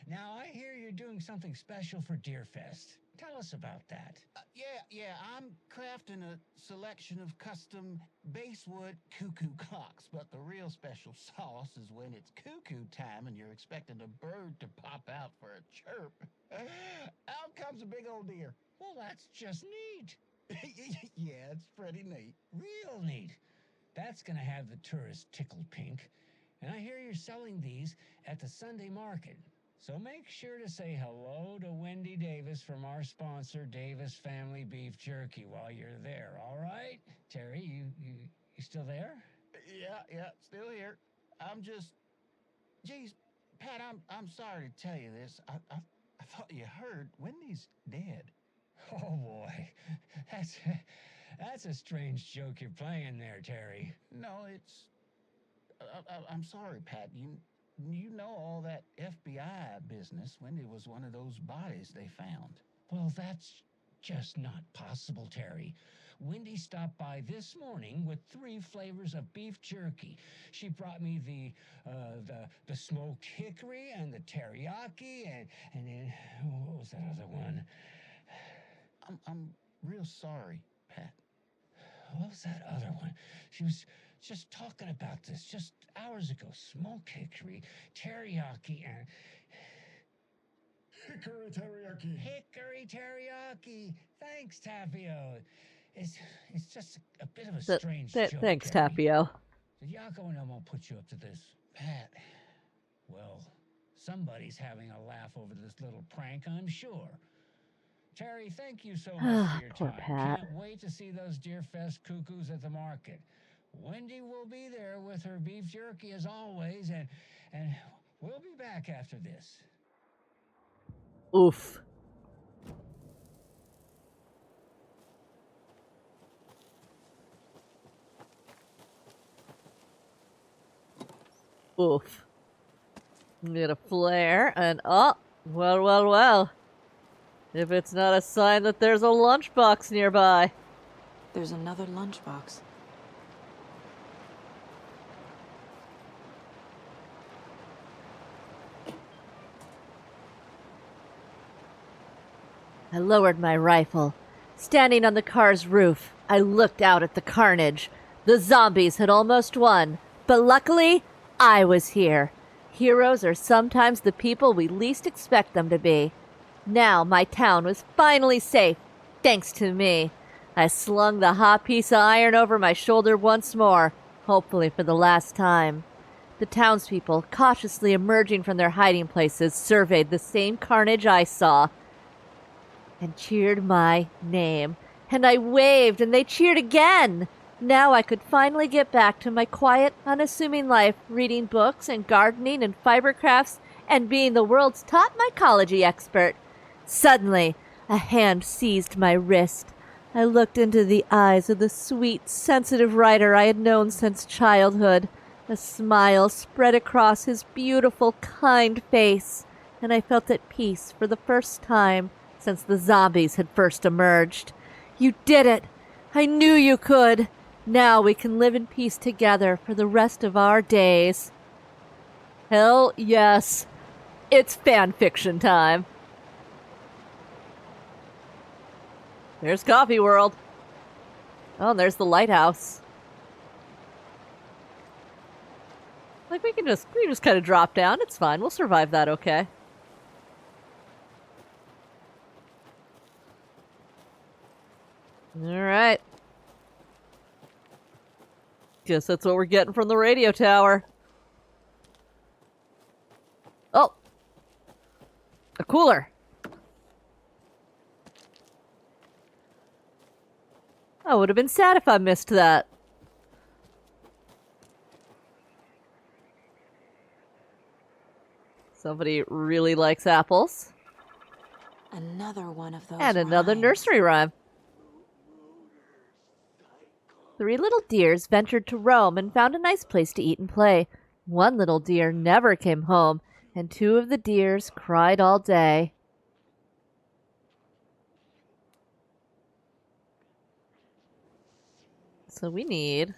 Now, I hear you're doing something special for Deerfest. Tell us about that. Yeah, I'm crafting a selection of custom basswood cuckoo clocks, but the real special sauce is when it's cuckoo time and you're expecting a bird to pop out for a chirp. Out comes a big old deer. Well, that's just neat. Yeah, it's pretty neat. Real neat. That's gonna have the tourists tickled pink. And I hear you're selling these at the Sunday market. So make sure to say hello to Wendy Davis from our sponsor, Davis Family Beef Jerky, while you're there, all right? Terry, you still there? Yeah, still here. I'm just... Geez, Pat, I'm sorry to tell you this. I thought you heard Wendy's dead. Oh, boy. That's a strange joke you're playing there, Terry. No, it's... I'm sorry, Pat. You know all that FBI business. Wendy was one of those bodies they found. Well, that's just not possible, Terry. Wendy stopped by this morning with 3 flavors of beef jerky. She brought me the smoked hickory and the teriyaki and then what was that other one? I'm real sorry, Pat. What was that other one? She was just talking about this just hours ago. Smoked hickory, teriyaki, and... Hickory teriyaki. Hickory teriyaki. Thanks, Tapio. It's just a bit of a strange joke. Thanks, Terry. Tapio. Did Yako and Elmo put you up to this? Pat. Well, somebody's having a laugh over this little prank, I'm sure. Terry, thank you so much for your Poor time. Pat. Can't wait to see those Deerfest cuckoos at the market. Wendy will be there with her beef jerky as always, and we'll be back after this. Oof. Oof. Get a flare, and oh, well. If it's not a sign that there's a lunchbox nearby. There's another lunchbox. I lowered my rifle. Standing on the car's roof, I looked out at the carnage. The zombies had almost won, but luckily, I was here. Heroes are sometimes the people we least expect them to be. Now my town was finally safe, thanks to me. I slung the hot piece of iron over my shoulder once more, hopefully for the last time. The townspeople, cautiously emerging from their hiding places, surveyed the same carnage I saw and cheered my name. And I waved, and they cheered again. Now I could finally get back to my quiet, unassuming life, reading books and gardening and fiber crafts and being the world's top mycology expert. Suddenly, a hand seized my wrist. I looked into the eyes of the sweet, sensitive writer I had known since childhood. A smile spread across his beautiful, kind face, and I felt at peace for the first time since the zombies had first emerged. You did it! I knew you could! Now we can live in peace together for the rest of our days. Hell yes. It's fan fiction time. There's Coffee World. Oh, and there's the lighthouse. Like, we can just kind of drop down. It's fine. We'll survive that okay. Alright. Guess that's what we're getting from the radio tower. Oh! A cooler. I would have been sad if I missed that. Somebody really likes apples. Another one of those. And another rhymes. nursery rhyme. 3 little deers ventured to roam and found a nice place to eat and play. 1 little deer never came home, and 2 of the deers cried all day. So we need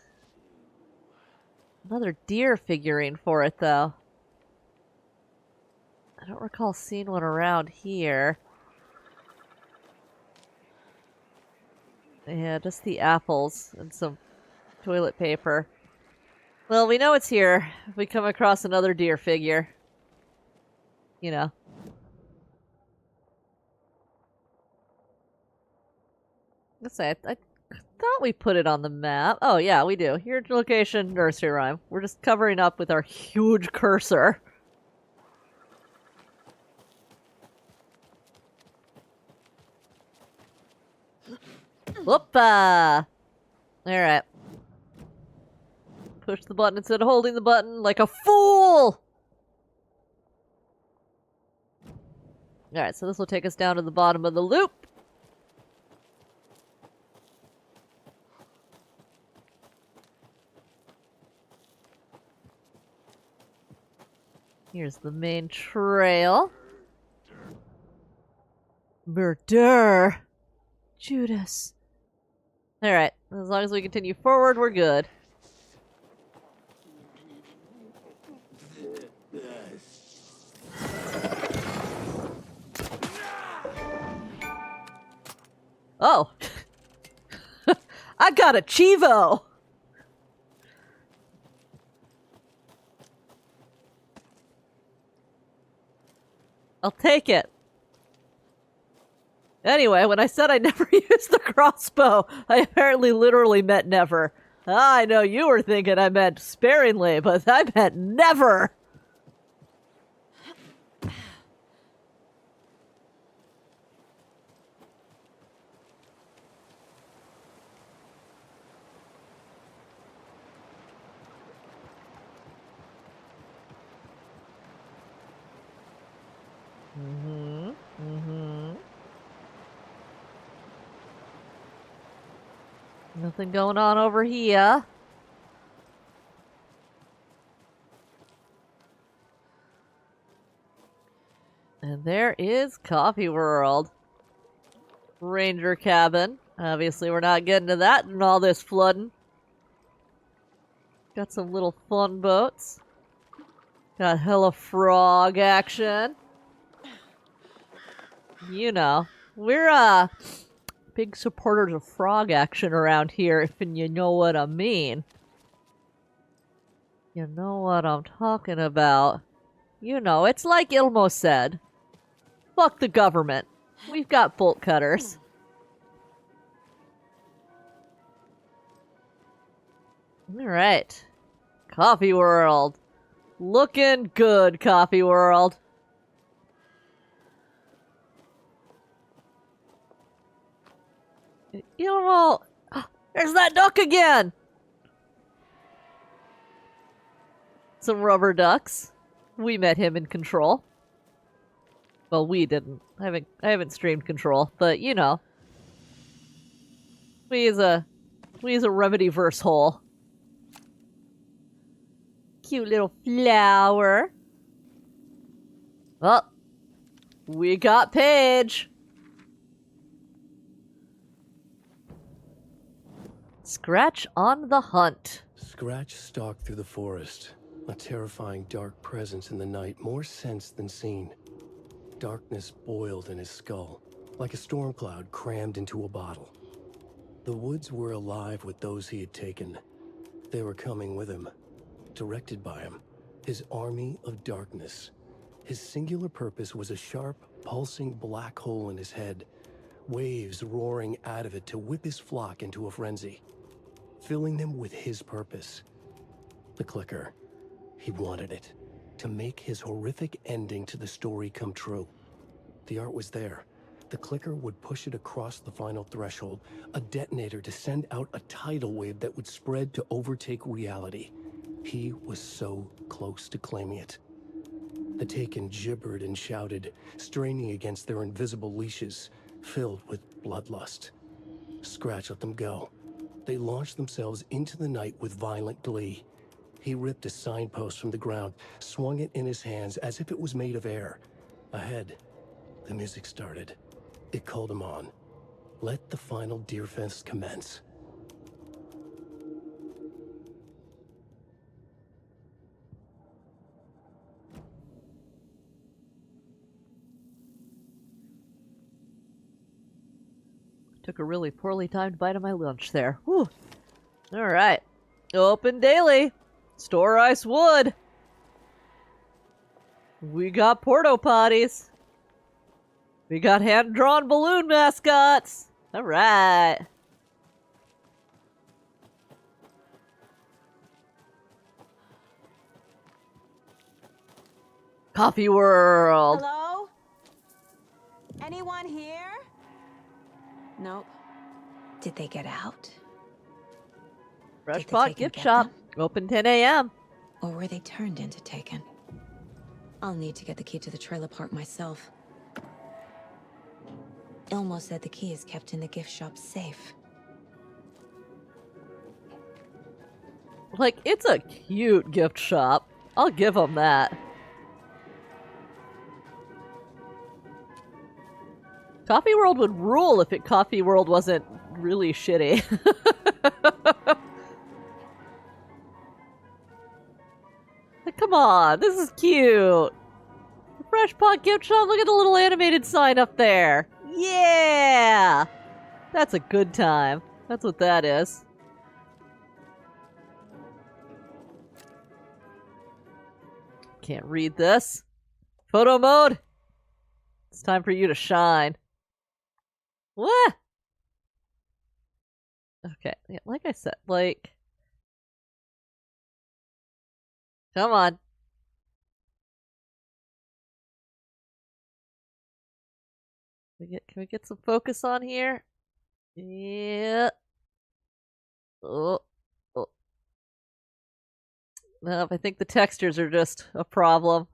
another deer figurine for it, though. I don't recall seeing one around here. Yeah, just the apples and some toilet paper. Well, we know it's here if we come across another deer figure. You know. Let's say, I thought we put it on the map. Oh, yeah, we do. Here, location, nursery rhyme. We're just covering up with our huge cursor. Whoopa! Alright. Push the button instead of holding the button like a fool! Alright, so this will take us down to the bottom of the loop. Here's the main trail. Murder! Judas. Alright, as long as we continue forward, we're good. Oh! I got a Chivo! I'll take it. Anyway, when I said I never used the crossbow, I apparently literally meant never. I know you were thinking I meant sparingly, but I meant never! Nothing going on over here. And there is Coffee World. Ranger cabin. Obviously we're not getting to that in all this flooding. Got some little fun boats. Got hella frog action. You know, we're big supporters of frog action around here, if you know what I mean. You know what I'm talking about. You know, it's like Ilmo said. Fuck the government. We've got bolt cutters. Alright. Coffee World. Looking good, Coffee World. You know, there's that duck again! Some rubber ducks. We met him in Control. Well, we didn't. I haven't streamed Control, but you know. We use a Remedy-verse hole. Cute little flower. Oh, we got Paige. Scratch on the hunt. Scratch stalked through the forest. A terrifying dark presence in the night, more sensed than seen. Darkness boiled in his skull, like a storm cloud crammed into a bottle. The woods were alive with those he had taken. They were coming with him, directed by him, his army of darkness. His singular purpose was a sharp, pulsing black hole in his head, waves roaring out of it to whip his flock into a frenzy, filling them with his purpose. The clicker. He wanted it, to make his horrific ending to the story come true. The art was there. The clicker would push it across the final threshold, a detonator to send out a tidal wave that would spread to overtake reality. He was so close to claiming it. The Taken gibbered and shouted, straining against their invisible leashes, filled with bloodlust. Scratch let them go. They launched themselves into the night with violent glee. He ripped a signpost from the ground, swung it in his hands as if it was made of air. Ahead, the music started. It called him on. Let the final Deerfest commence. Took a really poorly timed bite of my lunch there. Whew. Alright. Open daily. Store ice wood. We got porta potties. We got hand-drawn balloon mascots. Alright. Coffee World. Hello? Anyone here? Nope. Did they get out? Fresh Did the Pot Taken Gift get Shop. them? Open 10 a.m. Or were they turned into Taken? I'll need to get the key to the trailer park myself. Ilmo said the key is kept in the gift shop safe. Like, it's a cute gift shop. I'll give them that. Coffee World would rule if Coffee World wasn't really shitty. Like, come on, this is cute. The Fresh Pot Gift Shop, look at the little animated sign up there. Yeah! That's a good time. That's what that is. Can't read this. Photo mode! It's time for you to shine. What? Okay, yeah, like I said, like... Come on. Can we get some focus on here? Yeah. Oh. No, I think the textures are just a problem.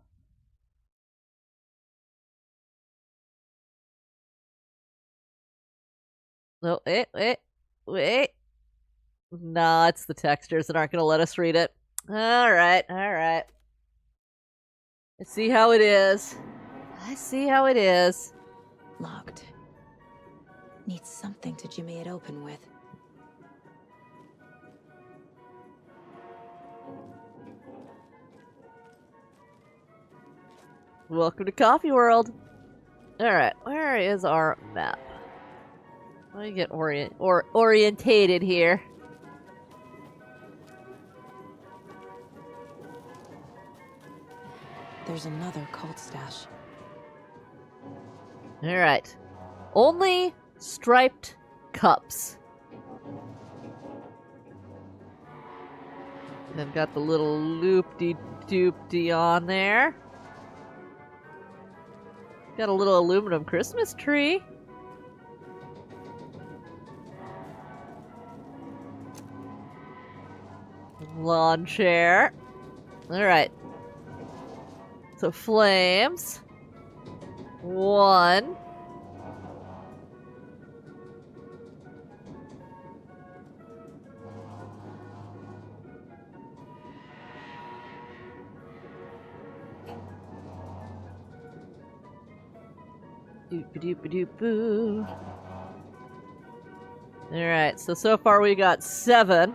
No, wait. Nah, it's the textures that aren't gonna let us read it. Alright. I see how it is. Locked. Needs something to jimmy it open with. Welcome to Coffee World. Alright, where is our map? Let me get orientated here. There's another cult stash. Alright. Only striped cups. They've got the little loop-de-doo doopty on there. Got a little aluminum Christmas tree. Lawn chair. Alright. So flames. 1. Doop-a-doop-a-doop-boo. Alright, so far we got 7.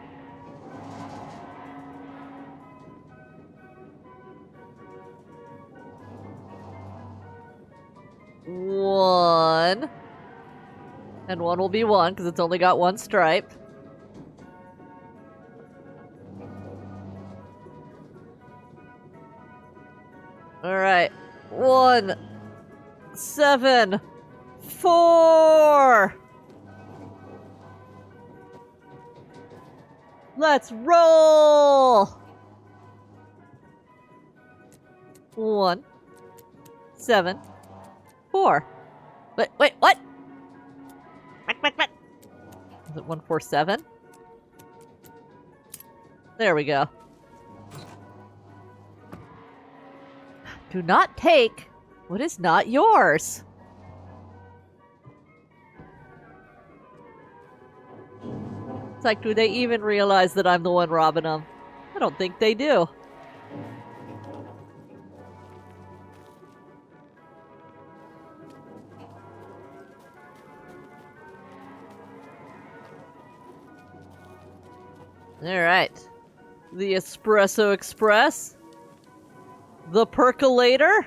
One. And 1 will be 1, because it's only got 1 stripe. Alright. 1, 7, 4. Let's roll! 1, 7, 4. Wait, what? What? Is it 147? There we go. Do not take what is not yours. It's like, do they even realize that I'm the one robbing them? I don't think they do. Alright. The Espresso Express. The Percolator.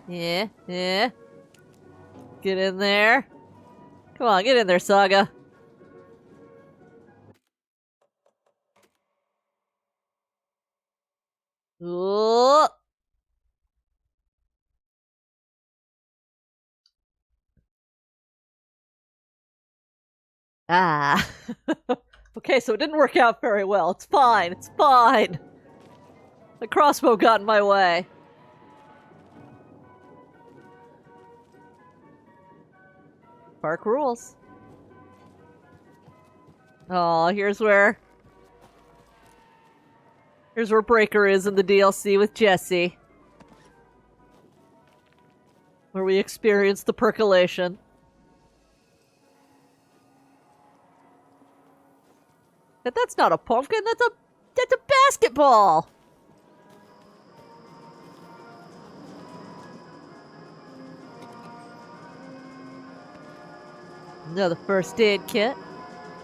Yeah. Get in there. Come on, get in there, Saga. Ooh. Ah. Okay, so it didn't work out very well. It's fine. It's fine. The crossbow got in my way. Park rules. Oh, here's where Breaker is in the DLC with Jesse. Where we experience the percolation. But that's not a pumpkin, that's a basketball! Another first aid kit.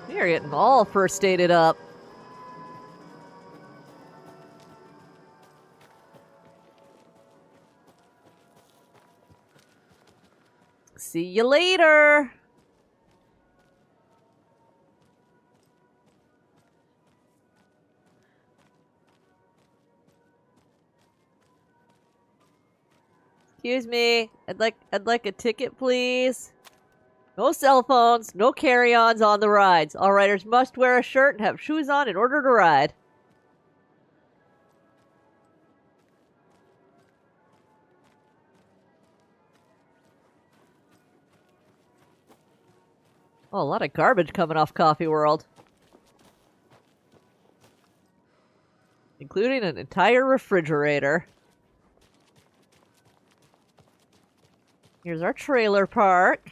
We are getting all first aided up. See you later! Excuse me, I'd like a ticket, please. No cell phones, no carry-ons on the rides. All riders must wear a shirt and have shoes on in order to ride. Oh, a lot of garbage coming off Coffee World. Including an entire refrigerator. Here's our trailer park.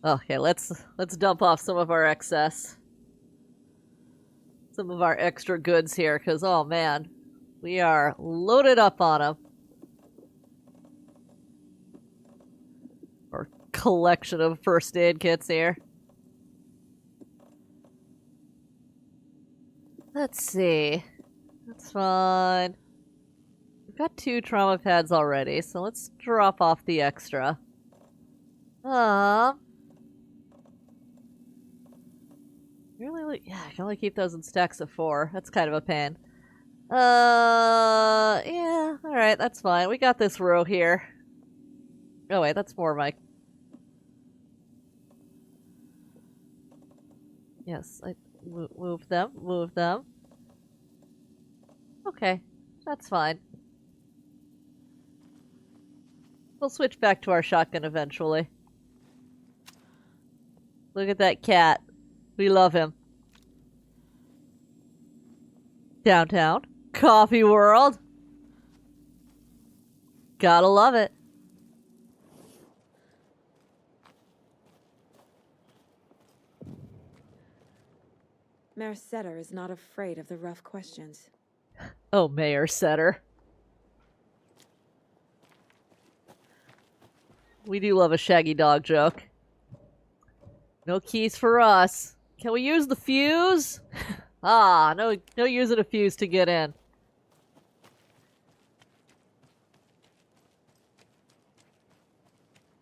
Okay, let's dump off some of our excess. Some of our extra goods here, because, oh man, we are loaded up on them. Our collection of first aid kits here. Let's see. That's fine. We've got 2 trauma pads already, so let's drop off the extra. Really? Yeah, I can only keep those in stacks of 4. That's kind of a pain. Yeah, alright, that's fine. We got this row here. Oh wait, that's more Mike. Yes, I move them, move them. Okay, that's fine. We'll switch back to our shotgun eventually. Look at that cat. We love him. Downtown. Coffee World. Gotta love it. Mayor Setter is not afraid of the rough questions. Oh, Mayor Setter. We do love a shaggy dog joke. No keys for us. Can we use the fuse? No using a fuse to get in.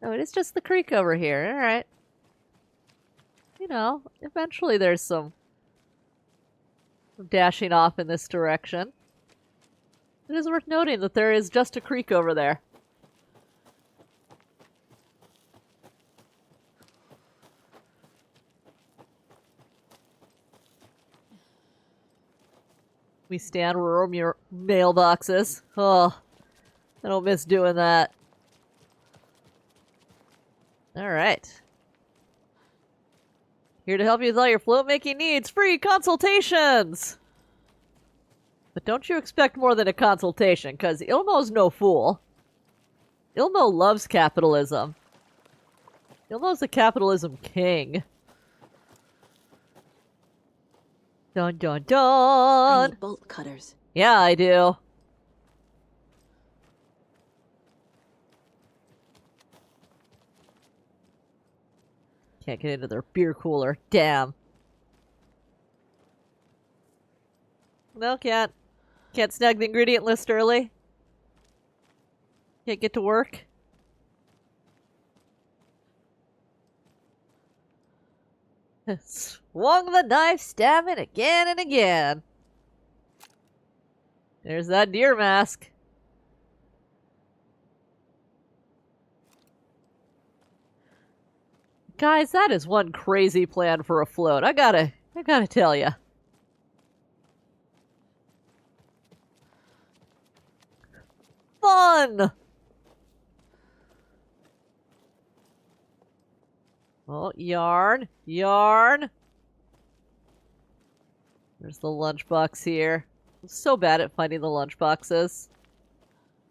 No, it is just the creek over here. Alright. You know, eventually there's some dashing off in this direction. It is worth noting that there is just a creek over there. We stand rural mailboxes. Oh, I don't miss doing that. Alright. Here to help you with all your float making needs. Free consultations! But don't you expect more than a consultation, because Ilmo's no fool. Ilmo loves capitalism. Ilmo's the capitalism king. Dun dun dun! I need bolt cutters. Yeah, I do. Can't get into their beer cooler. Damn. No, can't. Can't snag the ingredient list early. Can't get to work. Swung the knife, stabbing again and again. There's that deer mask. Guys, that is one crazy plan for a float. I gotta tell ya. Fun! Oh, yarn. Yarn! There's the lunchbox here. I'm so bad at finding the lunchboxes.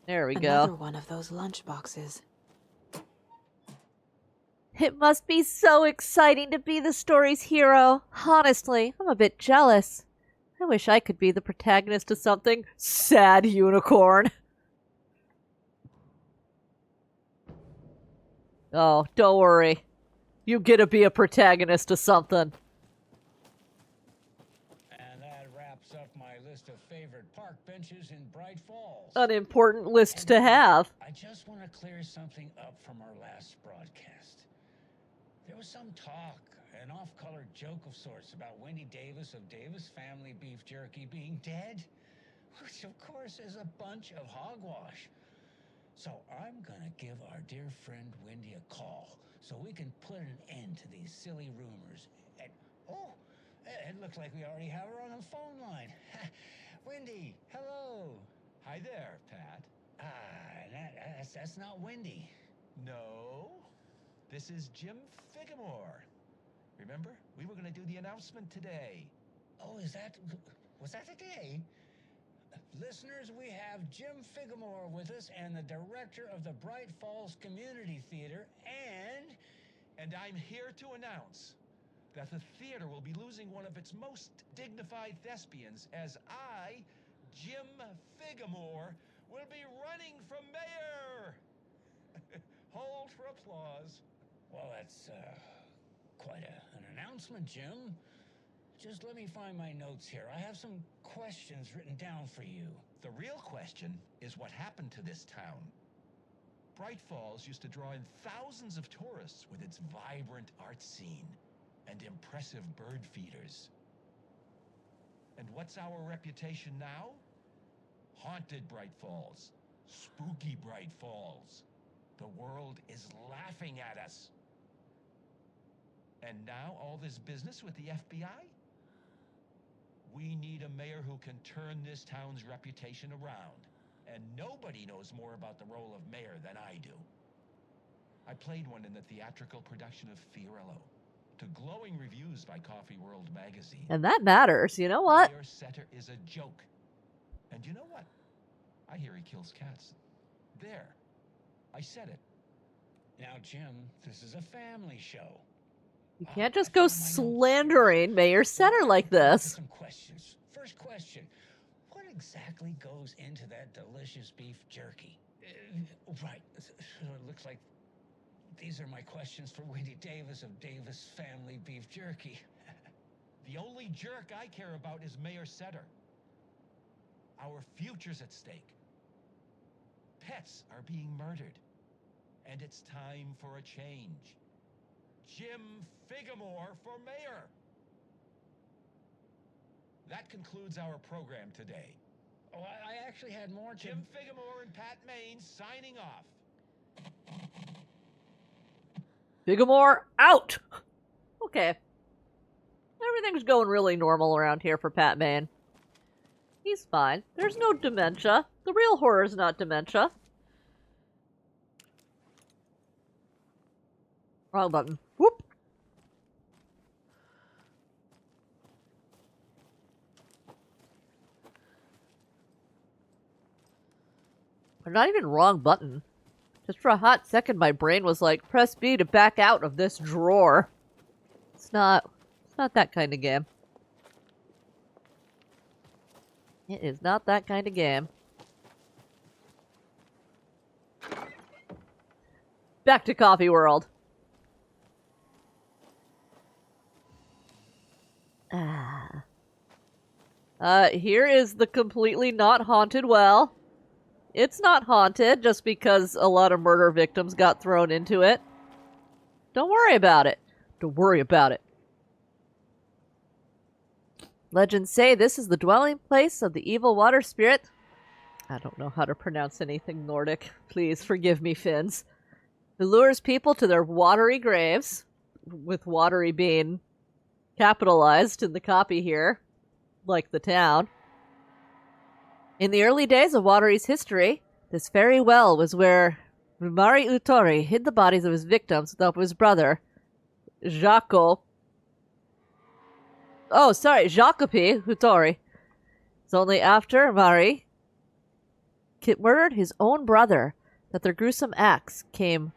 There we go. Another one of those lunchboxes. It must be so exciting to be the story's hero. Honestly, I'm a bit jealous. I wish I could be the protagonist of something. Sad unicorn. Oh, don't worry. You get to be a protagonist of something. And that wraps up my list of favorite park benches in Bright Falls. An important list to have. I just want to clear something up from our last broadcast. There was some talk, an off-color joke of sorts about Wendy Davis of Davis Family Beef Jerky being dead, which of course is a bunch of hogwash. So I'm gonna give our dear friend Wendy a call so we can put an end to these silly rumors. And oh, it looks like we already have her on the phone line. Wendy, hello. Hi there, Pat. That's not Wendy. No, this is Jim Figamore. Remember, we were going to do the announcement today. Oh, was that today? Listeners, we have Jim Figamore with us and the director of the Bright Falls Community Theater, And I'm here to announce that the theater will be losing one of its most dignified thespians as I, Jim Figamore, will be running for mayor. Hold for applause. Well, that's quite an announcement, Jim. Just let me find my notes here. I have some questions written down for you. The real question is what happened to this town. Bright Falls used to draw in thousands of tourists with its vibrant art scene and impressive bird feeders. And what's our reputation now? Haunted Bright Falls. Spooky Bright Falls. The world is laughing at us. And now all this business with the FBI? We need a mayor who can turn this town's reputation around. And nobody knows more about the role of mayor than I do. I played one in the theatrical production of Fiorello, to glowing reviews by Coffee World magazine. And that matters, you know what? Mayor Setter is a joke. And you know what? I hear he kills cats. There. I said it. Now, Jim, this is a family show. You can't just go slandering Mayor Setter like this. Some questions. First question. What exactly goes into that delicious beef jerky? Right. So it looks like these are my questions for Wendy Davis of Davis Family Beef Jerky. The only jerk I care about is Mayor Setter. Our future's at stake. Pets are being murdered. And it's time for a change. Jim Figamore for mayor. That concludes our program today. Oh, I actually had more. Jim Figamore and Pat Maine signing off. Figamore out! Okay. Everything's going really normal around here for Pat Maine. He's fine. There's no dementia. The real horror's not dementia. Wrong button. Whoop! Or not even wrong button. Just for a hot second my brain was like, press B to back out of this drawer. It's not that kind of game. It is not that kind of game. Back to Coffee World. Here is the completely not haunted well. It's not haunted just because a lot of murder victims got thrown into it. Don't worry about it. Don't worry about it. Legends say this is the dwelling place of the evil water spirit. I don't know how to pronounce anything Nordic. Please forgive me, Finns. Who lures people to their watery graves, with watery being capitalized in the copy here, like the town. In the early days of Watery's history, this very well was where Rumari Utori hid the bodies of his victims with the help of his brother, Jacopi Utori. It's only after Mari murdered his own brother that their gruesome acts came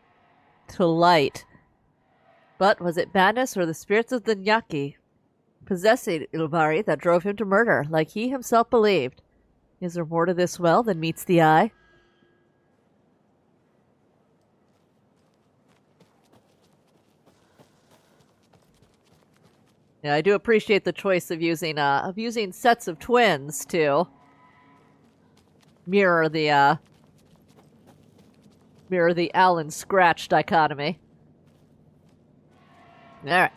to light. But was it madness or the spirits of the Nyaki possessing Ilvari that drove him to murder, like he himself believed? Is there more to this well than meets the eye? Yeah, I do appreciate the choice of using sets of twins to mirror the Alan Scratch dichotomy. All right,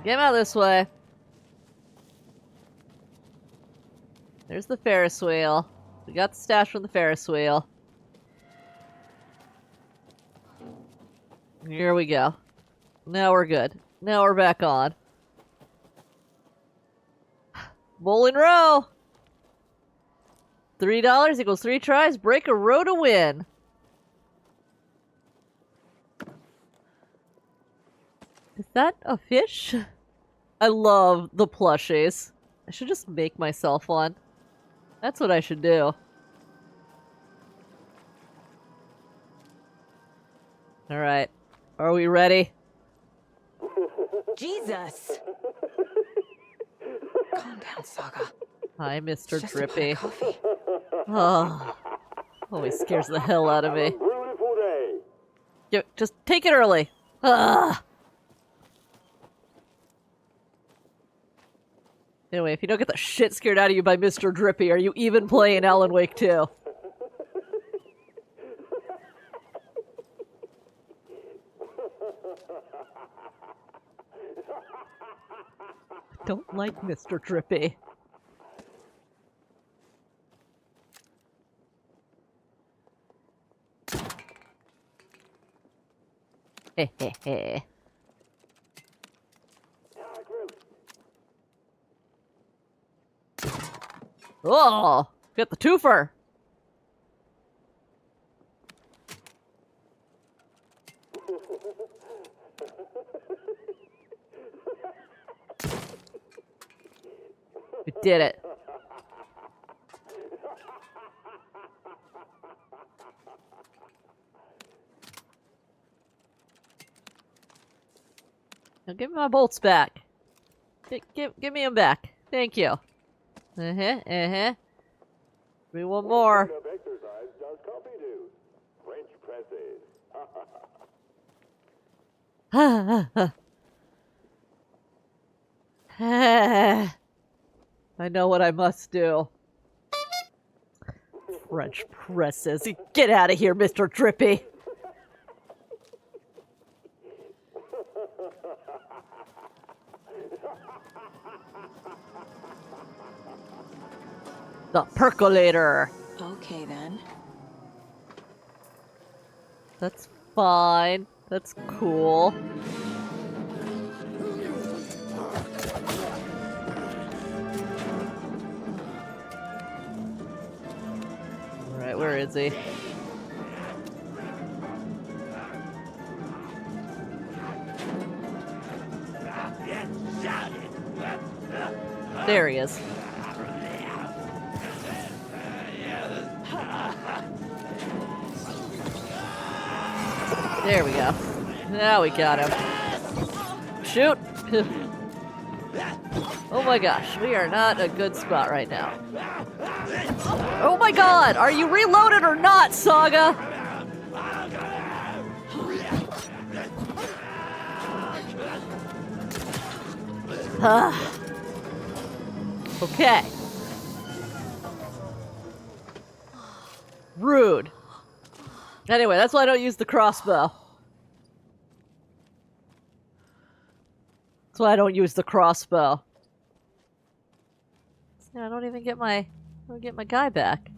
get out this way. There's the Ferris wheel. We got the stash from the Ferris wheel. Here we go. Now we're good. Now we're back on. Bowling row! $3 equals 3 tries. Break a row to win. Is that a fish? I love the plushies. I should just make myself one. That's what I should do. Alright. Are we ready? Jesus! Calm down, Saga. Hi, Mr. Just Drippy. a pot of coffee. Oh, always scares the hell out of me. Just take it early. Ugh. Anyway, if you don't get the shit scared out of you by Mr. Drippy, are you even playing Alan Wake 2? Don't like Mr. Drippy. Heh heh heh. Oh, get the twofer. We did it. Now give me my bolts back. Give me them back. Thank you. Give me one more. I know what I must do. French presses. Get out of here, Mr. Drippy. The percolator. Okay, then. That's fine. That's cool. Alright, where is he? There he is. There we go. Now we got him. Shoot! Oh my gosh, we are not a good spot right now. Oh my god! Are you reloaded or not, Saga? Okay. Rude. Anyway, that's why I don't use the crossbow. That's why I don't use the crossbow. See, I don't even get my guy back.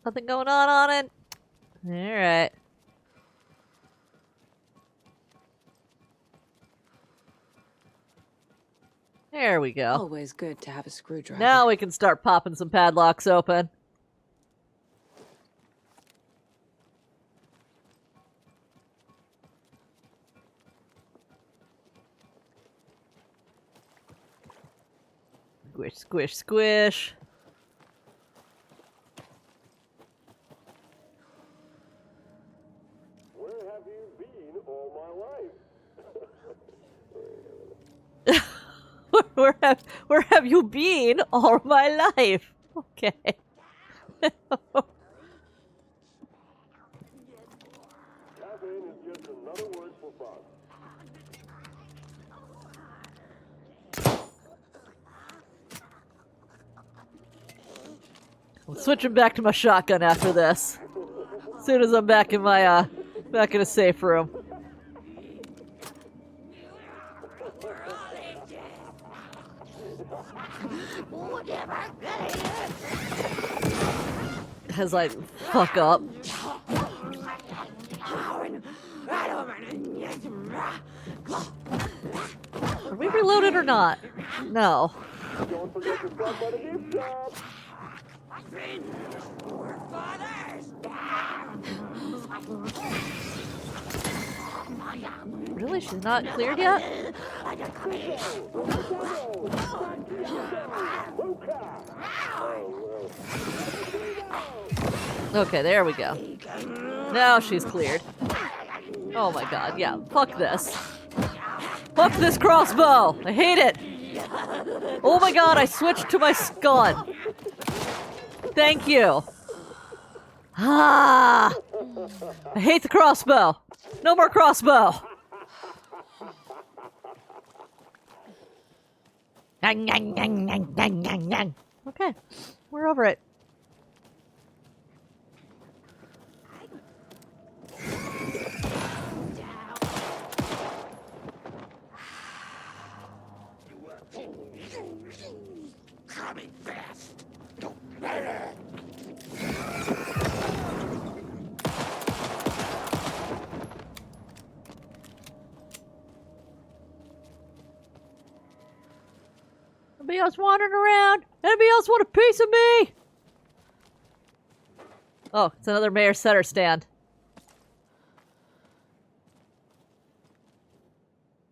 Nothing going on it. Alright. There we go. Always good to have a screwdriver. Now we can start popping some padlocks open. Squish, squish, squish. Where have you been all my life? Where have you been all my life? Okay. Caffeine is just another word for fun. I'm switching back to my shotgun after this. As soon as I'm back in my back in a safe room. As I fuck up. Are we reloaded or not? No. Don't forget to stop by the gift shop. Really? She's not cleared yet? Okay, there we go. Now she's cleared. Oh my god, yeah, fuck this. Fuck this crossbow! I hate it! Oh my god, I switched to my gun! Thank you. Ah! I hate the crossbow. No more crossbow. Okay, we're over it. Coming fast. Anybody else wandering around? Anybody else want a piece of me? Oh, it's another Mayor Setter stand.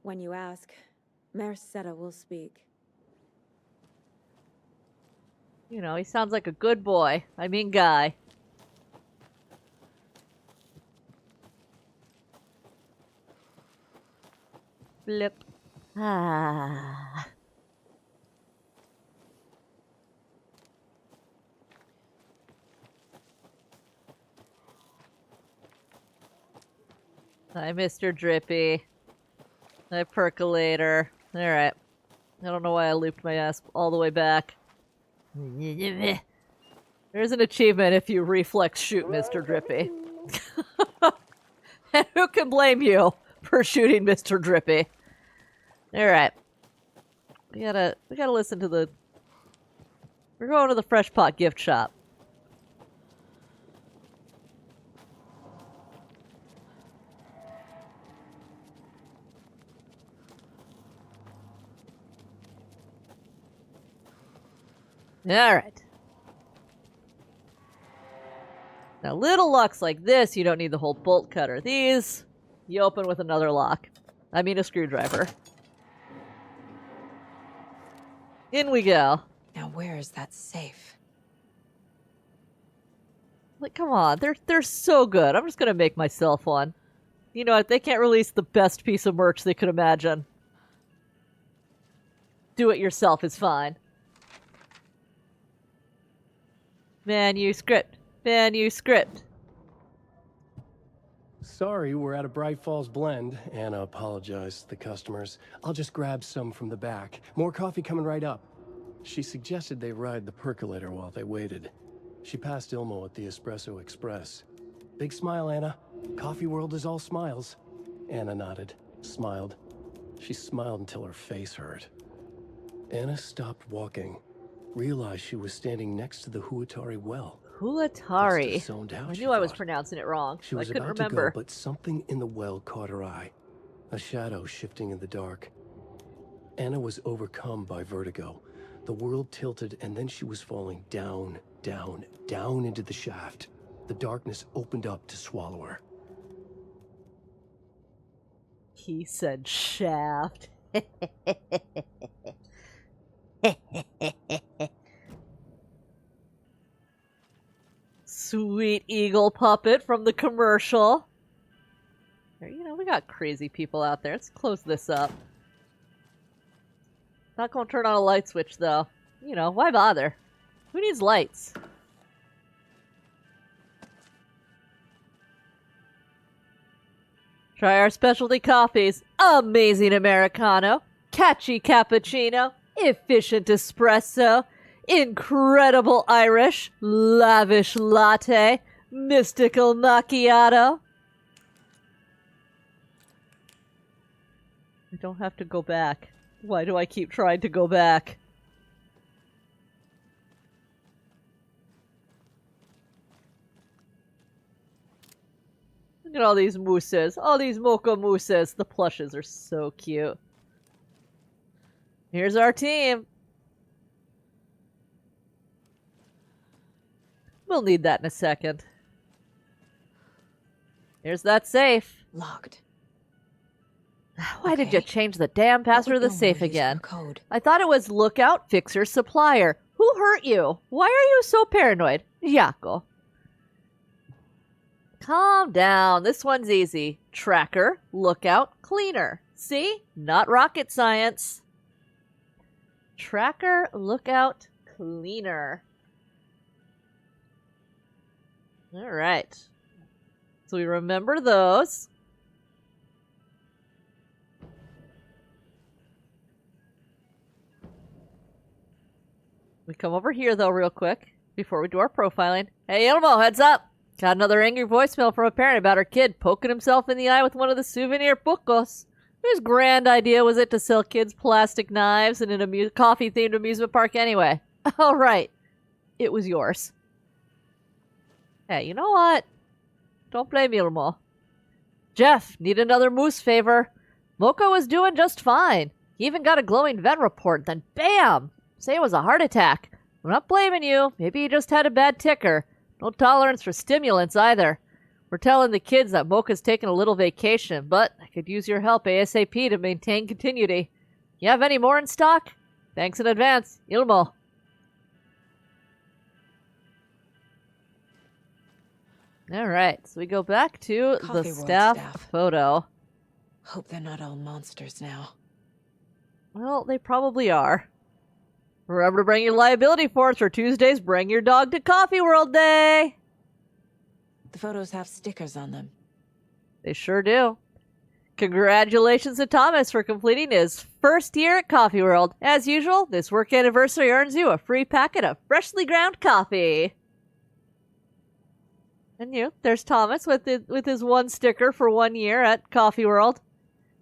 When you ask, Mayor Seta will speak. You know, he sounds like a good boy. I mean guy. Blip. Ah. Hi, Mr. Drippy. Hi, Percolator. Alright. I don't know why I looped my ass all the way back. There's an achievement if you reflex shoot Mr. Drippy. And who can blame you for shooting Mr. Drippy? Alright. We gotta listen to the... We're going to the Fresh Pot gift shop. Alright. Now, little locks like this, you don't need the whole bolt cutter. These, you open with another lock. I mean a screwdriver. In we go. Now where is that safe? Like, come on, they're so good. I'm just gonna make myself one. You know what? They can't release the best piece of merch they could imagine. Do it yourself is fine. Manuscript. Manuscript. Sorry, we're out of Bright Falls blend. Anna apologized to the customers. I'll just grab some from the back. More coffee coming right up. She suggested they ride the percolator while they waited. She passed Ilmo at the Espresso Express. Big smile, Anna. Coffee world is all smiles. Anna nodded, smiled. She smiled until her face hurt. Anna stopped walking, realized she was standing next to the Huatari well. Huatari. Zoned out, I she knew I was thought. pronouncing it wrong. She I was couldn't about remember. to go, but something in the well caught her eye. A shadow shifting in the dark. Anna was overcome by vertigo. The world tilted, and then she was falling down, down, down into the shaft. The darkness opened up to swallow her. He said shaft. Sweet eagle puppet from the commercial. You know, we got crazy people out there. Let's close this up. Not gonna turn on a light switch, though. You know, why bother? Who needs lights? Try our specialty coffees. Amazing Americano. Catchy cappuccino. Efficient espresso. Incredible Irish. Lavish latte. Mystical macchiato. I don't have to go back. Why do I keep trying to go back? Look at all these mousses. All these mocha mousses. The plushes are so cute. Here's our team. We'll need that in a second. Here's that safe. Locked. Why did you change the damn password of the safe again? I thought it was Lookout Fixer Supplier. Who hurt you? Why are you so paranoid? Jaco. Calm down. This one's easy. Tracker, Lookout, Cleaner. See? Not rocket science. Tracker, Lookout, Cleaner. All right. So we remember those. We come over here, though, real quick, before we do our profiling. Hey, Elmo, heads up! Got another angry voicemail from a parent about her kid poking himself in the eye with one of the souvenir bucos. Whose grand idea was it to sell kids plastic knives in an coffee-themed amusement park anyway? All right. It was yours. Hey, you know what? Don't blame me, Elmo. Jeff, need another moose favor. Moko was doing just fine. He even got a glowing vent report, then BAM! Say it was a heart attack. I'm not blaming you. Maybe he just had a bad ticker. No tolerance for stimulants either. We're telling the kids that Mocha's taking a little vacation, but I could use your help ASAP to maintain continuity. You have any more in stock? Thanks in advance. Ilmo. Alright, so we go back to Coffee the World staff photo. Hope they're not all monsters now. Well, they probably are. Remember to bring your liability forms for Tuesday's Bring Your Dog to Coffee World Day! The photos have stickers on them. They sure do. Congratulations to Thomas for completing his first year at Coffee World. As usual, this work anniversary earns you a free packet of freshly ground coffee. And there's Thomas with his one sticker for 1 year at Coffee World.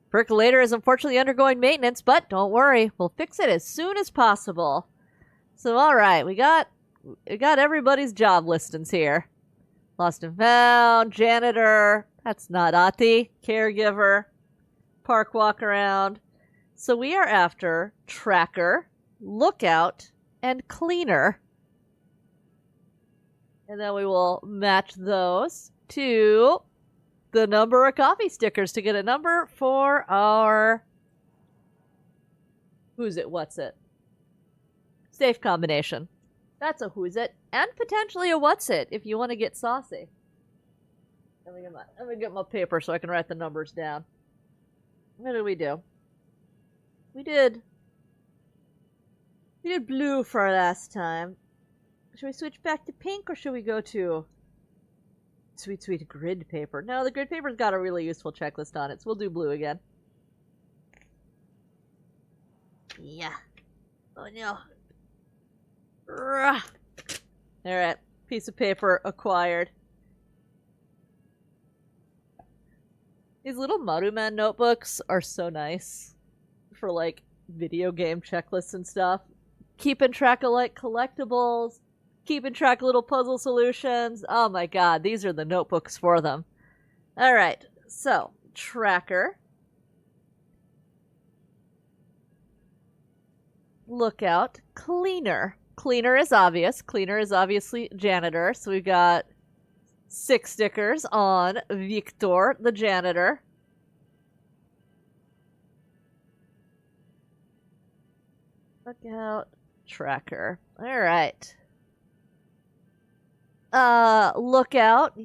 Percolator is unfortunately undergoing maintenance, but don't worry, we'll fix it as soon as possible. So, all right, we got everybody's job listings here. Lost and found, janitor, that's not Ati, caregiver, park walk around. So we are after tracker, lookout, and cleaner. And then we will match those to the number of coffee stickers to get a number for our... Who's it? What's it? Safe combination. That's a who's it. And potentially a what's it if you want to get saucy. Let me get my paper so I can write the numbers down. What did we do? We did blue for our last time. Should we switch back to pink or should we go to sweet grid paper? No, the grid paper's got a really useful checklist on it, so we'll do blue again. Yeah. Oh no. Alright, piece of paper acquired. These little Maruman notebooks are so nice for like video game checklists and stuff. Keeping track of like collectibles, keeping track of little puzzle solutions. Oh my god, these are the notebooks for them. Alright, so tracker. Lookout, cleaner. Cleaner is obvious. Cleaner is obviously janitor. So we've got 6 stickers on Victor, the janitor. Lookout, tracker. All right. Lookout,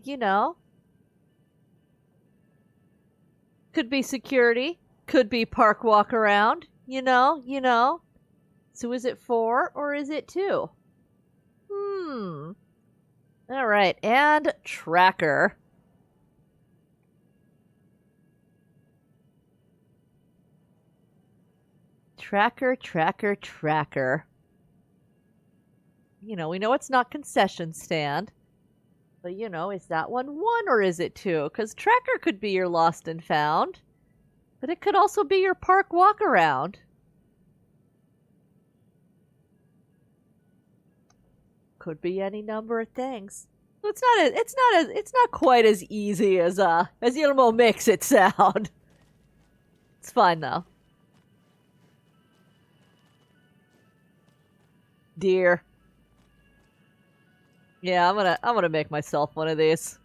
could be security, could be park walk around, So is it 4 or is it 2? All right, and tracker. Tracker. We know it's not concession stand. But, is that one 1 or is it 2? Because tracker could be your lost and found. But it could also be your park walk around. Could be any number of things. It's not quite as easy as Yilmo makes it sound. It's fine though. Deer. Yeah, I'm gonna make myself one of these.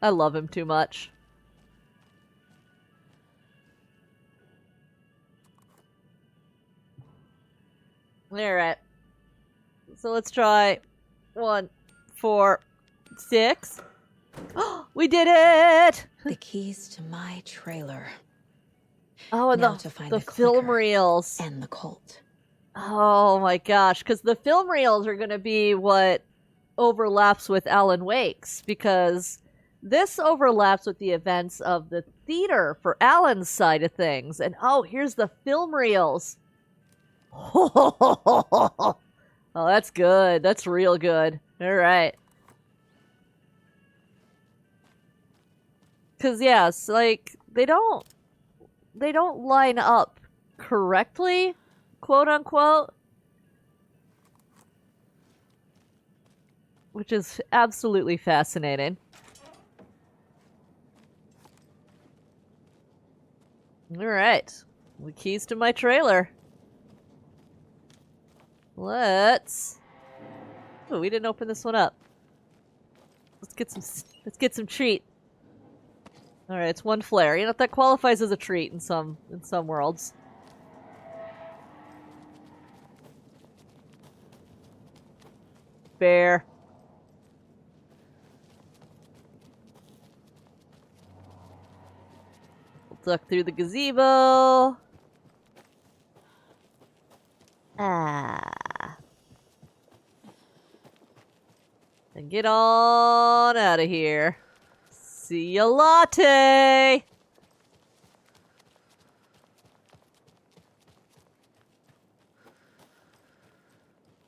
I love him too much. Alright. So let's try 1, 4, 6. We did it! The keys to my trailer. Oh, and now to find the film reels. And the Colt. Oh my gosh, because the film reels are going to be what overlaps with Alan Wake's, because this overlaps with the events of the theater for Alan's side of things. And oh, here's the film reels. Oh, that's good. That's real good. All right. Because yes, like they don't line up correctly, quote unquote, which is absolutely fascinating. All right, the keys to my trailer. Let's. Oh, we didn't open this one up. Let's get some treat. All right, it's one flare. You know that qualifies as a treat in some worlds. Bear. We'll duck through the gazebo. And get on out of here. See ya latte!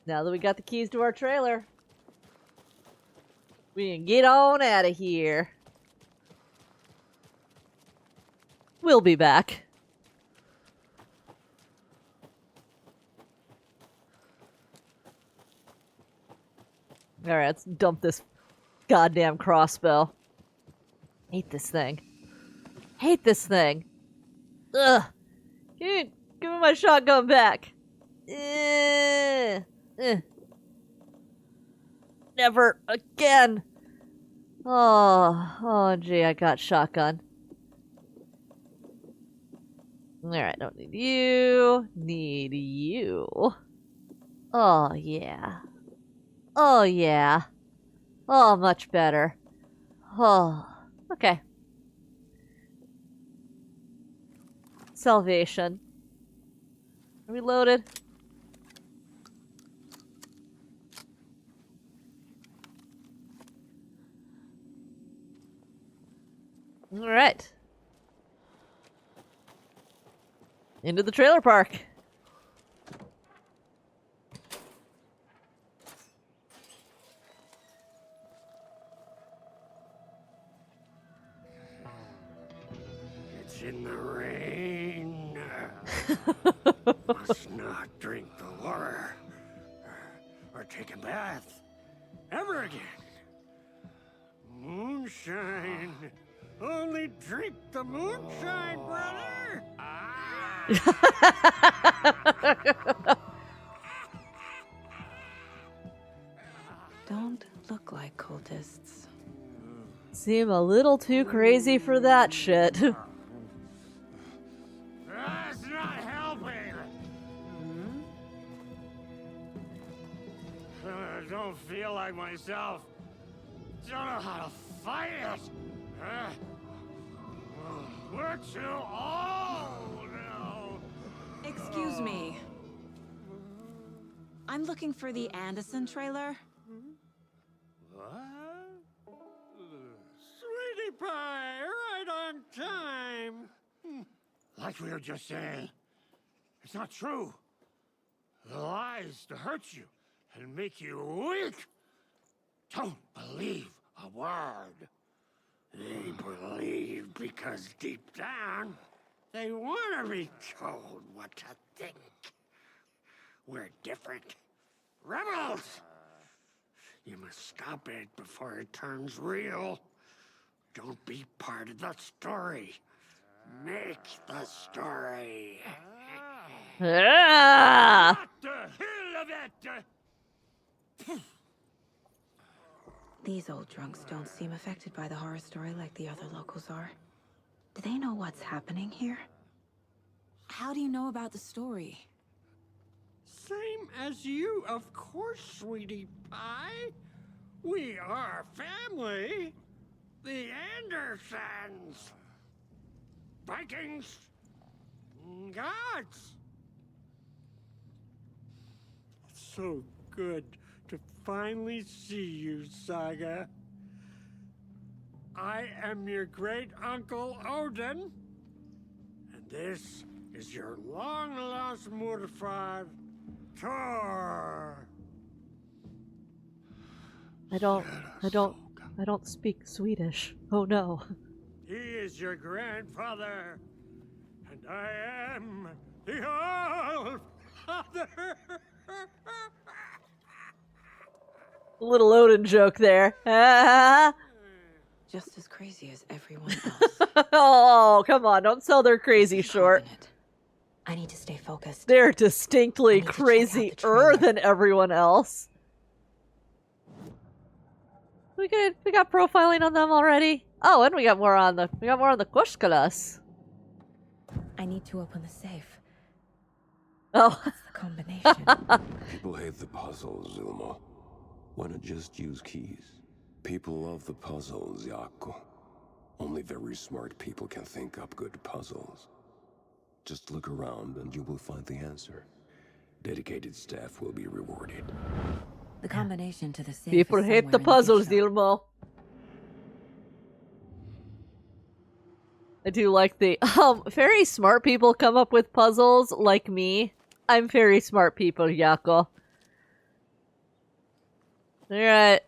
Now that we got the keys to our trailer, we can get on out of here. We'll be back. Alright, let's dump this goddamn crossbow. Hate this thing. Hate this thing. Ugh. Give me my shotgun back. Never again. Oh, gee, I got shotgun. Alright, don't need you. Need you. Oh, yeah. Oh, yeah. Oh, much better. Oh, okay. Salvation. Are we loaded? Alright. Into the trailer park. It's in the rain. Must not drink the water or take a bath ever again. Moonshine. Only drink the moonshine, brother. Don't look like cultists. Seem a little too crazy for that shit. That's not helping. I don't feel like myself. Don't know how to fight it. We're too old now. Excuse me. I'm looking for the Anderson trailer. What? Sweetie pie, right on time. Like we were just saying, it's not true. The lies to hurt you and make you weak. Don't believe a word. They believe because deep down, they want to be told what to think. We're different. Rebels! You must stop it before it turns real. Don't be part of the story. Make the story. Ah! What the hell of it? These old drunks don't seem affected by the horror story like the other locals are. Do they know what's happening here? How do you know about the story? Same as you, of course, sweetie pie. We are family. The Andersons. Vikings. Gods. It's so good to finally see you, Saga. I am your great uncle Odin, and this is your long-lost Murfar, Tor. I don't speak Swedish. Oh no. He is your grandfather, and I am the All-Father. Little Odin joke there. Just as crazy as everyone else. Oh, come on. Don't sell their crazy short. I need to stay focused. They're distinctly crazier than everyone else. We got profiling on them already. Oh, and we got more on the Koshkalas. I need to open the safe. Oh. What's the combination? People hate the puzzles, Ilmo. Why not just use keys? People love the puzzles, Jaakko. Only very smart people can think up good puzzles. Just look around and you will find the answer. Dedicated staff will be rewarded. The combination to the safe. People hate the puzzles, Ilmo. I do like the very smart people come up with puzzles like me. I'm very smart people, Jaakko. Alright.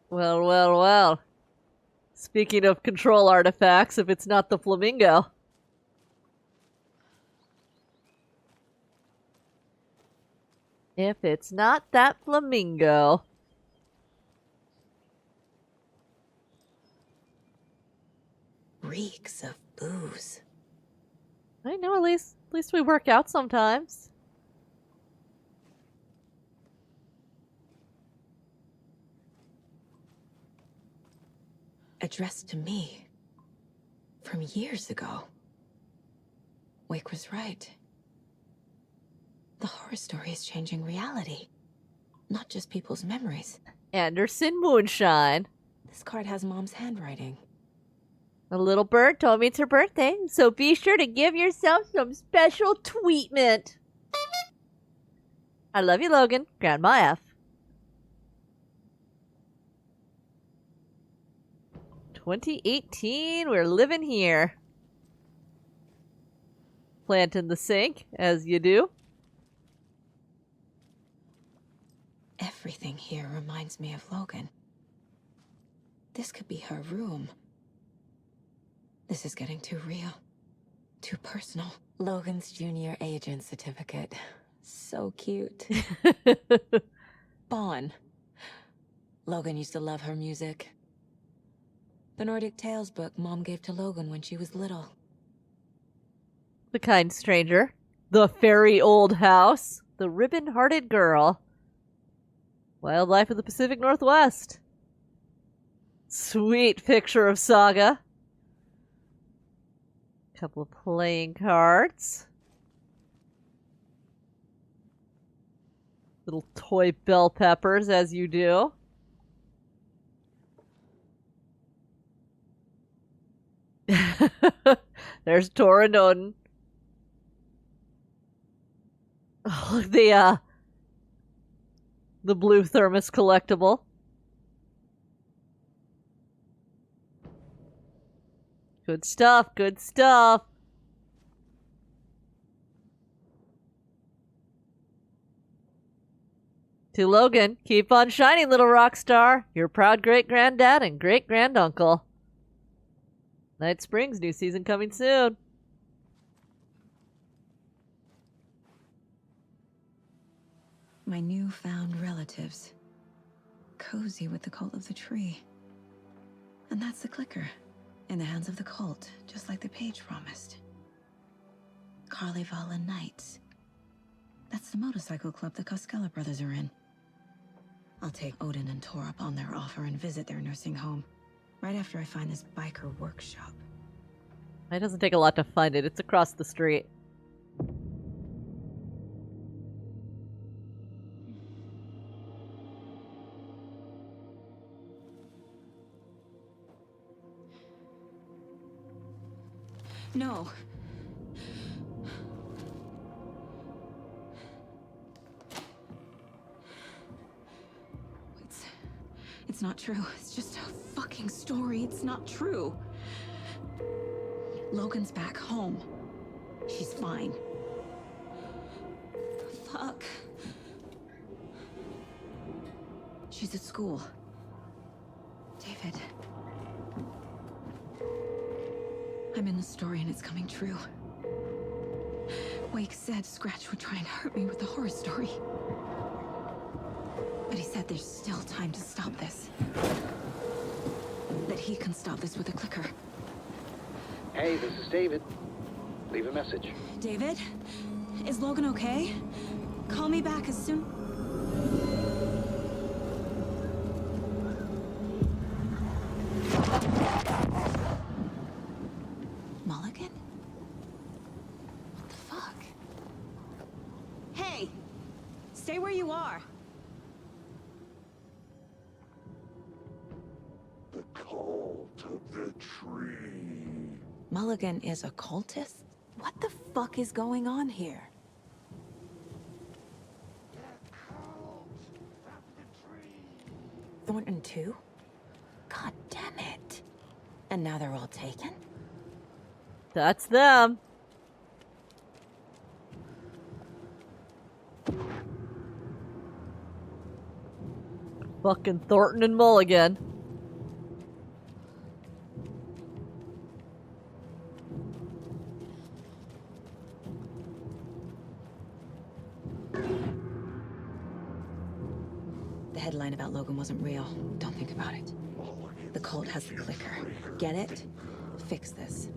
Well, well, well. Speaking of control artifacts, if it's not the flamingo. If it's not that flamingo. Reeks of booze. I know, at least we work out sometimes. Addressed to me. From years ago. Wake was right. The horror story is changing reality. Not just people's memories. Anderson Moonshine. This card has Mom's handwriting. A little bird told me it's her birthday, so be sure to give yourself some special treatment. I love you, Logan. Grandma F. 2018, we're living here. Plant in the sink, as you do. Everything here reminds me of Logan. This could be her room. This is getting too real. Too personal. Logan's junior agent certificate. So cute. Bon. Logan used to love her music. The Nordic Tales book Mom gave to Logan when she was little. The Kind Stranger. The Fairy Old House. The Ribbon-Hearted Girl. Wildlife of the Pacific Northwest. Sweet picture of Saga. Couple of playing cards. Little toy bell peppers, as you do. There's Tor and Odin. Oh, look, the blue thermos collectible. Good stuff, good stuff. To Logan, keep on shining, little rock star. Your proud great-granddad and great-granduncle. Night Springs, new season coming soon. My newfound relatives. Cozy with the cult of the tree. And that's the clicker. In the hands of the cult, just like the page promised. Carnival Knights. That's the motorcycle club the Koskela brothers are in. I'll take Odin and Tor up on their offer and visit their nursing home. Right after I find this biker workshop. It doesn't take a lot to find it. It's across the street. No. It's not true. It's just a fucking story. It's not true. Logan's back home. She's fine. Fuck. She's at school. David. I'm in the story and it's coming true. Wake said Scratch would try and hurt me with the horror story. But he said there's still time to stop this. That he can stop this with a clicker. Hey, this is David. Leave a message. David? Is Logan okay? Call me back as soon... Mulligan? What the fuck? Hey! Stay where you are. The call to the tree. Mulligan is a cultist? What the fuck is going on here? Thornton too? God damn it. And now they're all taken? That's them. Fucking Thornton and Mulligan. The headline about Logan wasn't real. Don't think about it. The cult has the clicker. Get it? Fix this.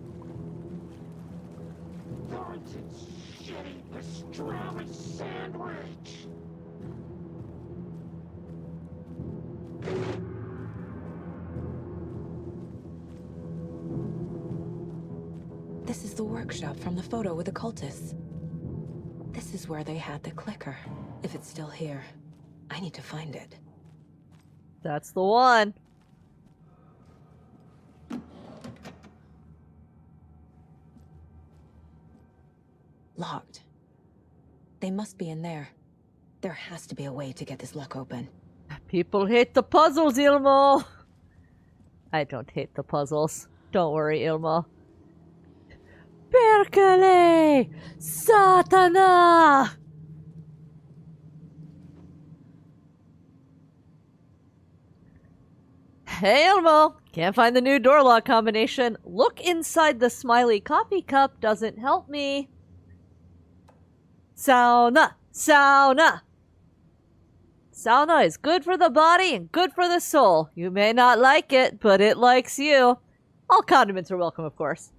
Thornton's shitty pastrami sandwich! This is the workshop from the photo with the cultists. This is where they had the clicker. If it's still here, I need to find it. That's the one. Locked. They must be in there. There has to be a way to get this lock open. People hate the puzzles, Ilmo. I don't hate the puzzles. Don't worry, Ilmo. Perkele! Satana! Hey, Elmo! Can't find the new door lock combination. Look inside the smiley coffee cup doesn't help me. Sauna! Sauna! Sauna is good for the body and good for the soul. You may not like it, but it likes you. All condiments are welcome, of course.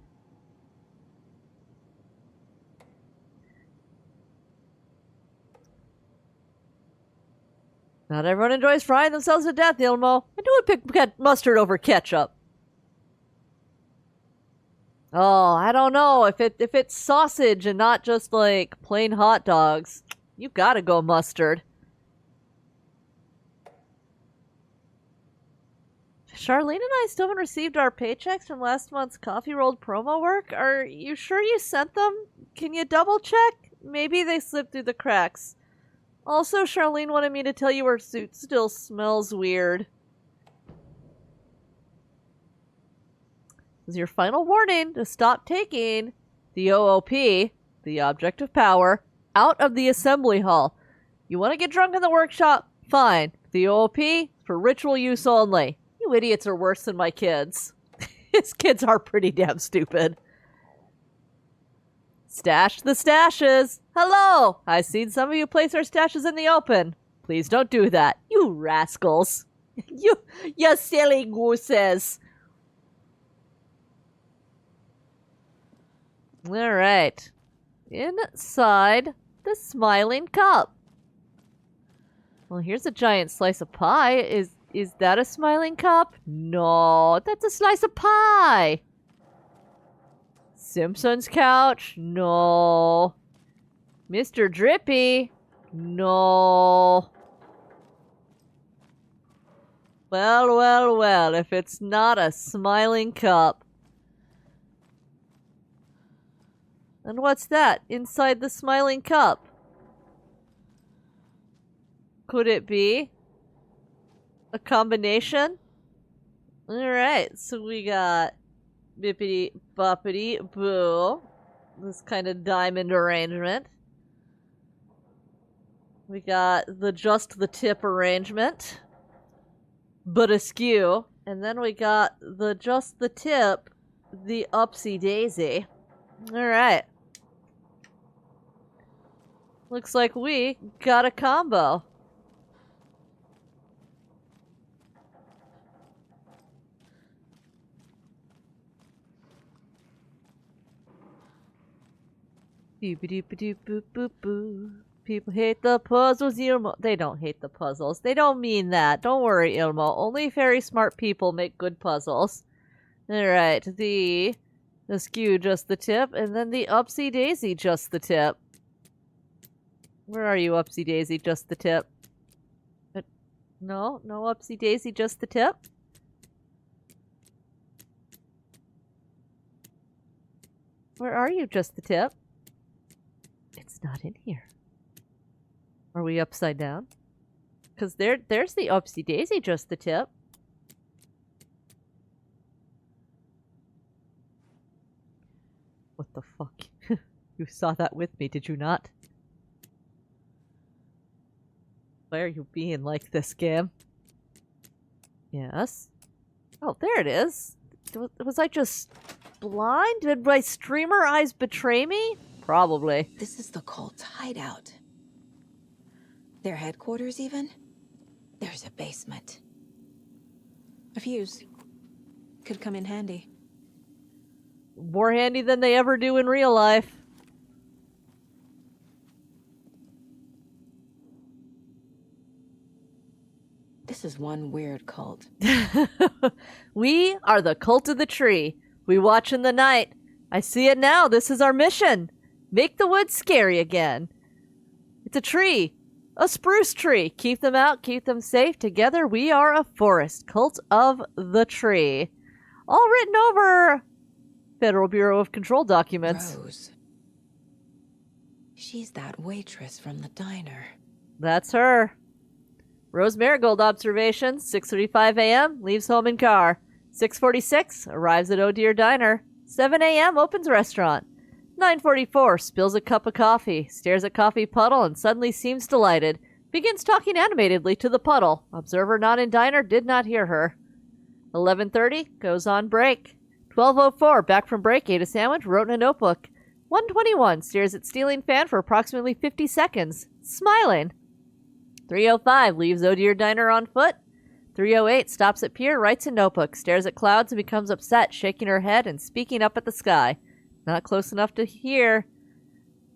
Not everyone enjoys frying themselves to death, Ilmo. And who would pick mustard over ketchup? Oh, I don't know. If it's sausage and not just like plain hot dogs, you gotta go mustard. Charlene and I still haven't received our paychecks from last month's Coffee Rolled promo work. Are you sure you sent them? Can you double check? Maybe they slipped through the cracks. Also, Charlene wanted me to tell you her suit still smells weird. This is your final warning to stop taking the OOP, the Object of Power, out of the assembly hall. You want to get drunk in the workshop? Fine. The OOP, for ritual use only. You idiots are worse than my kids. His kids are pretty damn stupid. Stash the stashes. Hello! I've seen some of you place our stashes in the open. Please don't do that, you rascals. You silly gooses. Alright. Inside the smiling cup. Well, here's a giant slice of pie. Is that a smiling cup? No, that's a slice of pie. Simpson's couch? No. Mr. Drippy? No. Well, well, well, if it's not a smiling cup. And what's that inside the smiling cup? Could it be a combination. Alright, so we got Bippity Boppity Boo. This kind of diamond arrangement. We got the just the tip arrangement. But askew. And then we got the just the tip, the upsy daisy. Alright. Looks like we got a combo. Boop-a-doop-a-doop-boop-boop-boo. People hate the puzzles, Ilmo. They don't hate the puzzles. They don't mean that. Don't worry, Ilmo. Only very smart people make good puzzles. Alright, the skew just the tip, and then the upsy daisy just the tip. Where are you, upsy daisy just the tip? No upsy daisy just the tip? Where are you, just the tip? It's not in here. Are we upside down? Because there's the upsy daisy just the tip. What the fuck? You saw that with me, did you not? Why are you being like this, game? Yes. Oh, there it is. Was I just blind? Did my streamer eyes betray me? Probably. This is the cult's hideout. Their headquarters, even? There's a basement. A fuse. Could come in handy. More handy than they ever do in real life. This is one weird cult. We are the cult of the tree. We watch in the night. I see it now. This is our mission. Make the woods scary again. It's a tree. A spruce tree. Keep them out. Keep them safe. Together we are a forest. Cult of the tree. All written over Federal Bureau of Control documents. Rose. She's that waitress from the diner. That's her. Rose Marigold observation, 6:35 a.m., leaves home in car. 6:46, arrives at Oh Dear Diner. 7 a.m., opens restaurant. 9:44, spills a cup of coffee, stares at coffee puddle and suddenly seems delighted. Begins talking animatedly to the puddle. Observer not in diner, did not hear her. 11:30, goes on break. 12:04, back from break, ate a sandwich, wrote in a notebook. 1:21, stares at ceiling fan for approximately 50 seconds, smiling. 3:05, leaves Oh Dear Diner on foot. 3:08, stops at pier, writes in notebook, stares at clouds and becomes upset, shaking her head and speaking up at the sky. Not close enough to hear.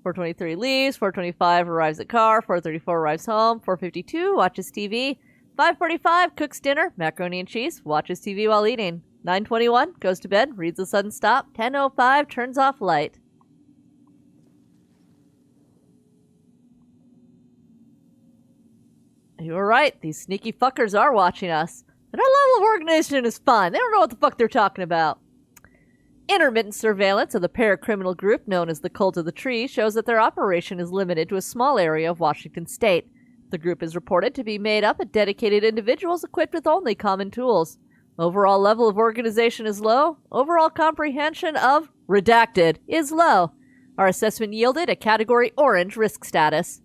4:23, leaves. 4:25, arrives at car. 4:34, arrives home. 4:52, watches TV. 5:45, cooks dinner, macaroni and cheese, watches TV while eating. 9:21, goes to bed, reads a sudden stop. 10:05, turns off light. You were right. These sneaky fuckers are watching us. And our level of organization is fine. They don't know what the fuck they're talking about. Intermittent surveillance of the paracriminal group known as the Cult of the Tree shows that their operation is limited to a small area of Washington state. The group is reported to be made up of dedicated individuals equipped with only common tools. Overall level of organization is low. Overall comprehension of redacted is low. Our assessment yielded a category orange risk status.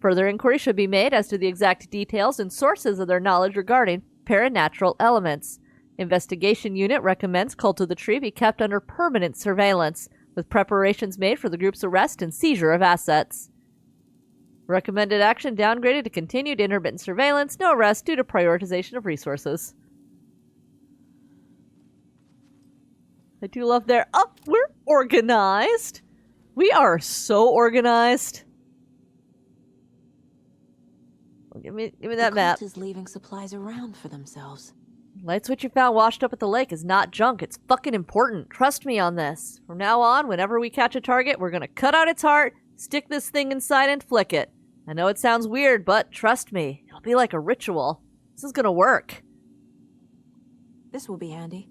Further inquiry should be made as to the exact details and sources of their knowledge regarding paranatural elements. Investigation Unit recommends Cult of the Tree be kept under permanent surveillance, with preparations made for the group's arrest and seizure of assets. Recommended action downgraded to continued intermittent surveillance, no arrest due to prioritization of resources. I do love their... Oh, we're organized! We are so organized. Give me that map. The cult is leaving supplies around for themselves. Light switch you found washed up at the lake is not junk. It's fucking important. Trust me on this. From now on, whenever we catch a target, we're gonna cut out its heart, stick this thing inside, and flick it. I know it sounds weird, but trust me, it'll be like a ritual. This is gonna work. This will be handy.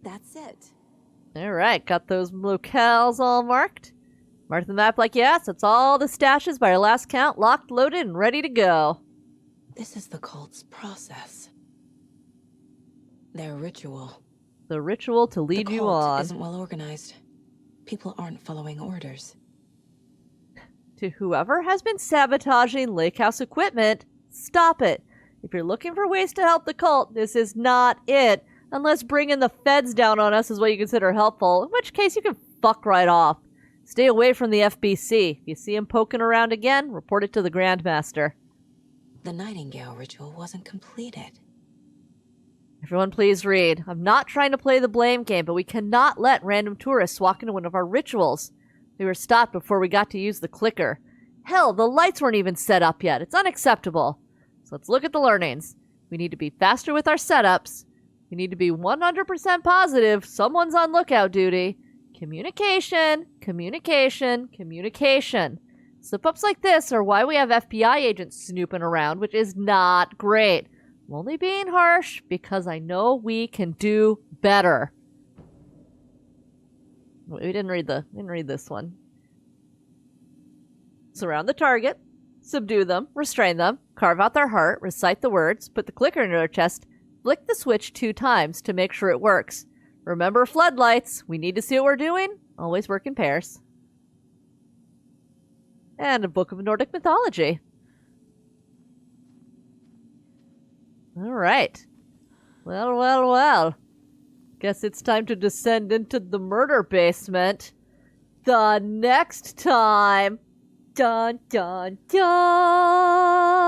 That's it. Alright, got those locales all marked. Mark the map like yes, that's all the stashes by our last count, locked, loaded, and ready to go. This is the cult's process. Their ritual. The ritual to lead you on. The cult isn't well organized. People aren't following orders. To whoever has been sabotaging Lake House equipment, stop it. If you're looking for ways to help the cult, this is not it. Unless bringing the feds down on us is what you consider helpful, in which case you can fuck right off. Stay away from the FBC. If you see him poking around again, report it to the Grandmaster. The Nightingale ritual wasn't completed. Everyone please read. I'm not trying to play the blame game, but we cannot let random tourists walk into one of our rituals. We were stopped before we got to use the clicker. Hell, the lights weren't even set up yet. It's unacceptable. So let's look at the learnings. We need to be faster with our setups. We need to be 100% positive someone's on lookout duty. Communication, communication, communication. Slip-ups like this are why we have FBI agents snooping around, which is not great. I'm only being harsh because I know we can do better. We didn't read this one. Surround the target, subdue them, restrain them, carve out their heart, recite the words, put the clicker into their chest, flick the switch 2 times to make sure it works. Remember floodlights. We need to see what we're doing. Always work in pairs. And a book of Nordic mythology. All right. Well, well, well. Guess it's time to descend into the murder basement. The next time. Dun, dun, dun.